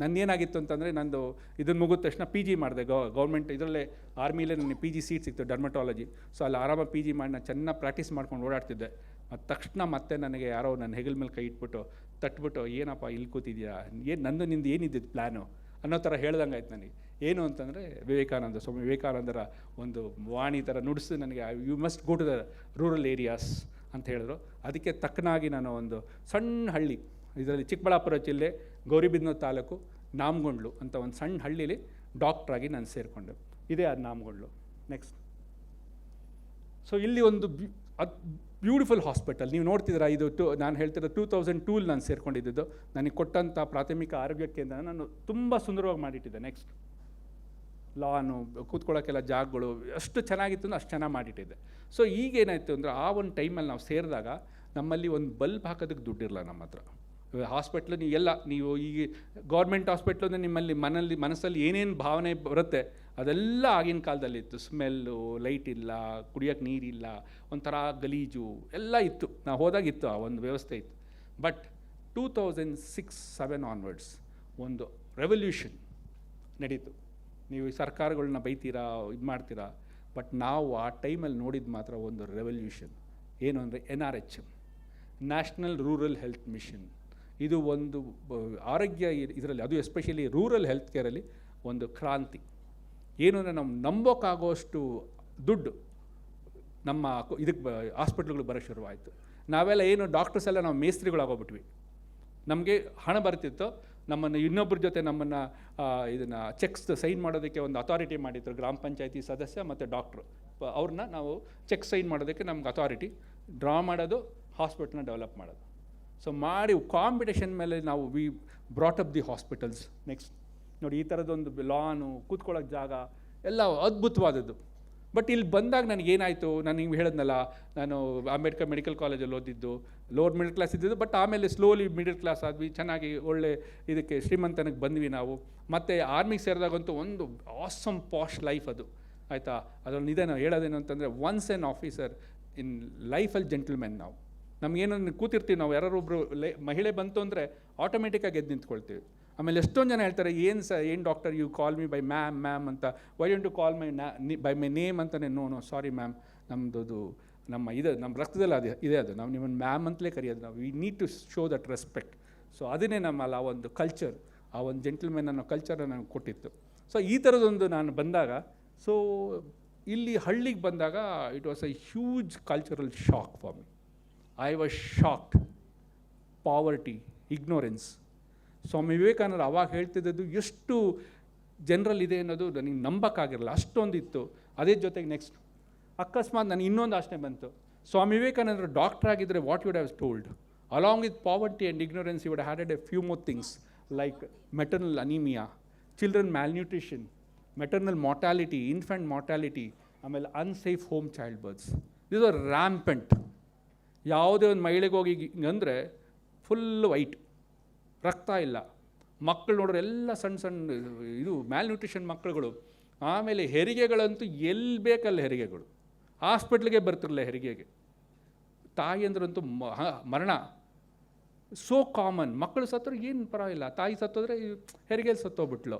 Speaker 4: ನನ್ನೇನಾಗಿತ್ತು ಅಂತಂದರೆ, ನಂದು ಇದನ್ನು ಮುಗಿದ ತಕ್ಷಣ PG ಮಾಡಿದೆ ಗೌರ್ಮೆಂಟ್ ಇದರಲ್ಲೇ, ಆರ್ಮಿಲೇ ನನಗೆ PG ಸೀಟ್ ಸಿಕ್ತು ಡರ್ಮಟಾಲಜಿ. ಸೊ ಅಲ್ಲಿ ಆರಾಮಾಗಿ PG ಮಾಡಿ ನಾನು ಚೆನ್ನಾಗಿ ಪ್ರಾಕ್ಟೀಸ್ ಮಾಡ್ಕೊಂಡು ಓಡಾಡ್ತಿದ್ದೆ. ಮತ್ತು ತಕ್ಷಣ ಮತ್ತೆ ನನಗೆ ಯಾರೋ ನನ್ನ ಹೆಗಲ ಮೇಲೆ ಕೈ ಇಟ್ಬಿಟ್ಟು ತಟ್ಬಿಟ್ಟು, ಏನಪ್ಪ ಇಲ್ಲಿ ಕೂತಿದ್ಯಾ, ಏನು ನಿಂದು ಏನಿದ್ದಿದ್ದು ಪ್ಲ್ಯಾನು ಅನ್ನೋ ಥರ ಹೇಳ್ದಂಗೆ ಆಯ್ತು ನನಗೆ. ಏನು ಅಂತಂದರೆ ಸ್ವಾಮಿ ವಿವೇಕಾನಂದರ ಒಂದು ವಾಣಿ ಥರ ನುಡಿಸಿ ನನಗೆ, you must go to the rural areas ಅಂತ ಹೇಳಿದ್ರು. ಅದಕ್ಕೆ ತಕ್ಕನಾಗಿ ನಾನು ಒಂದು ಸಣ್ಣ ಹಳ್ಳಿ, ಇದರಲ್ಲಿ ಚಿಕ್ಕಬಳ್ಳಾಪುರ ಜಿಲ್ಲೆ ಗೌರಿಬಿದನೂರು ತಾಲೂಕು ನಾಮಗೊಂಡ್ಲು ಅಂತ ಒಂದು ಸಣ್ಣ ಹಳ್ಳೀಲಿ ಡಾಕ್ಟ್ರಾಗಿ ನಾನು ಸೇರಿಕೊಂಡೆ. ಇದೇ ಅದು ನಾಮಗೊಂಡ್ಲು. ನೆಕ್ಸ್ಟ್. ಸೊ ಇಲ್ಲಿ ಒಂದು ಬ್ಯೂಟಿಫುಲ್ ಹಾಸ್ಪಿಟಲ್ ನೀವು ನೋಡ್ತಿದ್ದೀರಾ. ಇದು ನಾನು ಹೇಳ್ತಿರೋ 2002 ನಾನು ಸೇರಿಕೊಂಡಿದ್ದು. ನನಗೆ ಕೊಟ್ಟಂಥ ಪ್ರಾಥಮಿಕ ಆರೋಗ್ಯ ಕೇಂದ್ರ ನಾನು ತುಂಬ ಸುಂದರವಾಗಿ ಮಾಡಿಟ್ಟಿದ್ದೆ. ನೆಕ್ಸ್ಟ್. ಲಾನು, ಕೂತ್ಕೊಳ್ಳೋಕ್ಕೆಲ್ಲ ಜಾಗಗಳು ಅಷ್ಟು ಚೆನ್ನಾಗಿತ್ತು, ಅಷ್ಟು ಚೆನ್ನಾಗಿ ಮಾಡಿಟ್ಟಿದ್ದೆ. ಸೊ ಈಗೇನಾಯಿತು ಅಂದರೆ, ಆ ಒಂದು ಟೈಮಲ್ಲಿ ನಾವು ಸೇರಿದಾಗ ನಮ್ಮಲ್ಲಿ ಒಂದು ಬಲ್ಬ್ ಹಾಕೋದಕ್ಕೆ ದುಡ್ಡಿರಲ್ಲ ನಮ್ಮ ಹತ್ರ. ಹಾಸ್ಪಿಟ್ಲು ನೀವು ಈಗ ಗೌರ್ಮೆಂಟ್ ಹಾಸ್ಪಿಟ್ಲು ಅಂದರೆ ನಿಮ್ಮಲ್ಲಿ ಮನಸ್ಸಲ್ಲಿ ಏನೇನು ಭಾವನೆ ಬರುತ್ತೆ ಅದೆಲ್ಲ ಆಗಿನ ಕಾಲದಲ್ಲಿತ್ತು. ಸ್ಮೆಲ್ಲು, ಲೈಟ್ ಇಲ್ಲ, ಕುಡಿಯೋಕ್ಕೆ ನೀರಿಲ್ಲ, ಒಂಥರ ಗಲೀಜು ಎಲ್ಲ ಇತ್ತು. ನಾವು ಹೋದಾಗಿತ್ತು ಆ ಒಂದು ವ್ಯವಸ್ಥೆ ಇತ್ತು. ಬಟ್ 2006-07 ಆನ್ವರ್ಡ್ಸ್ ಒಂದು ರೆವಲ್ಯೂಷನ್ ನಡೀತು. ನೀವು ಸರ್ಕಾರಗಳನ್ನ ಬೈತೀರಾ, ಇದು ಮಾಡ್ತೀರಾ, ಬಟ್ ನಾವು ಆ ಟೈಮಲ್ಲಿ ನೋಡಿದ್ದು ಮಾತ್ರ ಒಂದು ರೆವಲ್ಯೂಷನ್. ಏನು ಅಂದರೆ NRH, national rural health mission. ಇದು ಒಂದು ಆರೋಗ್ಯ ಇದರಲ್ಲಿ, ಅದು ಎಸ್ಪೆಷಲಿ ರೂರಲ್ ಹೆಲ್ತ್ ಕೇರಲ್ಲಿ ಒಂದು ಕ್ರಾಂತಿ. ಏನು ಅಂದರೆ, ನಾವು ನಂಬೋಕ್ಕಾಗೋಷ್ಟು ದುಡ್ಡು ನಮ್ಮ ಇದಕ್ಕೆ ಹಾಸ್ಪಿಟ್ಲ್ಗಳು ಬರೋ ಶುರುವಾಯಿತು. ನಾವೆಲ್ಲ ಏನು ಡಾಕ್ಟರ್ಸ್ ಎಲ್ಲ ನಾವು ಮೇಸ್ತ್ರಿಗಳಾಗೋಗ್ಬಿಟ್ವಿ. ನಮಗೆ ಹಣ ಬರ್ತಿತ್ತು, ನಮ್ಮನ್ನು ಇನ್ನೊಬ್ಬರ ಜೊತೆ ನಮ್ಮನ್ನು ಇದನ್ನು ಚೆಕ್ಸ್ ಸೈನ್ ಮಾಡೋದಕ್ಕೆ ಒಂದು ಅಥಾರಿಟಿ ಮಾಡಿದ್ರು, ಗ್ರಾಮ ಪಂಚಾಯತಿ ಸದಸ್ಯ ಮತ್ತು ಡಾಕ್ಟ್ರು. ಅವ್ರನ್ನ ನಾವು ಚೆಕ್ ಸೈನ್ ಮಾಡೋದಕ್ಕೆ ನಮ್ಗೆ ಅಥಾರಿಟಿ, ಡ್ರಾ ಮಾಡೋದು, ಹಾಸ್ಪಿಟ್ಲನ್ನ ಡೆವಲಪ್ ಮಾಡೋದು. ಸೊ ಮಾಡಿ ಕಾಂಪಿಟೇಷನ್ ಮೇಲೆ ನಾವು we brought up the hospitals. Next ನೋಡಿ, ಈ ಥರದೊಂದು ಲಾನು, ಕೂತ್ಕೊಳ್ಳೋಕ್ಕೆ ಜಾಗ ಎಲ್ಲ ಅದ್ಭುತವಾದದ್ದು. ಬಟ್ ಇಲ್ಲಿ ಬಂದಾಗ ನನಗೇನಾಯಿತು, ನಾನು ನಿಮ್ಗೆ ಹೇಳಿದ್ನಲ್ಲ, ನಾನು ಅಂಬೇಡ್ಕರ್ ಮೆಡಿಕಲ್ ಕಾಲೇಜಲ್ಲಿ ಓದಿದ್ದು, ಲೋವರ್ ಮಿಡಲ್ ಕ್ಲಾಸ್ ಇದ್ದಿದ್ದು. ಬಟ್ ಆಮೇಲೆ ಸ್ಲೋಲಿ ಮಿಡಲ್ ಕ್ಲಾಸ್ ಆದ್ವಿ, ಚೆನ್ನಾಗಿ ಒಳ್ಳೆ ಇದಕ್ಕೆ ಶ್ರೀಮಂತನಿಗೆ ಬಂದ್ವಿ ನಾವು. ಮತ್ತು ಆರ್ಮಿಗೆ ಸೇರಿದಾಗಂತೂ ಒಂದು ಆಸಮ್ ಪಾಶ್ ಲೈಫ್ ಅದು, ಆಯಿತಾ. ಅದರಲ್ಲಿ ಇದೆ ನಾವು ಹೇಳೋದೇನು ಅಂತಂದರೆ, ಒನ್ಸ್ ಎನ್ ಆಫೀಸರ್ ಇನ್ ಲೈಫಲ್ಲಿ ಜೆಂಟಲ್ಮೆನ್. ನಾವು ನಮಗೇನೋ ಕೂತಿರ್ತೀವಿ, ನಾವು ಯಾರೊಬ್ಬರು ಮಹಿಳೆ ಬಂತು ಅಂದರೆ ಆಟೋಮೆಟಿಕ್ಕಾಗಿ ಎದ್ದು ನಿಂತ್ಕೊಳ್ತೀವಿ. ಆಮೇಲೆ ಎಷ್ಟೊಂದು ಜನ ಹೇಳ್ತಾರೆ, ಏನು doctor, you call me by ma'am ಅಂತ, why don't you call by my name ಅಂತಾನೆ. ನೋ ಸಾರಿ ಮ್ಯಾಮ್, ನಮ್ಮದು ನಮ್ಮ ರಕ್ತದಲ್ಲಿ ಇದೆ ಅದು, ನಾವು ನಿಮ್ಮನ್ನು ಮ್ಯಾಮ್ ಅಂತಲೇ ಕರೆಯೋದು. ನಾವು we need to show that respect. So ಅದನ್ನೇ ನಮ್ಮಲ್ಲ ಆ ಒಂದು ಕಲ್ಚರ್, ಆ ಒಂದು ಜೆಂಟಲ್ಮೆನ್ ಅನ್ನೋ ಕಲ್ಚರನ್ನು ನನಗೆ ಕೊಟ್ಟಿತ್ತು. ಸೊ ಈ ಥರದೊಂದು ನಾನು ಬಂದಾಗ, ಸೊ ಇಲ್ಲಿ ಹಳ್ಳಿಗೆ ಬಂದಾಗ it was A huge cultural shock for me. I was shocked. Poverty, ignorance. ಸ್ವಾಮಿ ವಿವೇಕಾನಂದರು ಅವಾಗ ಹೇಳ್ತಿದ್ದದ್ದು ಎಷ್ಟು ಜನರಲ್ಲಿದೆ ಅನ್ನೋದು ನನಗೆ ನಂಬಕ್ಕಾಗಿರಲ್ಲ, ಅಷ್ಟೊಂದಿತ್ತು. ಅದೇ ಜೊತೆಗೆ ನೆಕ್ಸ್ಟ್ ಅಕಸ್ಮಾತ್ ನನಗೆ ಇನ್ನೊಂದು ಆಶೆ ಬಂತು, ಸ್ವಾಮಿ ವಿವೇಕಾನಂದರು ಡಾಕ್ಟರ್ ಆಗಿದ್ದರೆ what would have told? Along with poverty and ignorance you would had a few more things like maternal anaemia, children malnutrition, maternal mortality, infant mortality, ಆಮೇಲೆ unsafe home child births. This are rampant. ಯಾವುದೇ ಒಂದು ಮಹಿಳೆಗೆ ಹೋಗಿ ಹಿಂಗಂದರೆ ಫುಲ್ ವೈಟ್, ರಕ್ತ ಇಲ್ಲ, ಮಕ್ಕಳು ನೋಡ್ರೆ ಎಲ್ಲ ಸಣ್ಣ ಸಣ್ಣ ಇದು ಮ್ಯಾಲ್ನ್ಯೂಟ್ರಿಷನ್ ಮಕ್ಕಳುಗಳು. ಆಮೇಲೆ ಹೆರಿಗೆಗಳಂತೂ ಎಲ್ಲಿ ಬೇಕಲ್ಲ ಹೆರಿಗೆಗಳು, ಹಾಸ್ಪಿಟ್ಲಿಗೆ ಬರ್ತಿರಲಿಲ್ಲ ಹೆರಿಗೆಗೆ. ತಾಯಿ ಅಂದ್ರಂತೂ ಮರಣ ಸೋ ಕಾಮನ್. ಮಕ್ಕಳು ಸತ್ತರು ಏನು ಪರವಾಗಿಲ್ಲ, ತಾಯಿ ಸತ್ತೋದ್ರೆ ಹೆರಿಗೆಯಲ್ಲಿ ಸತ್ತೋಗ್ಬಿಟ್ಲು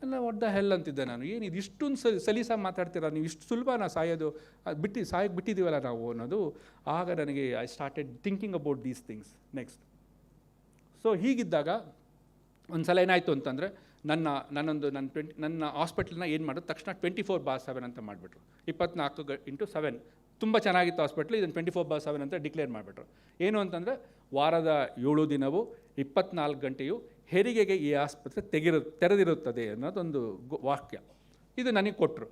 Speaker 4: ಎಲ್ಲ ಒಡ್ಡ ಹೆಲ್ ಅಂತಿದ್ದೆ ನಾನು. ಏನಿದು ಇಷ್ಟೊಂದು ಸಲೀಸಾಗಿ ಮಾತಾಡ್ತೀರಾ ನೀವು, ಇಷ್ಟು ಸುಲಭ ಸಾಯೋದು, ಸಾಯಕ್ಕೆ ಬಿಟ್ಟಿದ್ದೀವಲ್ಲ ನಾವು ಅನ್ನೋದು. ಆಗ ನನಗೆ I started thinking about these things. Next so ಹೀಗಿದ್ದಾಗ ಒಂದು ಸಲ ಏನಾಯಿತು ಅಂತಂದರೆ ನನ್ನ ಹಾಸ್ಪಿಟ್ಲನ್ನ ಏನು ಮಾಡೋದು ತಕ್ಷಣ 24/7 ಅಂತ ಮಾಡಿಬಿಟ್ರು. 24/7 ತುಂಬ ಚೆನ್ನಾಗಿತ್ತು ಹಾಸ್ಪಿಟ್ಲು, ಇದನ್ನು 24/7 ಅಂತ ಡಿಕ್ಲೇರ್ ಮಾಡಿಬಿಟ್ರು. ಏನು ಅಂತಂದರೆ ವಾರದ 7 ದಿನವೂ 24 ಗಂಟೆಯು ಹೆರಿಗೆಗೆ ಈ ಆಸ್ಪತ್ರೆ ತೆರೆದಿರುತ್ತದೆ ಅನ್ನೋದೊಂದು ವಾಕ್ಯ. ಇದು ನನಗೆ ಕೊಟ್ಟರು.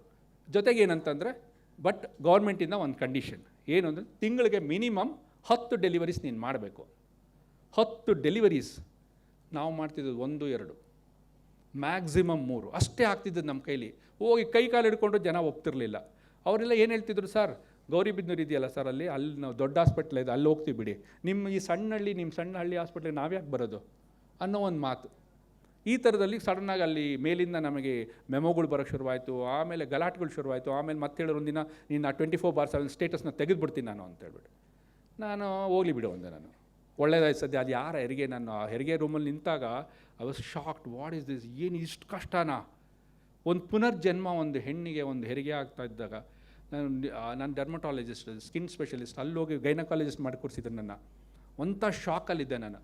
Speaker 4: ಜೊತೆಗೆ ಏನಂತಂದರೆ ಬಟ್ ಗೌರ್ಮೆಂಟಿಂದ ಒಂದು ಕಂಡೀಷನ್ ಏನು ಅಂದರೆ ತಿಂಗಳಿಗೆ ಮಿನಿಮಮ್ 10 ಡೆಲಿವರೀಸ್ ನೀನು ಮಾಡಬೇಕು. 10 ಡೆಲಿವರೀಸ್ ನಾವು ಮಾಡ್ತಿದ್ದದ್ದು 1-2, ಮ್ಯಾಕ್ಸಿಮಮ್ 3 ಅಷ್ಟೇ ಆಗ್ತಿದ್ದದ್ದು ನಮ್ಮ ಕೈಲಿ. ಹೋಗಿ ಕೈ ಕಾಲು ಹಿಡ್ಕೊಂಡು ಜನ ಒಪ್ತಿರಲಿಲ್ಲ. ಅವರೆಲ್ಲ ಏನು ಹೇಳ್ತಿದ್ರು, ಸರ್ ಗೌರಿಬಿದನೂರು ಇದೆಯಲ್ಲ ಸರ್, ಅಲ್ಲಿ ನಾವು ದೊಡ್ಡ ಹಾಸ್ಪಿಟ್ಲ್ ಇದೆ, ಅಲ್ಲಿ ಹೋಗ್ತೀವಿ ಬಿಡಿ, ನಿಮ್ಮ ಈ ನಿಮ್ಮ ಸಣ್ಣ ಹಳ್ಳಿ ಹಾಸ್ಪಿಟ್ಲಿಗೆ ನಾವ್ಯಾಕೆ ಬರೋದು ಅನ್ನೋ ಒಂದು ಮಾತು. ಈ ಥರದಲ್ಲಿ ಸಡನ್ನಾಗಿ ಅಲ್ಲಿ ಮೇಲಿಂದ ನಮಗೆ ಮೆಮೊಗಳು ಬರೋಕ್ಕೆ ಶುರುವಾಯಿತು. ಆಮೇಲೆ ಗಲಾಟೆಗಳು ಶುರುವಾಯಿತು. ಆಮೇಲೆ ಮತ್ತೆ ಹೇಳೋರು ಒಂದಿನ ನೀನು 24/7 ಸ್ಟೇಟಸ್ನ ತೆಗೆದುಬಿಡ್ತೀನಿ ನಾನು ಅಂತ ಹೇಳ್ಬಿಟ್ಟು. ನಾನು ಹೋಗ್ಲಿ ಬಿಡು ಒಂದೆ, ನಾನು ಒಳ್ಳೇದಾಯ್ತು ಸದ್ಯ. ಅದು ಯಾರ ಹೆರಿಗೆ, ನಾನು ಆ ಹೆರಿಗೆ ರೂಮಲ್ಲಿ ನಿಂತಾಗ I was shocked. What is this? ಏನು ಇಷ್ಟು ಕಷ್ಟನಾ? ಒಂದು ಪುನರ್ಜನ್ಮ ಒಂದು ಹೆಣ್ಣಿಗೆ ಒಂದು ಹೆರಿಗೆ ಆಗ್ತಾ ಇದ್ದಾಗ ನಾನು ಡರ್ಮಟಾಲಜಿಸ್ಟ್, ಸ್ಕಿನ್ ಸ್ಪೆಷಲಿಸ್ಟ್, ಅಲ್ಲಿ ಹೋಗಿ ಗೈನಕಾಲಜಿಸ್ಟ್ ಮಾಡಿ ಕೂರಿಸಿದ್ರು ನನ್ನ. ಒಂಥ ಶಾಕಲ್ಲಿದ್ದೆ ನಾನು.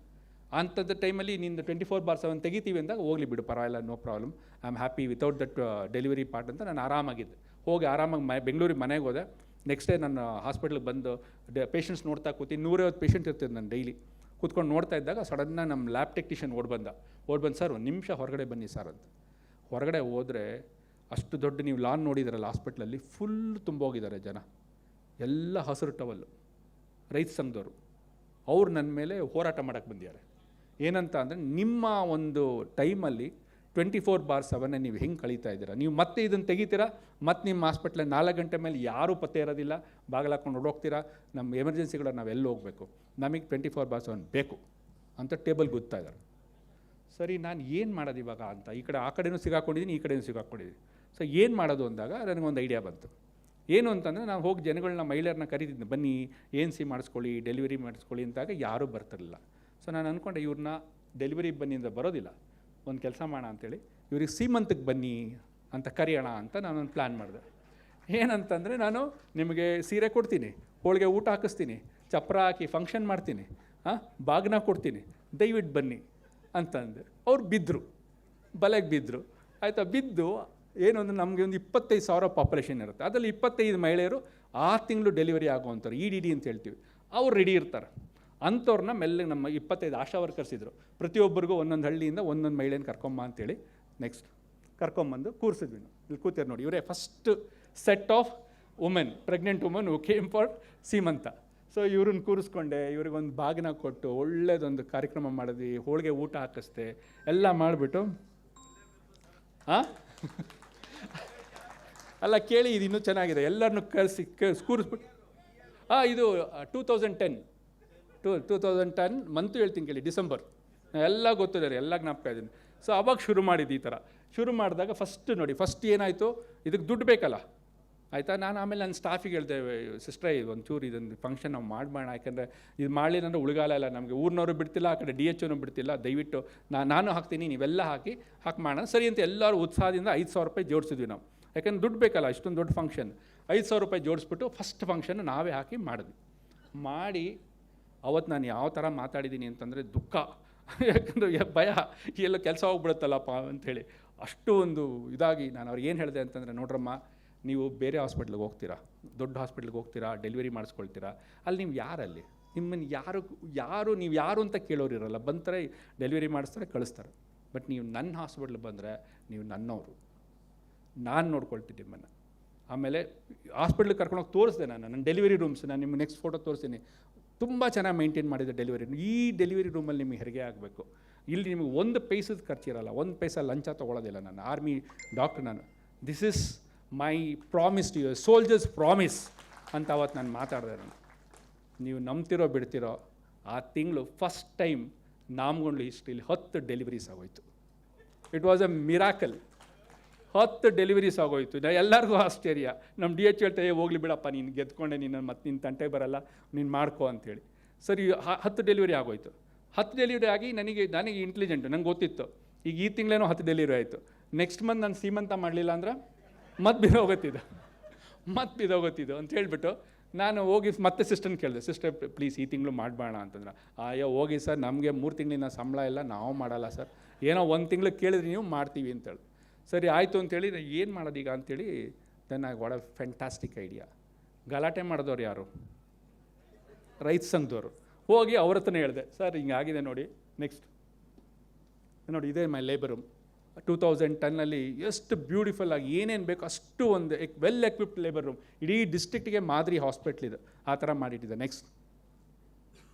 Speaker 4: ಅಂಥದ್ದು ಟೈಮಲ್ಲಿ ನಿಂದು 24/7 ತೆಗಿತೀವಿ ಅಂದಾಗ ಹೋಗ್ಲಿ ಬಿಡು ಪರವಾಗಿಲ್ಲ, no problem, I am happy without that delivery part ಅಂತ ನಾನು ಆರಾಮಾಗಿದ್ದೆ. ಹೋಗಿ ಆರಾಮಾಗಿ ಬೆಂಗಳೂರಿಗೆ ಮನೆಗೆ ಹೋದೆ. ನೆಕ್ಸ್ಟ್ ಡೇ ನನ್ನ ಹಾಸ್ಪಿಟ್ಲಿಗೆ ಬಂದು ಪೇಷಂಟ್ಸ್ ನೋಡ್ತಾ ಕೂತಿ 150 ಪೇಷಂಟ್ ಇರ್ತಿದ್ದು ನಾನು ಡೈಲಿ ಕೂತ್ಕೊಂಡು ನೋಡ್ತಾ ಇದ್ದಾಗ ಸಡನ್ನಾಗಿ ನಮ್ಮ ಲ್ಯಾಬ್ ಟೆಕ್ನಿಷಿಯನ್ ಓಡ್ಬಂದು ಸರ್ ಒಂದು ನಿಮಿಷ ಹೊರಗಡೆ ಬನ್ನಿ ಸರ್ ಅಂತ. ಹೊರಗಡೆ ಹೋದರೆ ಅಷ್ಟು ದೊಡ್ಡ ನೀವು ಲಾನ್ ನೋಡಿದಾರಲ್ಲ ಹಾಸ್ಪಿಟ್ಲಲ್ಲಿ, ಫುಲ್ ತುಂಬೋಗಿದ್ದಾರೆ ಜನ, ಎಲ್ಲ ಹಸಿರು ಟವಲ್ಲು, ರೈತ ಸಂಘದವರು. ಅವ್ರು ನನ್ನ ಮೇಲೆ ಹೋರಾಟ ಮಾಡೋಕ್ಕೆ ಬಂದಿದ್ದಾರೆ. ಏನಂತ ಅಂದರೆ ನಿಮ್ಮ ಒಂದು ಟೈಮಲ್ಲಿ 24/7 ನೀವು ಹೆಂಗೆ ಕಳೀತಾ ಇದ್ದೀರಾ, ನೀವು ಮತ್ತೆ ಇದನ್ನು ತೆಗಿತೀರಾ, ಮತ್ತು ನಿಮ್ಮ ಹಾಸ್ಪಿಟ್ಲಲ್ಲಿ 4 ಗಂಟೆ ಮೇಲೆ ಯಾರೂ ಪತ್ತೆ ಇರೋದಿಲ್ಲ, ಬಾಗಿಲು ಹಾಕ್ಕೊಂಡು ಹೊರಡೋಗ್ತೀರಾ, ನಮ್ಮ ಎಮರ್ಜೆನ್ಸಿಗಳು ನಾವೆಲ್ಲ ಹೋಗಬೇಕು, ನಮಗೆ 24/7 ಬೇಕು ಅಂತ ಟೇಬಲ್ ಗೊತ್ತಾ ಇದ್ದಾರೆ. ಸರಿ, ನಾನು ಏನು ಮಾಡೋದು ಇವಾಗ ಅಂತ ಈ ಕಡೆ ಆ ಕಡೆನೂ ಸಿಗಾಕೊಂಡಿದ್ದೀನಿ, ಈ ಕಡೆನೂ ಸಿಗಾಕೊಂಡಿದ್ದೀನಿ. ಸೊ ಏನು ಮಾಡೋದು ಅಂದಾಗ ನನಗೊಂದು ಐಡಿಯಾ ಬಂತು. ಏನು ಅಂತಂದರೆ ನಾನು ಹೋಗಿ ಜನಗಳನ್ನ, ಮಹಿಳೆಯರನ್ನ ಕರೀತಿದ್ದೆ, ಬನ್ನಿ ANC ಮಾಡಿಸ್ಕೊಳ್ಳಿ, ಡೆಲಿವರಿ ಮಾಡಿಸ್ಕೊಳ್ಳಿ ಅಂತಾಗ ಯಾರೂ ಬರ್ತಿರಲಿಲ್ಲ. ಸೊ ನಾನು ಅಂದ್ಕೊಂಡೆ ಇವ್ರನ್ನ ಡೆಲಿವರಿ ಬನ್ನಿ ಅಂತ ಬರೋದಿಲ್ಲ, ಒಂದು ಕೆಲಸ ಮಾಡೋಣ ಅಂಥೇಳಿ ಇವ್ರಿಗೆ ಸೀಮಂತಕ್ಕೆ ಬನ್ನಿ ಅಂತ ಕರೆಯೋಣ ಅಂತ ನಾನೊಂದು ಪ್ಲ್ಯಾನ್ ಮಾಡಿದೆ. ಏನಂತಂದರೆ ನಾನು ನಿಮಗೆ ಸೀರೆ ಕೊಡ್ತೀನಿ, ಹೋಳಿಗೆ ಊಟ ಹಾಕಿಸ್ತೀನಿ, ಚಪ್ರ ಹಾಕಿ ಫಂಕ್ಷನ್ ಮಾಡ್ತೀನಿ, ಬಾಗಿನ ಕೊಡ್ತೀನಿ, ದಯವಿಟ್ಟು ಬನ್ನಿ ಅಂತಂದೆ. ಅವ್ರು ಬಿದ್ದರು, ಬಲೆಗೆ ಬಿದ್ದರು. ಆಯಿತಾ, ಬಿದ್ದು ಏನು ಅಂದರೆ ನಮಗೆ ಒಂದು 25,000 ಪಾಪ್ಯುಲೇಷನ್ ಇರುತ್ತೆ, ಅದರಲ್ಲಿ 25 ಮಹಿಳೆಯರು ಆ ತಿಂಗಳು ಡೆಲಿವರಿ ಆಗುವಂಥವ್ರು, EDD ಅಂತ ಹೇಳ್ತೀವಿ, ಅವ್ರು ರೆಡಿ ಇರ್ತಾರೆ. ಅಂಥವ್ರನ್ನ ಮೆಲ್ಲಗೆ ನಮ್ಮ 25 ಆಶಾ ವರ್ಕರ್ಸ್ ಇದ್ದರು, ಪ್ರತಿಯೊಬ್ಬರಿಗೂ ಒಂದೊಂದು ಹಳ್ಳಿಯಿಂದ ಒಂದೊಂದು ಮಹಿಳೆಯನ್ನು ಕರ್ಕೊಂಬ ಅಂತೇಳಿ ನೆಕ್ಸ್ಟ್ ಕರ್ಕೊಂಬಂದು ಕೂರಿಸಿದ್ವಿ. ನಾವು ಇಲ್ಲಿ ಕೂತಿರು ನೋಡಿ, ಇವರೇ first set of women, pregnant women who came for seemantha. So ಇವ್ರನ್ನ ಕೂರಿಸ್ಕೊಂಡೆ, ಇವ್ರಿಗೊಂದು ಬಾಗಿನ ಕೊಟ್ಟು ಒಳ್ಳೇದೊಂದು ಕಾರ್ಯಕ್ರಮ ಮಾಡಿದ್ವಿ, ಹೋಳಿಗೆ ಊಟ ಹಾಕಿಸ್ದೆ, ಎಲ್ಲ ಮಾಡಿಬಿಟ್ಟು ಅಲ್ಲ ಕೇಳಿ, ಇದು ಇನ್ನೂ ಚೆನ್ನಾಗಿದೆ, ಎಲ್ಲರನ್ನೂ ಕರೆಸಿ ಕೂರಿಸ್ಬಿಟ್ಟು ಇದು 2010 ಮಂತು ಹೇಳ್ತೀನಿ ಕೇಳಿ, ಡಿಸೆಂಬರ್, ಎಲ್ಲ ಗೊತ್ತಿದ್ದಾರೆ, ಎಲ್ಲ ಜ್ಞಾಪಕ ಇದ್ದೀನಿ. ಸೊ ಅವಾಗ ಶುರು ಮಾಡಿದ್ದು. ಈ ಥರ ಶುರು ಮಾಡಿದಾಗ ಫಸ್ಟ್ ನೋಡಿ, ಫಸ್ಟ್ ಏನಾಯಿತು, ಇದಕ್ಕೆ ದುಡ್ಡು ಬೇಕಲ್ಲ, ಆಯಿತಾ. ನಾನು ಆಮೇಲೆ ನನ್ನ ಸ್ಟಾಫಿಗೆ ಹೇಳ್ದೆ, ಸಿಸ್ಟ್ರೇ ಇದು ಒಂಚೂರು ಇದೊಂದು ಫಂಕ್ಷನ್ ನಾವು ಮಾಡಬೇಡ, ಯಾಕೆಂದರೆ ಇದು ಮಾಡಲಿಲ್ಲ ಅಂದರೆ ಉಳಿಗಾಲ ಇಲ್ಲ ನಮಗೆ, ಊರಿನವರು ಬಿಡ್ತಿಲ್ಲ, ಆ ಕಡೆ DHOನೂ ಬಿಡ್ತಿಲ್ಲ, ದಯವಿಟ್ಟು ನಾನು ಹಾಕ್ತೀನಿ, ನೀವೆಲ್ಲ ಹಾಕಿ ಮಾಡೋಣ ಸರಿ ಅಂತ ಎಲ್ಲರೂ ಉತ್ಸಾಹದಿಂದ 5,000 ರೂಪಾಯಿ ಜೋಡಿಸಿದ್ವಿ ನಾವು. ಯಾಕೆಂದ್ರೆ ದುಡ್ಡು ಬೇಕಲ್ಲ, ಇಷ್ಟೊಂದು ದೊಡ್ಡ ಫಂಕ್ಷನ್. 5,000 ರೂಪಾಯಿ ಜೋಡಿಸ್ಬಿಟ್ಟು ಫಸ್ಟ್ ಫಂಕ್ಷನ್ ನಾವೇ ಹಾಕಿ ಮಾಡಿದ್ವಿ. ಮಾಡಿ ಅವತ್ತು ನಾನು ಯಾವ ಥರ ಮಾತಾಡಿದ್ದೀನಿ ಅಂತಂದರೆ ದುಃಖ, ಯಾಕಂದರೆ ಭಯ, ಎಲ್ಲ ಕೆಲಸ ಹೋಗ್ಬಿಡುತ್ತಲ್ಲಪ್ಪ ಅಂಥೇಳಿ ಅಷ್ಟು ಒಂದು ಇದಾಗಿ ನಾನು ಅವ್ರಿಗೆ ಏನು ಹೇಳಿದೆ ಅಂತಂದರೆ, ನೋಡ್ರಮ್ಮ, ನೀವು ಬೇರೆ ಹಾಸ್ಪಿಟ್ಲಿಗೆ ಹೋಗ್ತೀರಾ, ದೊಡ್ಡ ಹಾಸ್ಪಿಟ್ಲಿಗೆ ಹೋಗ್ತೀರಾ, ಡೆಲಿವರಿ ಮಾಡಿಸ್ಕೊಳ್ತೀರಾ, ಅಲ್ಲಿ ನೀವು ಯಾರಲ್ಲಿ ನಿಮ್ಮನ್ನು ಯಾರು ನೀವು ಯಾರು ಅಂತ ಕೇಳೋರು ಇರೋಲ್ಲ, ಬಂತಾರೆ ಡೆಲಿವರಿ ಮಾಡಿಸ್ತಾರೆ ಕಳಿಸ್ತಾರೆ. ಬಟ್ ನೀವು ನನ್ನ ಹಾಸ್ಪಿಟ್ಲ್ ಬಂದರೆ ನೀವು ನನ್ನವರು, ನಾನು ನೋಡ್ಕೊಳ್ತೀನಿ ನಿಮ್ಮನ್ನು. ಆಮೇಲೆ ಹಾಸ್ಪಿಟ್ಲಿಗೆ ಕರ್ಕೊಂಡೋಗಿ ತೋರಿಸಿದೆ ನನ್ನ ಡೆಲಿವರಿ ರೂಮ್ಸ್, ನಾನು ನಿಮ್ಗೆ ನೆಕ್ಸ್ಟ್ ಫೋಟೋ ತೋರಿಸ್ತೀನಿ. ತುಂಬ ಚೆನ್ನಾಗಿ ಮೇಂಟೈನ್ ಮಾಡಿದೆ ಡೆಲಿವರಿ. ಈ ಡೆಲಿವರಿ ರೂಮಲ್ಲಿ ನಿಮಗೆ ಹೆರಿಗೆ ಆಗಬೇಕು. ಇಲ್ಲಿ ನಿಮಗೆ ಒಂದು ಪೈಸದ ಖರ್ಚಿರಲ್ಲ, ಒಂದು ಪೈಸಾ ಲಂಚ ತೊಗೊಳೋದಿಲ್ಲ. ನಾನು ಆರ್ಮಿ ಡಾಕ್ಟ್ರ್, ನಾನು this is my promise to you, soldiers promise ಅಂತ ಅವತ್ತು ನಾನು ಮಾತಾಡಿದೆ. ನಾನು ನೀವು ನಂಬ್ತಿರೋ ಬಿಡ್ತಿರೋ, ಆ ತಿಂಗಳು ಫಸ್ಟ್ ಟೈಮ್ ನಾಮಗೊಂಡ್ಲು ಹಿಸ್ಟ್ರಿಲಿ 10 ಡೆಲಿವರೀಸ್ ಆಗೋಯ್ತು. It was A miracle. 10 deliveries ಆಗೋಯ್ತು. ಎಲ್ಲರಿಗೂ ಆಶ್ಚರ್ಯ. ನಮ್ಮ DH ಹೇಳ್ತಾ ಹೋಗ್ಲಿ ಬಿಡಪ್ಪ, ನೀನು ಗೆದ್ಕೊಂಡೆ, ನೀನು ಮತ್ತೆ ನಿನ್ನ ತಂಟೆಗೆ ಬರಲ್ಲ, ನೀನು ಮಾಡ್ಕೋ ಅಂತೇಳಿ. ಸರಿ, 10 ಡೆಲಿವರಿ ಆಗೋಯ್ತು. 10 ಡೆಲಿವರಿ ಆಗಿ ನನಗೆ ಇಂಟೆಲಿಜೆಂಟು, ನಂಗೆ ಗೊತ್ತಿತ್ತು ಈಗ ಈ ತಿಂಗಳೇನೋ 10 ಡೆಲಿವರಿ ಆಯಿತು. ನೆಕ್ಸ್ಟ್ ಮಂತ್ ನಾನು ಸೀಮಂತ ಮಾಡಲಿಲ್ಲ ಅಂದ್ರೆ ಮತ್ತೆ ಬಿದೋಗುತ್ತಿದ್ದು ಅಂತ ಹೇಳ್ಬಿಟ್ಟು ನಾನು ಹೋಗಿ ಮತ್ತೆ ಸಿಸ್ಟರ್ನ ಕೇಳಿದೆ, ಸಿಸ್ಟರ್ ಪ್ಲೀಸ್ ಈ ತಿಂಗಳು ಮಾಡಬೇಡ ಅಂತಂದ್ರೆ, ಅಯ್ಯೋ ಹೋಗಿ ಸರ್, ನಮಗೆ 3 ತಿಂಗಳಿನ ಸಂಬಳ ಇಲ್ಲ, ನಾವು ಮಾಡಲ್ಲ ಸರ್, ಏನೋ 1 ತಿಂಗಳು ಕೇಳಿದ್ರೆ ನೀವು ಮಾಡ್ತೀವಿ ಅಂತೇಳಿ. ಸರಿ ಆಯಿತು ಅಂತೇಳಿ ಏನು ಮಾಡೋದೀಗ ಅಂತೇಳಿ then I got a fantastic idea. ಗಲಾಟೆ ಮಾಡಿದವ್ರು ಯಾರು? ರೈತ ಸಂಘದವರು. ಹೋಗಿ ಅವ್ರ ಹತ್ರನೇ ಹೇಳಿದೆ, ಸರ್ ಹಿಂಗಾಗಿದೆ ನೋಡಿ, ನೆಕ್ಸ್ಟ್ ನೋಡಿ ಇದೇ ಮೈ ಲೇಬರ್ ರೂಮ್. 2010 ಎಷ್ಟು ಬ್ಯೂಟಿಫುಲ್ ಆಗಿ ಏನೇನು ಬೇಕು ಅಷ್ಟು ಒಂದು ವೆಲ್ ಎಕ್ವಿಪ್ಡ್ ಲೇಬರ್ ರೂಮ್, ಇಡೀ ಡಿಸ್ಟ್ರಿಕ್ಟಿಗೆ ಮಾದರಿ ಹಾಸ್ಪಿಟ್ಲ್ ಇದು, ಆ ಥರ ಮಾಡಿಟ್ಟಿದೆ. ನೆಕ್ಸ್ಟ್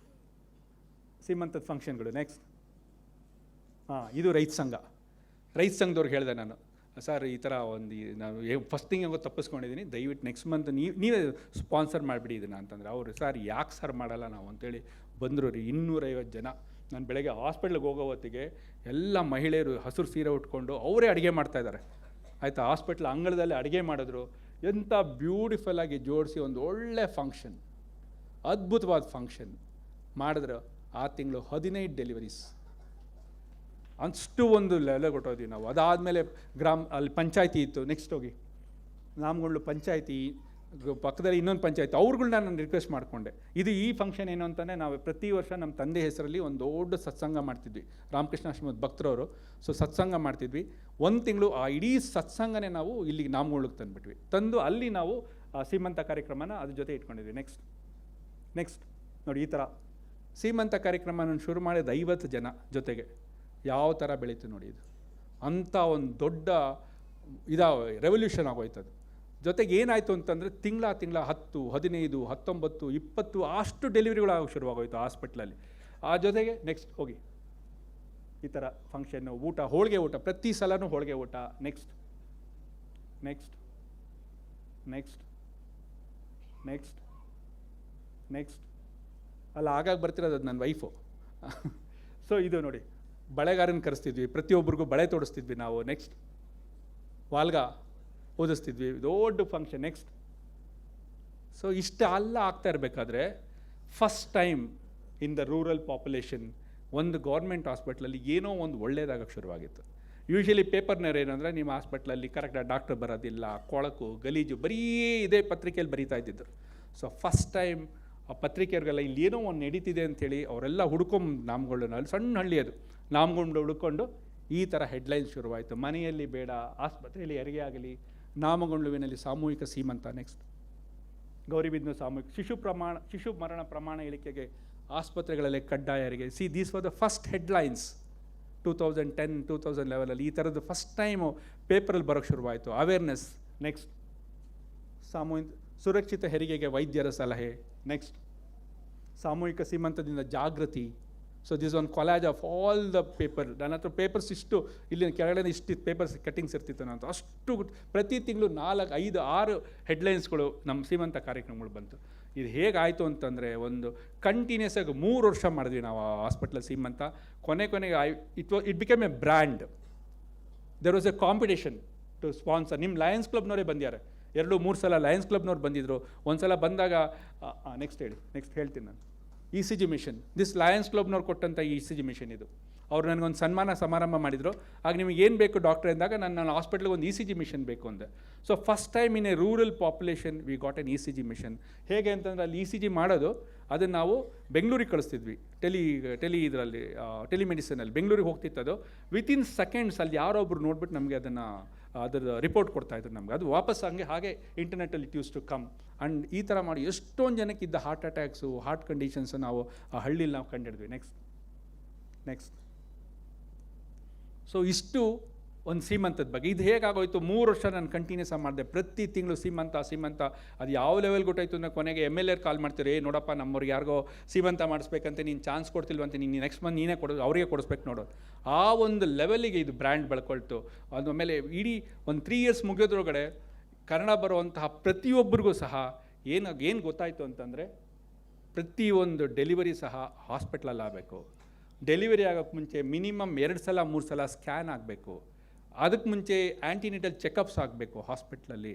Speaker 4: ಸೀಮಂತದ ಫಂಕ್ಷನ್ಗಳು. ನೆಕ್ಸ್ಟ್ ಇದು ರೈತ ಸಂಘದವ್ರಿಗೆ ಹೇಳಿದೆ ನಾನು, ಸರ್ ಈ ಥರ ಒಂದು ನಾನು ಫಸ್ಟ್ ಥಿಂಗ್ ಹೆಂಗೋ ತಪ್ಪಿಸ್ಕೊಂಡಿದ್ದೀನಿ, ದಯವಿಟ್ಟು ನೆಕ್ಸ್ಟ್ ಮಂತ್ ನೀವೇ ಸ್ಪಾನ್ಸರ್ ಮಾಡಿಬಿಡಿ ಇದನ್ನು ಅಂತಂದರೆ, ಅವರು ಸರ್ ಯಾಕೆ ಸರ್ ಮಾಡಲ್ಲ ನಾವು ಅಂತೇಳಿ ಬಂದರು ರೀ. 250 ಜನ. ನಾನು ಬೆಳಗ್ಗೆ ಹಾಸ್ಪಿಟ್ಲಿಗೆ ಹೋಗೋ ಹೊತ್ತಿಗೆ ಎಲ್ಲ ಮಹಿಳೆಯರು ಹಸಿರು ಸೀರೆ ಉಟ್ಕೊಂಡು ಅವರೇ ಅಡುಗೆ ಮಾಡ್ತಾಯಿದ್ದಾರೆ. ಆಯಿತಾ, ಹಾಸ್ಪಿಟ್ಲ್ ಅಂಗಳದಲ್ಲಿ ಅಡುಗೆ ಮಾಡಿದ್ರು. ಎಂಥ ಬ್ಯೂಟಿಫುಲ್ಲಾಗಿ ಜೋಡಿಸಿ ಒಂದು ಒಳ್ಳೆ ಫಂಕ್ಷನ್, ಅದ್ಭುತವಾದ ಫಂಕ್ಷನ್ ಮಾಡಿದ್ರು. ಆ ತಿಂಗಳು 15 ಡೆಲಿವರೀಸ್, ಅಷ್ಟು ಒಂದು ಲೆವೆಲ್ ಕೊಟ್ಟೋದ್ವಿ ನಾವು. ಅದಾದಮೇಲೆ ಅಲ್ಲಿ ಪಂಚಾಯತಿ ಇತ್ತು. ನೆಕ್ಸ್ಟ್ ಹೋಗಿ ನಾಮಗೊಂಡ್ಲು ಪಂಚಾಯತಿ ಪಕ್ಕದಲ್ಲಿ ಇನ್ನೊಂದು ಪಂಚಾಯತಿ, ಅವ್ರುಗಳ್ನ ನಾನು ರಿಕ್ವೆಸ್ಟ್ ಮಾಡಿಕೊಂಡೆ. ಈ ಫಂಕ್ಷನ್ ಏನು ಅಂತಲೇ ನಾವು ಪ್ರತಿ ವರ್ಷ ನಮ್ಮ ತಂದೆ ಹೆಸರಲ್ಲಿ ಒಂದು ದೊಡ್ಡ ಸತ್ಸಂಗ ಮಾಡ್ತಿದ್ವಿ, ರಾಮಕೃಷ್ಣಾಶ್ರಮದ ಭಕ್ತರವರು. ಸೊ ಸತ್ಸಂಗ ಮಾಡ್ತಿದ್ವಿ. 1 ತಿಂಗಳು ಆ ಇಡೀ ಸತ್ಸಂಗನೇ ನಾವು ಇಲ್ಲಿಗೆ ನಾಮಗೊಂಡ್ಲಿಗೆ ತಂದುಬಿಟ್ವಿ. ತಂದು ಅಲ್ಲಿ ನಾವು ಸೀಮಂತ ಕಾರ್ಯಕ್ರಮನ ಅದ್ರ ಜೊತೆ ಇಟ್ಕೊಂಡಿದ್ವಿ. ನೆಕ್ಸ್ಟ್ ನೋಡಿ, ಈ ಥರ ಸೀಮಂತ ಕಾರ್ಯಕ್ರಮನ ಶುರು ಮಾಡಿದ 50 ಜನ ಜೊತೆಗೆ ಯಾವ ಥರ ಬೆಳೀತು ನೋಡಿ. ಇದು ಅಂಥ ಒಂದು ದೊಡ್ಡ ರೆವಲ್ಯೂಷನ್ ಆಗೋಯ್ತದು. ಜೊತೆಗೆ ಏನಾಯಿತು ಅಂತಂದರೆ ತಿಂಗಳ 10, 15, 19, 20 ಅಷ್ಟು ಡೆಲಿವರಿಗಳು ಆಗೋಕ್ಕೆ ಶುರುವಾಗೋಯ್ತು ಹಾಸ್ಪಿಟ್ಲಲ್ಲಿ. ಆ ಜೊತೆಗೆ ನೆಕ್ಸ್ಟ್ ಹೋಗಿ ಈ ಥರ ಫಂಕ್ಷನ್ನು, ಊಟ, ಹೋಳಿಗೆ ಊಟ, ಪ್ರತಿ ಸಲನೂ ಹೋಳಿಗೆ ಊಟ. ನೆಕ್ಸ್ಟ್ ಅಲ್ಲ ಆಗಾಗ ಬರ್ತಿರೋದು ಅದು ನನ್ನ ವೈಫು. ಸೊ ಇದು ನೋಡಿ, ಬಳೆಗಾರನ ಕರೆಸ್ತಿದ್ವಿ, ಪ್ರತಿಯೊಬ್ಬರಿಗೂ ಬಳೆ ತೋಡಿಸ್ತಿದ್ವಿ ನಾವು. ನೆಕ್ಸ್ಟ್ ವಾಲ್ಗ ಓದಿಸ್ತಿದ್ವಿ, ದೊಡ್ಡ ಫಂಕ್ಷನ್. ಸೊ ಇಷ್ಟೆಲ್ಲ ಆಗ್ತಾ ಇರಬೇಕಾದ್ರೆ first time in the rural population ಒಂದು ಗೌರ್ಮೆಂಟ್ ಹಾಸ್ಪಿಟ್ಲಲ್ಲಿ ಏನೋ ಒಂದು ಒಳ್ಳೇದಾಗಕ್ಕೆ ಶುರುವಾಗಿತ್ತು. ಯೂಶ್ವಲಿ ಪೇಪರ್ನವ್ರು ಏನಂದರೆ, ನಿಮ್ಮ ಹಾಸ್ಪಿಟ್ಲಲ್ಲಿ ಕರೆಕ್ಟಾಗಿ ಡಾಕ್ಟರ್ ಬರೋದಿಲ್ಲ, ಕೊಳಕು ಗಲೀಜು ಬರೀ ಇದೇ ಪತ್ರಿಕೆಯಲ್ಲಿ ಬರೀತಾ ಇದ್ದಿದ್ದು. ಸೊ ಫಸ್ಟ್ ಟೈಮ್ ಆ ಪತ್ರಿಕೆಯವ್ರಿಗೆಲ್ಲ ಇಲ್ಲಿ ಏನೋ ಒಂದು ನಡೀತಿದೆ ಅಂಥೇಳಿ ಅವರೆಲ್ಲ ನಾಮಗೊಂಡು ಅಲ್ಲಿ ಸಣ್ಣ ಹಳ್ಳಿ ಅದು, ನಾಮಗೊಂಡು ಹುಡ್ಕೊಂಡು ಈ ಥರ ಹೆಡ್ಲೈನ್ಸ್ ಶುರುವಾಯಿತು. ಮನೆಯಲ್ಲಿ ಬೇಡ, ಆಸ್ಪತ್ರೆಯಲ್ಲಿ ಹೆರಿಗೆ ಆಗಲಿ, ನಾಮಗೊಂಡುವಿನಲ್ಲಿ ಸಾಮೂಹಿಕ ಸೀಮಂತ. ನೆಕ್ಸ್ಟ್ ಗೌರಿಬಿದನೂರು ಸಾಮೂಹಿಕ ಶಿಶು ಮರಣ ಪ್ರಮಾಣ ಇಳಿಕೆಗೆ ಆಸ್ಪತ್ರೆಗಳಲ್ಲಿ ಕಡ್ಡಾಯ ಹೆರಿಗೆ. These for the first headlines 2010, 2011 ಈ ಥರದ್ದು ಫಸ್ಟ್ ಟೈಮು ಪೇಪರಲ್ಲಿ ಬರೋಕ್ಕೆ ಶುರುವಾಯಿತು. ಅವೇರ್ನೆಸ್. ನೆಕ್ಸ್ಟ್ ಸುರಕ್ಷಿತ ಹೆರಿಗೆಗೆ ವೈದ್ಯರ ಸಲಹೆ. ನೆಕ್ಸ್ಟ್ ಸಾಮೂಹಿಕ ಸೀಮಂತದಿಂದ ಜಾಗೃತಿ. So this one collage of all the paper. ನನ್ನ ಹತ್ರ ಪೇಪರ್ಸ್ ಇಷ್ಟು, ಇಲ್ಲಿ ಕೆಳಗಡೆ ಇಷ್ಟು ಪೇಪರ್ಸ್ ಕಟ್ಟಿಂಗ್ಸ್ ಇರ್ತಿತ್ತು ನಾನು. ಅಷ್ಟು ಪ್ರತಿ ತಿಂಗಳು 4, 5, 6 ಹೆಡ್ಲೈನ್ಸ್ಗಳು ನಮ್ಮ ಸೀಮಂತ ಕಾರ್ಯಕ್ರಮಗಳು ಬಂತು. ಇದು ಹೇಗಾಯಿತು ಅಂತಂದರೆ, ಒಂದು ಕಂಟಿನ್ಯೂಸ್ ಆಗಿ 3 ವರ್ಷ ಮಾಡಿದ್ವಿ ನಾವು ಆ ಹಾಸ್ಪಿಟ್ಲ್ ಸೀಮಂತ. ಕೊನೆಗೆ it become a brand. There was a competition to sponsor. ನಿಮ್ಮ ಲಯನ್ಸ್ ಕ್ಲಬ್ನವರೇ ಬಂದಿದ್ದಾರೆ, 2-3 ಸಲ ಲಯನ್ಸ್ ಕ್ಲಬ್ನವ್ರು ಬಂದಿದ್ದರು. ಒಂದು ಸಲ ಬಂದಾಗ ನೆಕ್ಸ್ಟ್ ಹೇಳ್ತೀನಿ ನಾನು. ECG ಮಿಷನ್, ದಿಸ್ ಲಯನ್ಸ್ ಕ್ಲಬ್ನವ್ರು ಕೊಟ್ಟಂಥ ECG ಮಿಷನ್ ಇದು. ಅವ್ರು ನನಗೊಂದು ಸನ್ಮಾನ ಸಮಾರಂಭ ಮಾಡಿದರು. ಆಗ ನಿಮಗೆ ಏನು ಬೇಕು ಡಾಕ್ಟ್ರೆ ಅಂದಾಗ ನನ್ನ ಹಾಸ್ಪಿಟ್ಲಿಗೆ ಒಂದು ECG ಮಿಷನ್ ಬೇಕು ಅಂದೆ. So first time in a rural population we got an ECG machine. ಹೇಗೆ ಅಂತಂದರೆ ಅಲ್ಲಿ ECG ಮಾಡೋದು ಅದನ್ನು ನಾವು ಬೆಂಗಳೂರಿಗೆ ಕಳಿಸ್ತಿದ್ವಿ. ಇದರಲ್ಲಿ ಟೆಲಿಮೆಡಿಸಿನಲ್ಲಿ ಬೆಂಗಳೂರಿಗೆ ಹೋಗ್ತಿತ್ತು. ಅದು ವಿತಿನ್ ಸೆಕೆಂಡ್ಸ್ ಅಲ್ಲಿ ಯಾರೊಬ್ಬರು ನೋಡ್ಬಿಟ್ಟು ನಮಗೆ ಅದರ ರಿಪೋರ್ಟ್ ಕೊಡ್ತಾಯಿದ್ರು ನಮಗೆ. ಅದು ವಾಪಸ್ ಹಾಗೆ ಇಂಟರ್ನೆಟಲ್ಲಿ it used to come. And ಈ ಥರ ಮಾಡಿ ಎಷ್ಟೊಂದು ಜನಕ್ಕಿದ್ದ ಹಾರ್ಟ್ ಅಟ್ಯಾಕ್ಸು, ಹಾರ್ಟ್ ಕಂಡೀಷನ್ಸು ನಾವು ಆ ಹಳ್ಳಿಲಿ ನಾವು ಕಂಡಿದ್ವಿ. ನೆಕ್ಸ್ಟ್ ಸೊ ಇಷ್ಟು ಒಂದು ಸೀಮಂತದ ಬಗ್ಗೆ. ಇದು ಹೇಗಾಗೋಯ್ತು, 3 ವರ್ಷ ನಾನು ಕಂಟಿನ್ಯೂಸ್ ಮಾಡಿದೆ. ಪ್ರತಿ ತಿಂಗಳು ಸೀಮಂತ ಅದು ಯಾವ ಲೆವೆಲ್ ಗೊತ್ತಾಯ್ತು ಅಂದರೆ ಕೊನೆಗೆ MLA ಕಾಲ್ ಮಾಡ್ತಾರೆ, ನೋಡಪ್ಪ ನಮ್ಮವ್ರಿಗೆ ಯಾರಿಗೋ ಸೀಮಂತ ಮಾಡಿಸ್ಬೇಕಂತೆ, ನೀನು ಚಾನ್ಸ್ ಕೊಡ್ತಿಲ್ವಂತೆ, ನೀನು ನೆಕ್ಸ್ಟ್ ಮಂತ್ ನೀನೇ ಅವರಿಗೆ ಕೊಡಿಸ್ಬೇಕು ನೋಡೋದು. ಆ ಒಂದು ಲೆವೆಲಿಗೆ ಇದು ಬ್ರ್ಯಾಂಡ್ ಬೆಳ್ಕೊಳ್ತು. ಅದು ಆಮೇಲೆ ಇಡೀ ಒಂದು 3 ಇಯರ್ಸ್ ಮುಗಿಯೋದ್ರೊಳಗಡೆ ಕನ್ನಡ ಬರುವಂತಹ ಪ್ರತಿಯೊಬ್ಬರಿಗೂ ಸಹ ಏನು ಗೊತ್ತಾಯಿತು ಅಂತಂದರೆ, ಪ್ರತಿಯೊಂದು ಡೆಲಿವರಿ ಸಹ ಹಾಸ್ಪಿಟ್ಲಲ್ಲಿ ಆಗಬೇಕು. ಡೆಲಿವರಿ ಆಗೋಕ್ಕೆ ಮುಂಚೆ ಮಿನಿಮಮ್ 2 ಸಲ 3 ಸಲ ಸ್ಕ್ಯಾನ್ ಆಗಬೇಕು. ಅದಕ್ಕೆ ಮುಂಚೆ ಆ್ಯಂಟಿನಿಟಲ್ ಚೆಕಪ್ಸ್ ಆಗಬೇಕು ಹಾಸ್ಪಿಟ್ಲಲ್ಲಿ.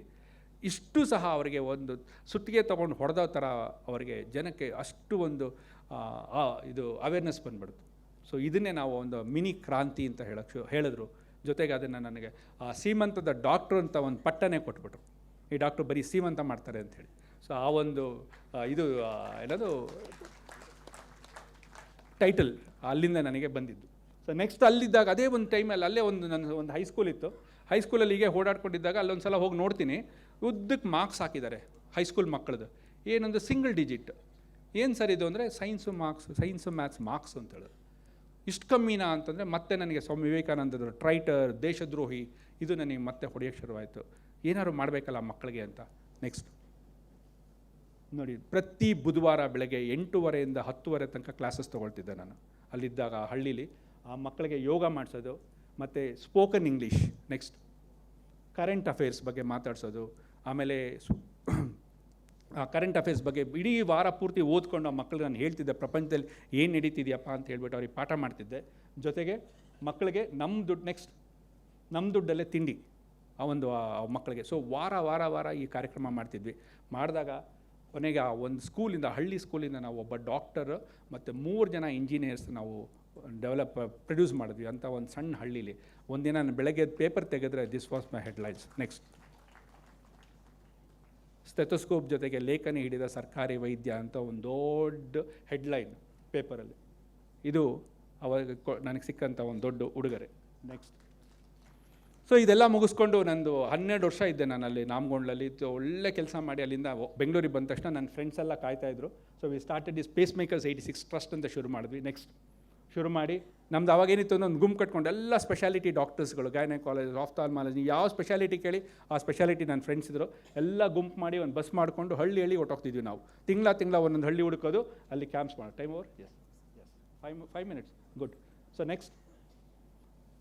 Speaker 4: ಇಷ್ಟು ಸಹ ಅವರಿಗೆ ಒಂದು ಸುತ್ತಿಗೆ ತೊಗೊಂಡು ಹೊಡೆದೋ ಥರ ಅವರಿಗೆ ಜನಕ್ಕೆ ಅಷ್ಟು ಒಂದು ಇದು ಅವೇರ್ನೆಸ್ ಬಂದ್ಬಿಡ್ತು. ಸೊ ಇದನ್ನೇ ನಾವು ಒಂದು ಮಿನಿ ಕ್ರಾಂತಿ ಅಂತ ಹೇಳಿದ್ರು. ಜೊತೆಗೆ ಅದನ್ನು ನನಗೆ ಸೀಮಂತದ ಡಾಕ್ಟ್ರು ಅಂತ ಒಂದು ಪಟ್ಟನೇ ಕೊಟ್ಬಿಟ್ರು. ಈ ಡಾಕ್ಟ್ರು ಬರೀ ಸೀಮಂತ ಮಾಡ್ತಾರೆ ಅಂಥೇಳಿ. ಸೊ ಆ ಒಂದು ಇದು ಏನದು ಟೈಟಲ್ ಅಲ್ಲಿಂದ ನನಗೆ ಬಂದಿದ್ದು. ಸೊ ನೆಕ್ಸ್ಟ್ ಅಲ್ಲಿದ್ದಾಗ ಅದೇ ಒಂದು ಟೈಮಲ್ಲಿ ಅಲ್ಲೇ ಒಂದು ಹೈಸ್ಕೂಲ್ ಇತ್ತು. ಹೈಸ್ಕೂಲಲ್ಲಿ ಹೀಗೆ ಓಡಾಡ್ಕೊಂಡಿದ್ದಾಗ ಅಲ್ಲೊಂದು ಸಲ ಹೋಗಿ ನೋಡ್ತೀನಿ, ಉದ್ದಕ್ಕೆ ಮಾರ್ಕ್ಸ್ ಹಾಕಿದ್ದಾರೆ ಹೈಸ್ಕೂಲ್ ಮಕ್ಕಳದು. ಏನೊಂದು ಸಿಂಗಲ್ ಡಿಜಿಟ್. ಏನು ಸರ್ ಇದು ಅಂದರೆ ಸೈನ್ಸು ಮ್ಯಾಥ್ಸ್ ಮಾರ್ಕ್ಸ್ ಅಂತೇಳಿ. ಇಷ್ಟು ಕಮ್ಮಿನಾ ಅಂತಂದರೆ ಮತ್ತೆ ನನಗೆ ಸ್ವಾಮಿ ವಿವೇಕಾನಂದರು ಟ್ರೈಟರ್, ದೇಶದ್ರೋಹಿ ಇದು ನನಗೆ ಮತ್ತೆ ಹೊಡೆಯೋಕ್ಕೆ ಶುರುವಾಯಿತು. ಏನಾದ್ರು ಮಾಡಬೇಕಲ್ಲ ಮಕ್ಕಳಿಗೆ ಅಂತ. ನೆಕ್ಸ್ಟ್ ನೋಡಿ, ಪ್ರತಿ ಬುಧವಾರ ಬೆಳಗ್ಗೆ 8:30 10:00 ತನಕ ಕ್ಲಾಸಸ್ ತೊಗೊಳ್ತಿದ್ದೆ ನಾನು ಅಲ್ಲಿದ್ದಾಗ ಹಳ್ಳೀಲಿ. ಆ ಮಕ್ಕಳಿಗೆ ಯೋಗ ಮಾಡಿಸೋದು, ಮತ್ತು spoken English, next current affairs ಬಗ್ಗೆ ಮಾತಾಡ್ಸೋದು. ಆಮೇಲೆ ಕರೆಂಟ್ ಅಫೇರ್ಸ್ ಬಗ್ಗೆ ಇಡೀ ವಾರ ಪೂರ್ತಿ ಓದ್ಕೊಂಡು ಆ ಮಕ್ಕಳಿಗೆ ನಾನು ಹೇಳ್ತಿದ್ದೆ ಪ್ರಪಂಚದಲ್ಲಿ ಏನು ನಡೀತಿದೆಯಪ್ಪ ಅಂತ ಹೇಳ್ಬಿಟ್ಟು ಅವ್ರಿಗೆ ಪಾಠ ಮಾಡ್ತಿದ್ದೆ. ಜೊತೆಗೆ ಮಕ್ಕಳಿಗೆ ನಮ್ಮ ದುಡ್ಡಲ್ಲೇ ತಿಂಡಿ ಆ ಮಕ್ಕಳಿಗೆ. ಸೊ ವಾರ ಈ ಕಾರ್ಯಕ್ರಮ ಮಾಡ್ತಿದ್ವಿ. ಮಾಡಿದಾಗ ಕೊನೆಗೆ ಆ ಒಂದು ಹಳ್ಳಿ ಸ್ಕೂಲಿಂದ ನಾವು ಒಬ್ಬ ಡಾಕ್ಟರ್ ಮತ್ತು 3 ಜನ ಇಂಜಿನಿಯರ್ಸ್ ನಾವು ಪ್ರೊಡ್ಯೂಸ್ ಮಾಡಿದ್ವಿ ಅಂತ ಒಂದು ಸಣ್ಣ ಹಳ್ಳೀಲಿ. ಒಂದಿನ ನಾನು ಬೆಳಗ್ಗೆ ಪೇಪರ್ ತೆಗೆದ್ರೆ this was my headlines. Next stethoscope ಜೊತೆಗೆ ಲೇಖನಿ ಹಿಡಿದ ಸರ್ಕಾರಿ ವೈದ್ಯ ಅಂತ ಒಂದು ದೊಡ್ಡ ಹೆಡ್ಲೈನ್ ಪೇಪರಲ್ಲಿ. ಇದು ಅವಾಗ ನನಗೆ ಸಿಕ್ಕಂಥ ಒಂದು ದೊಡ್ಡ ಉಡುಗೊರೆ. ನೆಕ್ಸ್ಟ್ ಸೊ ಇದೆಲ್ಲ ಮುಗಿಸ್ಕೊಂಡು ನಂದು 12 ವರ್ಷ ಇದ್ದೆ ನಾನು ಅಲ್ಲಿ ನಾಮಗೊಂಡ್ಲಲ್ಲಿ. ಒಳ್ಳೆ ಕೆಲಸ ಮಾಡಿ ಅಲ್ಲಿಂದ ಬೆಂಗಳೂರಿಗೆ ಬಂದ ತಕ್ಷಣ ನನ್ನ ಫ್ರೆಂಡ್ಸ್ ಎಲ್ಲ ಕಾಯ್ತಾಯಿದ್ರು. So we started is pacemakers 86 trust ಅಂತ ಶುರು ಮಾಡಿದ್ವಿ. ನೆಕ್ಸ್ಟ್ ಶುರು ಮಾಡಿ ನಮ್ದು ಅವಾಗೇನಿತ್ತು ಒಂದು ಗುಂಪು ಕಟ್ಕೊಂಡು ಎಲ್ಲ ಸ್ಪೆಷಾಲಿಟಿ ಡಾಕ್ಟರ್ಸ್ಗಳು, ಗೈನಕಾಲಜಿ, ಆಫ್ಥಾಲ್ಮಾಲಜಿ, ಯಾವ ಸ್ಪೆಷಾಲಿಟಿ ಕೇಳಿ ಆ ಸ್ಪೆಷಾಲಿಟಿ ನನ್ನ ಫ್ರೆಂಡ್ಸ್ ಇದ್ದರು. ಎಲ್ಲ ಗುಂಪು ಮಾಡಿ ಒಂದು ಬಸ್ ಮಾಡಿಕೊಂಡು ಹಳ್ಳಿ ಹೊಟ್ಟೋಗ್ತಿದ್ವಿ ನಾವು. ತಿಂಗಳ ಒಂದೊಂದು ಹಳ್ಳಿ ಹುಡುಕೋದು, ಅಲ್ಲಿ ಕ್ಯಾಂಪ್ಸ್ ಮಾಡೋದು. Time over? Yes 5 minutes. Good. So next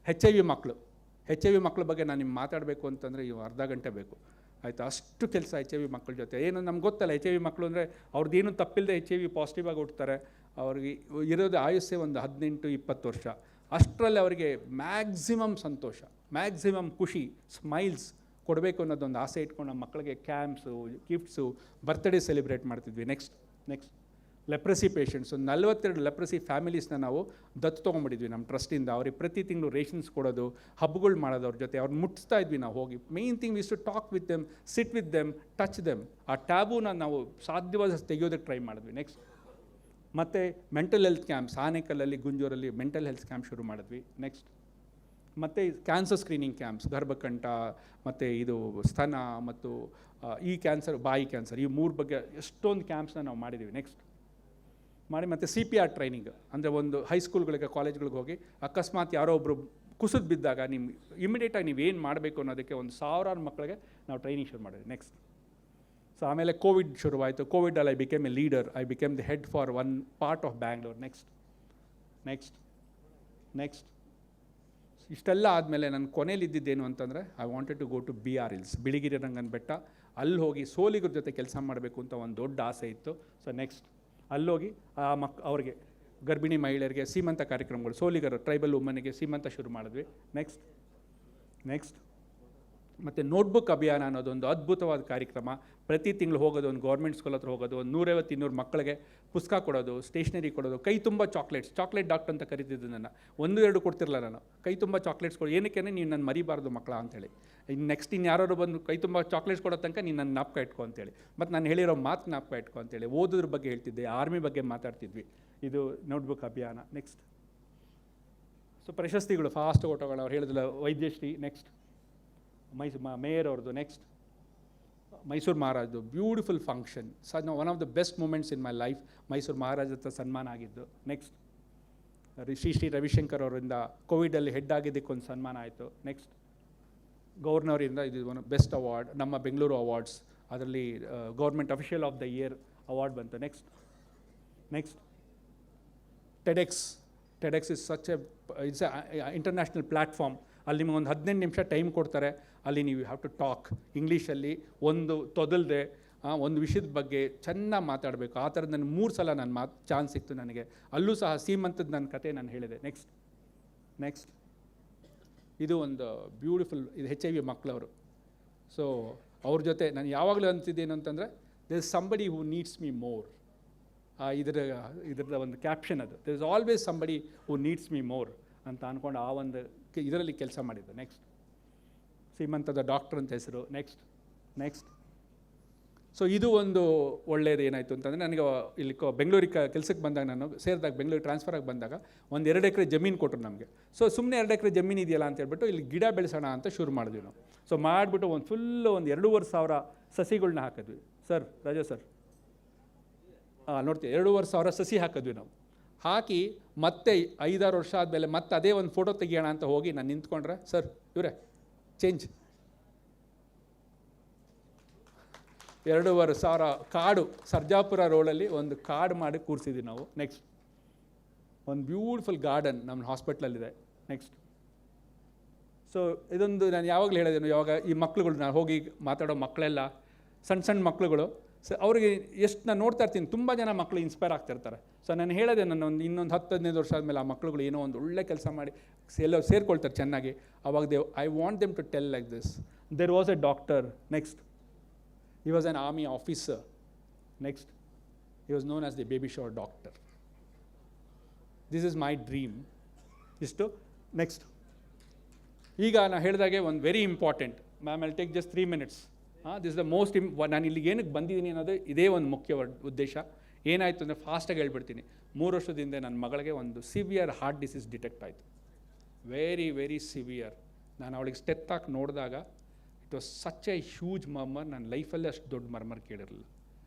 Speaker 4: HIV ಮಕ್ಕಳ ಬಗ್ಗೆ ನಾನು ನಿಮ್ಗೆ ಮಾತಾಡಬೇಕು ಅಂತಂದರೆ ಅರ್ಧ ಗಂಟೆ ಬೇಕು, ಆಯಿತು. ಅಷ್ಟು ಕೆಲಸ HIV ಮಕ್ಕಳ ಜೊತೆ. ಏನು ನಮ್ಗೆ ಗೊತ್ತಲ್ಲ, HIV ಮಕ್ಕಳು ಅಂದರೆ ಅವ್ರದ್ದೇನು ತಪ್ಪಿಲ್ಲದೆ HIV ಪಾಸಿಟಿವ್ ಆಗಿ ಹುಡ್ತಾರೆ. ಅವ್ರಿಗೆ ಇರೋದು ಆಯುಸ್ಸೇ ಒಂದು 18-20 ವರ್ಷ. ಅಷ್ಟರಲ್ಲಿ ಅವರಿಗೆ ಮ್ಯಾಕ್ಸಿಮಮ್ ಸಂತೋಷ, ಮ್ಯಾಕ್ಸಿಮಮ್ ಖುಷಿ, ಸ್ಮೈಲ್ಸ್ ಕೊಡಬೇಕು ಅನ್ನೋದೊಂದು ಆಸೆ ಇಟ್ಕೊಂಡು ನಮ್ಮ ಮಕ್ಕಳಿಗೆ ಕ್ಯಾಂಪ್ಸು, ಗಿಫ್ಟ್ಸು, ಬರ್ತ್ಡೇ ಸೆಲೆಬ್ರೇಟ್ ಮಾಡ್ತಿದ್ವಿ. ನೆಕ್ಸ್ಟ್ ಲೆಪ್ರಸಿ ಪೇಷಂಟ್ಸ್, ಒಂದು 42 ಲೆಪ್ರಸಿ ಫ್ಯಾಮಿಲೀಸ್ನ ನಾವು ದತ್ತು ತೊಗೊಂಡ್ಬಿಟ್ಟಿದ್ವಿ ನಮ್ಮ ಟ್ರಸ್ಟಿಂದ. ಅವ್ರಿಗೆ ಪ್ರತಿ ತಿಂಗಳು ರೇಷನ್ಸ್ ಕೊಡೋದು, ಹಬ್ಬಗಳು ಮಾಡೋದು, ಅವ್ರ ಜೊತೆ ಅವ್ರನ್ನ ಮುಟ್ಟಿಸ್ತಾ ಇದ್ವಿ ನಾವು ಹೋಗಿ. Main thing is to talk with them, sit with them, touch them. ಆ ಟ್ಯಾಬೂನ ನಾವು ಸಾಧ್ಯವಾದ ತೆಗೆಯೋದಕ್ಕೆ ಟ್ರೈ ಮಾಡಿದ್ವಿ. ನೆಕ್ಸ್ಟ್ ಮತ್ತು ಮೆಂಟಲ್ ಹೆಲ್ತ್ ಕ್ಯಾಂಪ್ಸ್, ಆನೇಕಲ್ಲಲ್ಲಿ, ಗುಂಜೂರಲ್ಲಿ ಮೆಂಟಲ್ ಹೆಲ್ತ್ ಕ್ಯಾಂಪ್ ಶುರು ಮಾಡಿದ್ವಿ. ನೆಕ್ಸ್ಟ್ ಮತ್ತು ಕ್ಯಾನ್ಸರ್ ಸ್ಕ್ರೀನಿಂಗ್ ಕ್ಯಾಂಪ್ಸ್, ಗರ್ಭಕಂಠ ಮತ್ತು ಇದು ಸ್ತನ ಮತ್ತು ಈ ಕ್ಯಾನ್ಸರ್, ಬಾಯಿ ಕ್ಯಾನ್ಸರ್, ಈ 3 ಬಗ್ಗೆ ಎಷ್ಟೊಂದು ಕ್ಯಾಂಪ್ಸ್ನ ನಾವು ಮಾಡಿದ್ದೀವಿ. ನೆಕ್ಸ್ಟ್ ಮಾಡಿ ಮತ್ತು CPR ಟ್ರೈನಿಂಗ್ ಅಂದರೆ ಒಂದು ಹೈಸ್ಕೂಲ್ಗಳಿಗೆ, ಕಾಲೇಜ್ಗಳಿಗೆ ಹೋಗಿ ಅಕಸ್ಮಾತ್ ಯಾರೋ ಒಬ್ಬರು ಕುಸಿದು ಬಿದ್ದಾಗ ಇಮಿಡಿಯೇಟಾಗಿ ನೀವೇನು ಮಾಡಬೇಕು ಅನ್ನೋದಕ್ಕೆ 1000 ಮಕ್ಕಳಿಗೆ ನಾವು ಟ್ರೈನಿಂಗ್ ಶುರು ಮಾಡಿದ್ವಿ. ನೆಕ್ಸ್ಟ್ ಸೊ ಆಮೇಲೆ ಕೋವಿಡ್ ಶುರುವಾಯಿತು. ಕೋವಿಡಲ್ಲಿ I became a leader, I became the head for one part of Bangalore. Next ಇಷ್ಟೆಲ್ಲ ಆದಮೇಲೆ ನನ್ನ ಕೊನೆಯಲ್ಲಿದ್ದೇನು ಅಂತಂದರೆ I wanted to go to BR hills, Biligiri Rangana Betta. ಅಲ್ಲಿ ಹೋಗಿ ಸೋಲಿಗರ ಜೊತೆ ಕೆಲಸ ಮಾಡಬೇಕು ಅಂತ ಒಂದು ದೊಡ್ಡ ಆಸೆ ಇತ್ತು. ಸೊ ನೆಕ್ಸ್ಟ್ ಅಲ್ಲೋಗಿ ಅವ್ರಿಗೆ ಗರ್ಭಿಣಿ ಮಹಿಳೆಯರಿಗೆ ಸೀಮಂತ ಕಾರ್ಯಕ್ರಮಗಳು, ಸೋಲಿಗರು ಟ್ರೈಬಲ್ ವುಮನ್ಗೆ ಸೀಮಂತ ಶುರು ಮಾಡಿದ್ವಿ. ನೆಕ್ಸ್ಟ್ ಮತ್ತು ನೋಟ್ಬುಕ್ ಅಭಿಯಾನ ಅನ್ನೋದೊಂದು ಅದ್ಭುತವಾದ ಕಾರ್ಯಕ್ರಮ. ಪ್ರತಿ ತಿಂಗಳು ಹೋಗೋದು, ಒಂದು ಗೌರ್ಮೆಂಟ್ ಸ್ಕೂಲ್ ಹತ್ರ ಹೋಗೋದು, ಒಂದು 150-200 ಮಕ್ಕಳಿಗೆ ಪುಸ್ತಕ ಕೊಡೋದು, ಸ್ಟೇಷನರಿ ಕೊಡೋದು, ಕೈ ತುಂಬ ಚಾಕ್ಲೇಟ್ ಡಾಕ್ಟರ್ ಅಂತ ಕರಿತಿದ್ದು ನನ್ನ. 1-2 ಕೊಡ್ತಿರಲ್ಲ ನಾನು, ಕೈ ತುಂಬ ಚಾಕ್ಲೇಟ್ಸ್ ಕೊಡು, ಏನಕ್ಕೆ ನೀವು ನನ್ನ ಮರಿಬಾರ್ದು ಮಕ್ಕಳ ಅಂತೇಳಿ. ನೆಕ್ಸ್ಟ್ ಯಾರು ಬಂದು ಕೈ ತುಂಬ ಚಾಕ್ಲೇಟ್ಸ್ ಕೊಡೋ ತನಕ ನೀನು ನನ್ನ ಜ್ಞಾಪಕ ಇಟ್ಕೊ ಅಂತೇಳಿ, ಮತ್ತು ನಾನು ಹೇಳಿರೋ ಮಾತು ಜ್ಞಾಪಕ ಇಟ್ಕೊ ಅಂತೇಳಿ. ಓದೋದ್ರ ಬಗ್ಗೆ ಹೇಳ್ತಿದ್ದೆ, ಆರ್ಮಿ ಬಗ್ಗೆ ಮಾತಾಡ್ತಿದ್ವಿ. ಇದು ನೋಟ್ಬುಕ್ ಅಭಿಯಾನ. ನೆಕ್ಸ್ಟ್ ಪ್ರಶಸ್ತಿಗಳು ಫಾಸ್ಟ್ ಕೊಟ್ಟೋಗೋಣ. ಅವ್ರು ಹೇಳಿದ್ರಲ್ಲ ವೈದ್ಯಶ್ರೀ. ನೆಕ್ಸ್ಟ್ ಮೇಯರ್ ಅವ್ರದ್ದು. ನೆಕ್ಸ್ಟ್ ಮೈಸೂರು ಮಹಾರಾಜದು beautiful function. One of the best moments in my life. Mysuru Maharaja ಹತ್ರ ಸನ್ಮಾನ ಆಗಿದ್ದು. ನೆಕ್ಸ್ಟ್ ಶ್ರೀ ರವಿಶಂಕರ್ ಅವರಿಂದ ಕೋವಿಡಲ್ಲಿ ಹೆಡ್ ಆಗಿದ್ದಕ್ಕೊಂದು ಸನ್ಮಾನ ಆಯಿತು. ನೆಕ್ಸ್ಟ್ ಗವರ್ನರಿಂದ ಇದು ಒನ್ ಬೆಸ್ಟ್ ಅವಾರ್ಡ್, ನಮ್ಮ ಬೆಂಗಳೂರು ಅವಾರ್ಡ್ಸ್, ಅದರಲ್ಲಿ government official of the year award ಬಂತು. Next TEDx is such it's international platform. ಅಲ್ಲಿ ನಿಮಗೆ ಒಂದು 15 ನಿಮಿಷ ಟೈಮ್ ಕೊಡ್ತಾರೆ. ಅಲ್ಲಿ ನೀವು ಹ್ಯಾವ್ ಟು ಟಾಕ್ ಇಂಗ್ಲೀಷಲ್ಲಿ, ಒಂದು ತೊದಲ್ದೆ ಒಂದು ವಿಷಯದ ಬಗ್ಗೆ ಚೆನ್ನಾಗಿ ಮಾತಾಡಬೇಕು. ಆ ಥರದ್ದು ನನಗೆ 3 ಸಲ ನನ್ನ ಚಾನ್ಸ್ ಸಿಕ್ತು ನನಗೆ. ಅಲ್ಲೂ ಸಹ ಸೀಮಂತದ ನನ್ನ ಕತೆ ನಾನು ಹೇಳಿದೆ. ನೆಕ್ಸ್ಟ್ ಇದು ಒಂದು ಬ್ಯೂಟಿಫುಲ್, ಇದು HIV ಮಕ್ಕಳವರು. ಸೊ ಅವ್ರ ಜೊತೆ ನಾನು ಯಾವಾಗಲೂ ಅಂತಿದ್ದೇನು ಅಂತಂದರೆ, there is somebody who needs me more. ಇದರದ ಒಂದು ಕ್ಯಾಪ್ಷನ್ ಅದು, there is always somebody who needs me more ಅಂತ ಅಂದ್ಕೊಂಡು ಆ ಒಂದು ಇದರಲ್ಲಿ ಕೆಲಸ ಮಾಡಿದ್ದು. ನೆಕ್ಸ್ಟ್ ಸೀಮಂತದ ಡಾಕ್ಟರ್ ಅಂತ ಹೆಸರು. ನೆಕ್ಸ್ಟ್ ಸೊ ಇದು ಒಂದು ಒಳ್ಳೆಯದು ಏನಾಯಿತು ಅಂತಂದರೆ, ನನಗೆ ಇಲ್ಲಿ ಬೆಂಗಳೂರಿಗೆ ಕೆಲಸಕ್ಕೆ ಬಂದಾಗ, ನಾನು ಸೇರಿದಾಗ ಬೆಂಗಳೂರಿಗೆ ಟ್ರಾನ್ಸ್ಫರ್ ಆಗಿ ಬಂದಾಗ 1-2 ಎಕರೆ ಜಮೀನು ಕೊಟ್ಟರು ನಮಗೆ. ಸೊ ಸುಮ್ಮನೆ 2 ಎಕರೆ ಜಮೀನು ಇದೆಯಲ್ಲ ಅಂತ ಹೇಳ್ಬಿಟ್ಟು ಇಲ್ಲಿ ಗಿಡ ಬೆಳೆಸೋಣ ಅಂತ ಶುರು ಮಾಡಿದ್ವಿ ನಾವು. ಸೊ ಮಾಡಿಬಿಟ್ಟು ಒಂದು ಫುಲ್ಲು 2,500 ಸಸಿಗಳ್ನ ಹಾಕಿದ್ವಿ. ಸರ್ ರಾಜಾ ಸರ್ ನೋಡ್ತೀವಿ, 2,500 ಸಸಿ ಹಾಕಿದ್ವಿ ನಾವು. ಹಾಕಿ ಮತ್ತೆ 5-6 ವರ್ಷ ಆದಮೇಲೆ ಮತ್ತೆ ಅದೇ ಒಂದು ಫೋಟೋ ತೆಗಿಯೋಣ ಅಂತ ಹೋಗಿ ನಾನು ನಿಂತ್ಕೊಂಡ್ರೆ, ಸರ್ ಇವರೇ ಚೇಂಜ್ 2,500 ಕಾಡು ಸರ್ಜಾಪುರ ರೋಡಲ್ಲಿ ಒಂದು ಕಾಡು ಮಾಡಿ ಕೂರಿಸಿದ್ವಿ ನಾವು. ನೆಕ್ಸ್ಟ್ ಒಂದು ಬ್ಯೂಟಿಫುಲ್ ಗಾರ್ಡನ್ ನಮ್ಮ ಹಾಸ್ಪಿಟ್ಲಲ್ಲಿದೆ. ನೆಕ್ಸ್ಟ್ ಸೊ ಇದೊಂದು ನಾನು ಯಾವಾಗಲೂ ಹೇಳಿದ್ದೇನೆ, ಯಾವಾಗ ಈ ಮಕ್ಳುಗಳು, ನಾನು ಹೋಗಿ ಮಾತಾಡೋ ಮಕ್ಕಳೆಲ್ಲ ಸಣ್ಣ ಮಕ್ಳುಗಳು, ಸೊ ಅವ್ರಿಗೆ ಎಷ್ಟು ನಾನು ನೋಡ್ತಾ ಇರ್ತೀನಿ, ತುಂಬ ಜನ ಮಕ್ಕಳು ಇನ್ಸ್ಪೈರ್ ಆಗ್ತಿರ್ತಾರೆ. ಸೊ ನಾನು ಹೇಳಿದೆ, ನನ್ನ ಇನ್ನೊಂದು 10-15 ವರ್ಷ ಆದಮೇಲೆ ಆ ಮಕ್ಳುಗಳು ಏನೋ ಒಂದು ಒಳ್ಳೆ ಕೆಲಸ ಮಾಡಿ ಎಲ್ಲರೂ ಸೇರ್ಕೊಳ್ತಾರೆ ಚೆನ್ನಾಗಿ. ಆವಾಗ I want them to tell like this, there was a doctor. Next he was an army officer. Next he was known as the baby shower doctor. This is my dream. Isto next ಈಗ ನಾನು ಹೇಳಿದಾಗೆ ಒಂದು very important, ma'am I'll take just 3 minutes. This is the most ನಾನು ಇಲ್ಲಿಗೆ ಏನಕ್ಕೆ ಬಂದಿದ್ದೀನಿ ಅನ್ನೋದು ಇದೇ ಒಂದು ಮುಖ್ಯ ಉದ್ದೇಶ. ಏನಾಯಿತು ಅಂದರೆ ಫಾಸ್ಟಾಗಿ ಹೇಳ್ಬಿಡ್ತೀನಿ. 3 ವರ್ಷದಿಂದ ನನ್ನ ಮಗಳಿಗೆ ಒಂದು ಸಿವಿಯರ್ ಹಾರ್ಟ್ ಡಿಸೀಸ್ ಡಿಟೆಕ್ಟ್ ಆಯಿತು. Very severe. ನಾನು ಅವಳಿಗೆ ಸ್ಟೆತ್ ಹಾಕಿ ನೋಡಿದಾಗ it was such A huge murmur. ನನ್ನ ಲೈಫಲ್ಲೇ ಅಷ್ಟು ದೊಡ್ಡ ಮರ್ಮರ್ ಕೇಳಿರಲಿಲ್ಲ.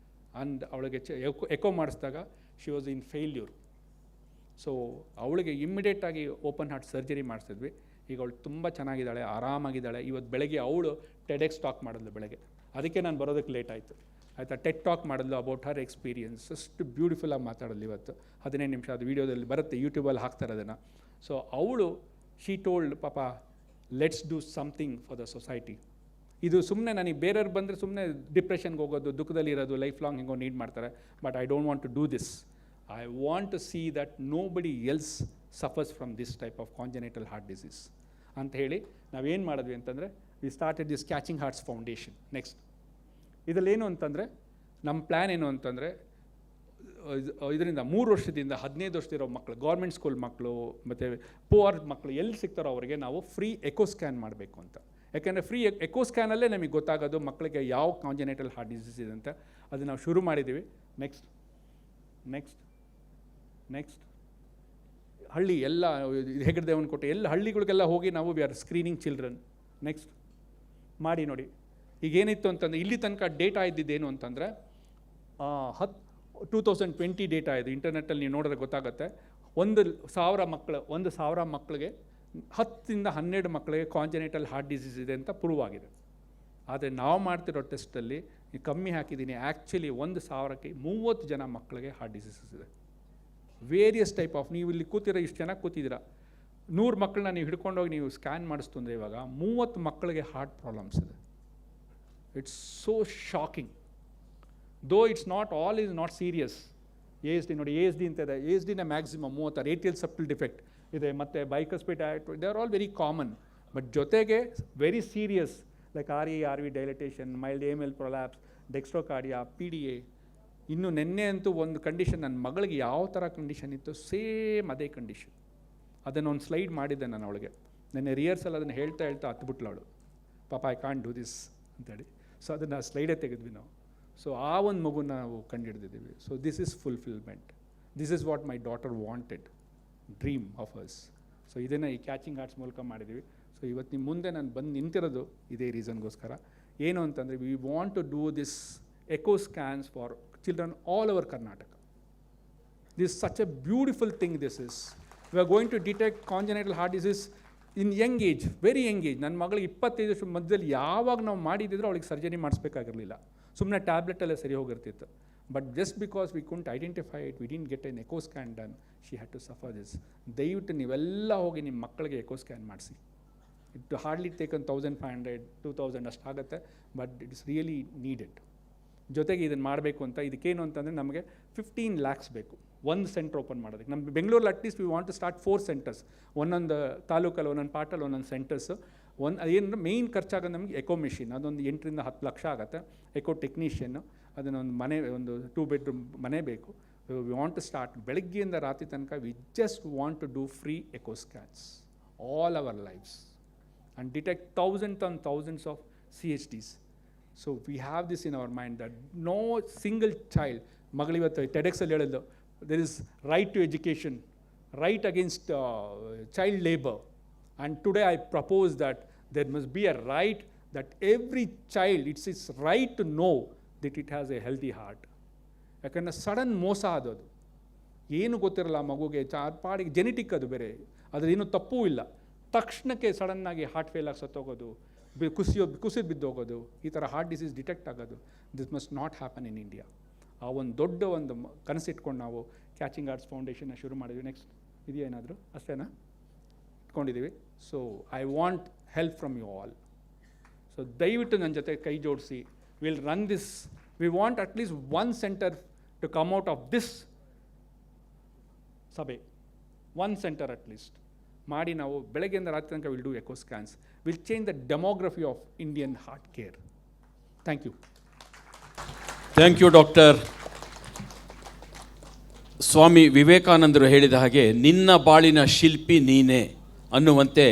Speaker 4: ಅಂಡ್ ಅವಳಿಗೆ ಎಕೋ ಮಾಡಿಸಿದಾಗ she was in failure. So ಅವಳಿಗೆ ಇಮ್ಮಿಡಿಯೇಟಾಗಿ ಓಪನ್ ಹಾರ್ಟ್ ಸರ್ಜರಿ ಮಾಡಿಸಿದ್ವಿ. ಈಗ ಅವಳು ತುಂಬ ಚೆನ್ನಾಗಿದ್ದಾಳೆ, ಆರಾಮಾಗಿದ್ದಾಳೆ. ಇವತ್ತು ಬೆಳಗ್ಗೆ ಅವಳು ಟೆಡೆಕ್ಸ್ ಟಾಕ್ ಮಾಡಿದ್ಲು ಬೆಳಗ್ಗೆ, ಅದಕ್ಕೆ ನಾನು ಬರೋದಕ್ಕೆ ಲೇಟ್ ಆಯಿತು. ಆಯಿತಾ, ಟೆಡ್ ಟಾಕ್ ಮಾಡಿದ್ಲು ಅಬೌಟ್ ಹರ್ ಎಕ್ಸ್ಪೀರಿಯನ್ಸ್. ಅಷ್ಟು ಬ್ಯೂಟಿಫುಲ್ಲಾಗಿ ಮಾತಾಡೋದು ಇವತ್ತು. 15 ನಿಮಿಷ ಅದು ವೀಡಿಯೋದಲ್ಲಿ ಬರುತ್ತೆ, ಯೂಟ್ಯೂಬಲ್ಲಿ ಹಾಕ್ತಾರೆ ಅದನ್ನು. ಸೊ ಅವಳು ಶಿ ಟೋಲ್ಡ್, ಪಾಪ let's do something for the society. ಇದು ಸುಮ್ಮನೆ ನನಗೆ ಬೇರೆಯವ್ರು ಬಂದರೆ ಸುಮ್ಮನೆ ಡಿಪ್ರೆಷನ್ಗೆ ಹೋಗೋದು, ದುಃಖದಲ್ಲಿ ಇರೋದು, ಲೈಫ್ ಲಾಂಗ್ ಹೆಂಗೋ ನೀಡ್ ಮಾಡ್ತಾರೆ. But I don't want to do this. I want to see that nobody else suffers from this type of congenital heart disease ಅಂತ ಹೇಳಿ ನಾವೇನು ಮಾಡಿದ್ವಿ ಅಂತಂದರೆ, we started this catching hearts foundation. Next ಇದರಲ್ಲೇನು ಅಂತಂದರೆ, ನಮ್ಮ ಪ್ಲ್ಯಾನ್ ಏನು ಅಂತಂದರೆ, ಇದರಿಂದ 3 ವರ್ಷದಿಂದ 15 ವರ್ಷದಿರೋ ಮಕ್ಕಳು, ಗೌರ್ಮೆಂಟ್ ಸ್ಕೂಲ್ ಮಕ್ಕಳು ಮತ್ತು ಪುವರ್ ಮಕ್ಕಳು ಎಲ್ಲಿ ಸಿಗ್ತಾರೋ ಅವರಿಗೆ ನಾವು ಫ್ರೀ ಎಕೋ ಸ್ಕ್ಯಾನ್ ಮಾಡಬೇಕು ಅಂತ. ಯಾಕೆಂದರೆ ಫ್ರೀ ಎಕೋ ಸ್ಕ್ಯಾನಲ್ಲೇ ನಮಗೆ ಗೊತ್ತಾಗೋದು ಮಕ್ಕಳಿಗೆ ಯಾವ ಕಾಂಜೆನಿಟಲ್ ಹಾರ್ಟ್ ಡಿಸೀಸ್ ಇದೆ ಅಂತ. ಅದು ನಾವು ಶುರು ಮಾಡಿದ್ದೀವಿ. ನೆಕ್ಸ್ಟ್ ಹಳ್ಳಿ ಎಲ್ಲ ಹೆಗ್ಗಡದೇವನಕೋಟೆ ಎಲ್ಲ ಹಳ್ಳಿಗಳಿಗೆಲ್ಲ ಹೋಗಿ ನಾವು we R screening children. Next ಮಾಡಿ ನೋಡಿ. ಈಗೇನಿತ್ತು ಅಂತಂದರೆ, ಇಲ್ಲಿ ತನಕ ಡೇಟಾ ಇದ್ದಿದ್ದೇನು ಅಂತಂದರೆ 2020 ಡೇಟಾ ಇದೆ. ಇಂಟರ್ನೆಟ್ಟಲ್ಲಿ ನೀವು ನೋಡಿದ್ರೆ ಗೊತ್ತಾಗುತ್ತೆ. 1,000 ಮಕ್ಕಳಿಗೆ 10-12 ಮಕ್ಕಳಿಗೆ ಕಾಂಜೆನಿಟಲ್ ಹಾರ್ಟ್ ಡಿಸೀಸ್ ಇದೆ ಅಂತ ಪ್ರೂವ್ ಆಗಿದೆ. ಆದರೆ ನಾವು ಮಾಡ್ತಿರೋ ಟೆಸ್ಟಲ್ಲಿ ಕಮ್ಮಿ ಹಾಕಿದ್ದೀನಿ. ಆ್ಯಕ್ಚುಲಿ 1,000ಕ್ಕೆ 30 ಜನ ಮಕ್ಕಳಿಗೆ ಹಾರ್ಟ್ ಡಿಸೀಸಸ್ ಇದೆ. ವೇರಿಯಸ್ ಟೈಪ್ ಆಫ್, ನೀವು ಇಲ್ಲಿ ಕೂತಿರೋ ಇಷ್ಟು ಚೆನ್ನಾಗಿ ಕೂತಿದ್ದೀರಾ, 100 ಮಕ್ಕಳನ್ನ ನೀವು ಹಿಡ್ಕೊಂಡೋಗಿ ನೀವು ಸ್ಕ್ಯಾನ್ ಮಾಡಿಸ್ತು ಅಂದರೆ ಇವಾಗ 30 ಮಕ್ಕಳಿಗೆ ಹಾರ್ಟ್ ಪ್ರಾಬ್ಲಮ್ಸ್ ಇದೆ. It's so shocking. Though it's not all is not serious. ASD ನೋಡಿ, ASD ಅಂತ ಇದೆ. ASDನ ಮ್ಯಾಕ್ಸಿಮಮ್ 36, ಏಟ್ರಿಯಲ್ ಸೆಪ್ಟಲ್ ಡಿಫೆಕ್ಟ್ ಇದೆ, ಮತ್ತು bicuspid they are all very common. But ಜೊತೆಗೆ very serious like RV dilatation, mild AML prolapse, dextrocardia, PDA. ಇನ್ನು ನಿನ್ನೆ ಅಂತೂ ಒಂದು ಕಂಡೀಷನ್, ನನ್ನ ಮಗಳಿಗೆ ಯಾವ ಥರ ಕಂಡೀಷನ್ ಇತ್ತು ಸೇಮ್ ಅದೇ ಕಂಡೀಷನ್. ಅದನ್ನು ಒಂದು ಸ್ಲೈಡ್ ಮಾಡಿದ್ದೆ ನಾನು ಅವಳಿಗೆ. ನೆನ್ನೆ ರಿಹರ್ಸಲ್ ಅದನ್ನು ಹೇಳ್ತಾ ಹತ್ಬಿಟ್ಲು ಅವಳು, ಪಾಪ ಐ ಕಾಂಟ್ ಡೂ ದಿಸ್ ಅಂತೇಳಿ. ಸೊ ಅದನ್ನು ಸ್ಲೈಡೇ ತೆಗೆದ್ವಿ ನಾವು. ಸೊ ಆ ಒಂದು ಮಗುನ ನಾವು ಕಂಡುಹಿಡಿದಿದ್ದೀವಿ. So this is fulfilment. This is what my daughter wanted, dream of us. So ಇದನ್ನು ಈ ಕ್ಯಾಚಿಂಗ್ ಆರ್ಟ್ಸ್ ಮೂಲಕ ಮಾಡಿದ್ದೀವಿ. ಸೊ ಇವತ್ತು ನಿಮ್ಮ ಮುಂದೆ ನಾನು ಬಂದು ನಿಂತಿರೋದು ಇದೇ ರೀಸನ್ಗೋಸ್ಕರ. ಏನು ಅಂತಂದರೆ, we want to do this echo scans for children all over Karnataka. This is such a beautiful thing this is. We are going to detect congenital heart disease in young age, very young age. ನನ್ನ ಮಗಳಿಗೆ 25 ವರ್ಷ ಮಧ್ಯದಲ್ಲಿ ಯಾವಾಗ ನಾವು ಮಾಡಿದ್ದಿದ್ರೆ ಅವಳಿಗೆ ಸರ್ಜರಿ ಮಾಡಿಸ್ಬೇಕಾಗಿರಲಿಲ್ಲ, ಸುಮ್ಮನೆ ಟ್ಯಾಬ್ಲೆಟಲ್ಲೇ ಸರಿ ಹೋಗಿರ್ತಿತ್ತು. But just because we couldn't identify it, we didn't get an echo scan done, she had to suffer this. ದಯವಿಟ್ಟು ನೀವೆಲ್ಲ ಹೋಗಿ ನಿಮ್ಮ ಮಕ್ಕಳಿಗೆ ಎಕೋ ಸ್ಕ್ಯಾನ್ ಮಾಡಿಸಿ. ಇಟ್ ಹಾರ್ಡ್ಲಿ ಟೇಕನ್ 1500, 2000 ಅಷ್ಟಾಗುತ್ತೆ, but it is really needed. ಜೊತೆಗೆ ಇದನ್ನು ಮಾಡಬೇಕು ಅಂತ, ಇದಕ್ಕೇನು ಅಂತಂದರೆ ನಮಗೆ 15 lakhs ಬೇಕು ಒಂದು ಸೆಂಟರ್ ಓಪನ್ ಮಾಡೋದಕ್ಕೆ. ನಮ್ಮ ಬೆಂಗಳೂರಲ್ಲಿ at least we want to start 4 centers, ಒಂದೊಂದು ತಾಲೂಕಲ್ಲಿ ಒಂದೊಂದು ಪಾರ್ಟಲ್ಲಿ ಒಂದೊಂದು ಸೆಂಟರ್ಸು. ಏನಂದ್ರೆ ಮೇಯ್ನ್ ಖರ್ಚಾಗೋದು ನಮಗೆ ಎಕೋ ಮಿಷಿನ್, ಅದೊಂದು 8 ರಿಂದ 10 ಲಕ್ಷ ಆಗುತ್ತೆ. ಎಕೋ ಟೆಕ್ನಿಷಿಯನ್ನು, ಅದನ್ನೊಂದು ಮನೆ, ಒಂದು 2 bedroom ಮನೆ ಬೇಕು. ವಿ ವಾಂಟ್ ಟು ಸ್ಟಾರ್ಟ್ ಬೆಳಗ್ಗೆಯಿಂದ ರಾತ್ರಿ ತನಕ. We just want to do free echo scans all our lifes and detect thousands and thousands of CHDs. So we have this in our mind that no single child, ಮಗಳಿವತ್ತು TEDxಲ್ಲಿ ಹೇಳಿದ್ದು, there is right to education, right against child labor, and today I propose that there must be a right that every child, it's its right to know that it has a healthy heart. ಯಾಕಂದರೆ ಸಡನ್ ಮೋಸ ಆದದು, ಏನು ಗೊತ್ತಿರಲ್ಲ ಮಗುಗೆ, ಪಾಡಿಗೆ ಜೆನೆಟಿಕ್, ಅದು ಬೇರೆ, ಅದ್ರೇನು ತಪ್ಪೂ ಇಲ್ಲ. ತಕ್ಷಣಕ್ಕೆ ಸಡನ್ನಾಗಿ ಹಾರ್ಟ್ ಫೇಲ್ ಆಗಿ ಸತ್ತೋಗೋದು, ಕುಸಿದು ಬಿದ್ದೋಗೋದು, ಈ ಥರ ಹಾರ್ಟ್ ಡಿಸೀಸ್ ಡಿಟೆಕ್ಟ್ ಆಗೋದು, this must not happen in India. ಆ ಒಂದು ದೊಡ್ಡ ಒಂದು ಕನಸಿಟ್ಕೊಂಡು ನಾವು ಕ್ಯಾಚಿಂಗ್ ಆರ್ಟ್ಸ್ ಫೌಂಡೇಶನ್ನ ಶುರು ಮಾಡಿದ್ವಿ. ನೆಕ್ಸ್ಟ್ ಇದೆಯಾ ಏನಾದರೂ? ಅಷ್ಟೇನಾ ಇಟ್ಕೊಂಡಿದ್ದೀವಿ. So I want help from you all. So ದಯವಿಟ್ಟು ನನ್ನ ಜೊತೆ ಕೈ ಜೋಡಿಸಿ, will run this. We want at least 1 center to come out of this ಸಭೆ, 1 center ಅಟ್ಲೀಸ್ಟ್ ಮಾಡಿ ನಾವು ಬೆಳಗ್ಗೆಯಿಂದ ರಾತ್ರಿ ತನಕ will do echo scans, will change the demography of Indian heart care. Thank you.
Speaker 2: Thank you doctor. Swami ವಿವೇಕಾನಂದರು ಹೇಳಿದ ಹಾಗೆ, ನಿನ್ನ ಬಾಳಿನ ಶಿಲ್ಪಿ ನೀನೇ ಅನ್ನುವಂತೆ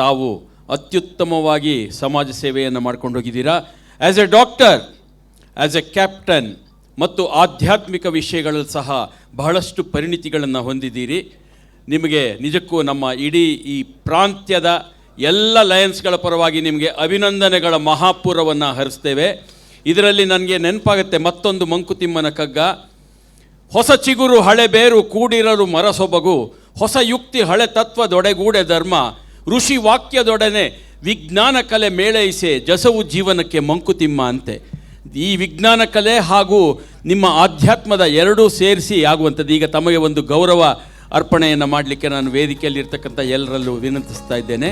Speaker 2: ತಾವು ಅತ್ಯುತ್ತಮವಾಗಿ ಸಮಾಜ ಸೇವೆಯನ್ನು ಮಾಡ್ಕೊಂಡು ಹೋಗಿದ್ದೀರಾ. As A doctor, as A captain ಮತ್ತು ಆಧ್ಯಾತ್ಮಿಕ ವಿಷಯಗಳಲ್ಲಿ ಸಹ ಬಹಳಷ್ಟು ಪರಿಣಿತಿಗಳನ್ನು ಹೊಂದಿದ್ದೀರಿ. ನಿಮಗೆ ನಿಜಕ್ಕೂ ನಮ್ಮ ಇಡೀ ಈ ಪ್ರಾಂತ್ಯದ ಎಲ್ಲ ಲಯನ್ಸ್ಗಳ ಪರವಾಗಿ ನಿಮಗೆ ಅಭಿನಂದನೆಗಳ ಮಹಾಪೂರವನ್ನು ಹರಿಸ್ತೇವೆ. ಇದರಲ್ಲಿ ನನಗೆ ನೆನಪಾಗುತ್ತೆ ಮತ್ತೊಂದು ಮಂಕುತಿಮ್ಮನ ಕಗ್ಗ, ಹೊಸ ಚಿಗುರು ಹಳೆ ಬೇರು ಕೂಡಿರಲು ಮರಸೊಬಗು, ಹೊಸ ಯುಕ್ತಿ ಹಳೆ ತತ್ವದೊಡೆಗೂಡೆ ಧರ್ಮ, ಋಷಿ ವಾಕ್ಯದೊಡನೆ ವಿಜ್ಞಾನ ಕಲೆ ಮೇಳೈಸೆ ಜಸವು ಜೀವನಕ್ಕೆ ಮಂಕುತಿಮ್ಮ ಅಂತೆ. ಈ ವಿಜ್ಞಾನ ಕಲೆ ಹಾಗೂ ನಿಮ್ಮ ಆಧ್ಯಾತ್ಮದ ಎರಡೂ ಸೇರಿಸಿ ಆಗುವಂಥದ್ದು. ಈಗ ತಮಗೆ ಒಂದು ಗೌರವ ಅರ್ಪಣೆಯನ್ನು ಮಾಡಲಿಕ್ಕೆ ನಾನು ವೇದಿಕೆಯಲ್ಲಿ ಇರ್ತಕ್ಕಂಥ ಎಲ್ಲರಲ್ಲೂ ವಿನಂತಿಸ್ತಾ ಇದ್ದೇನೆ.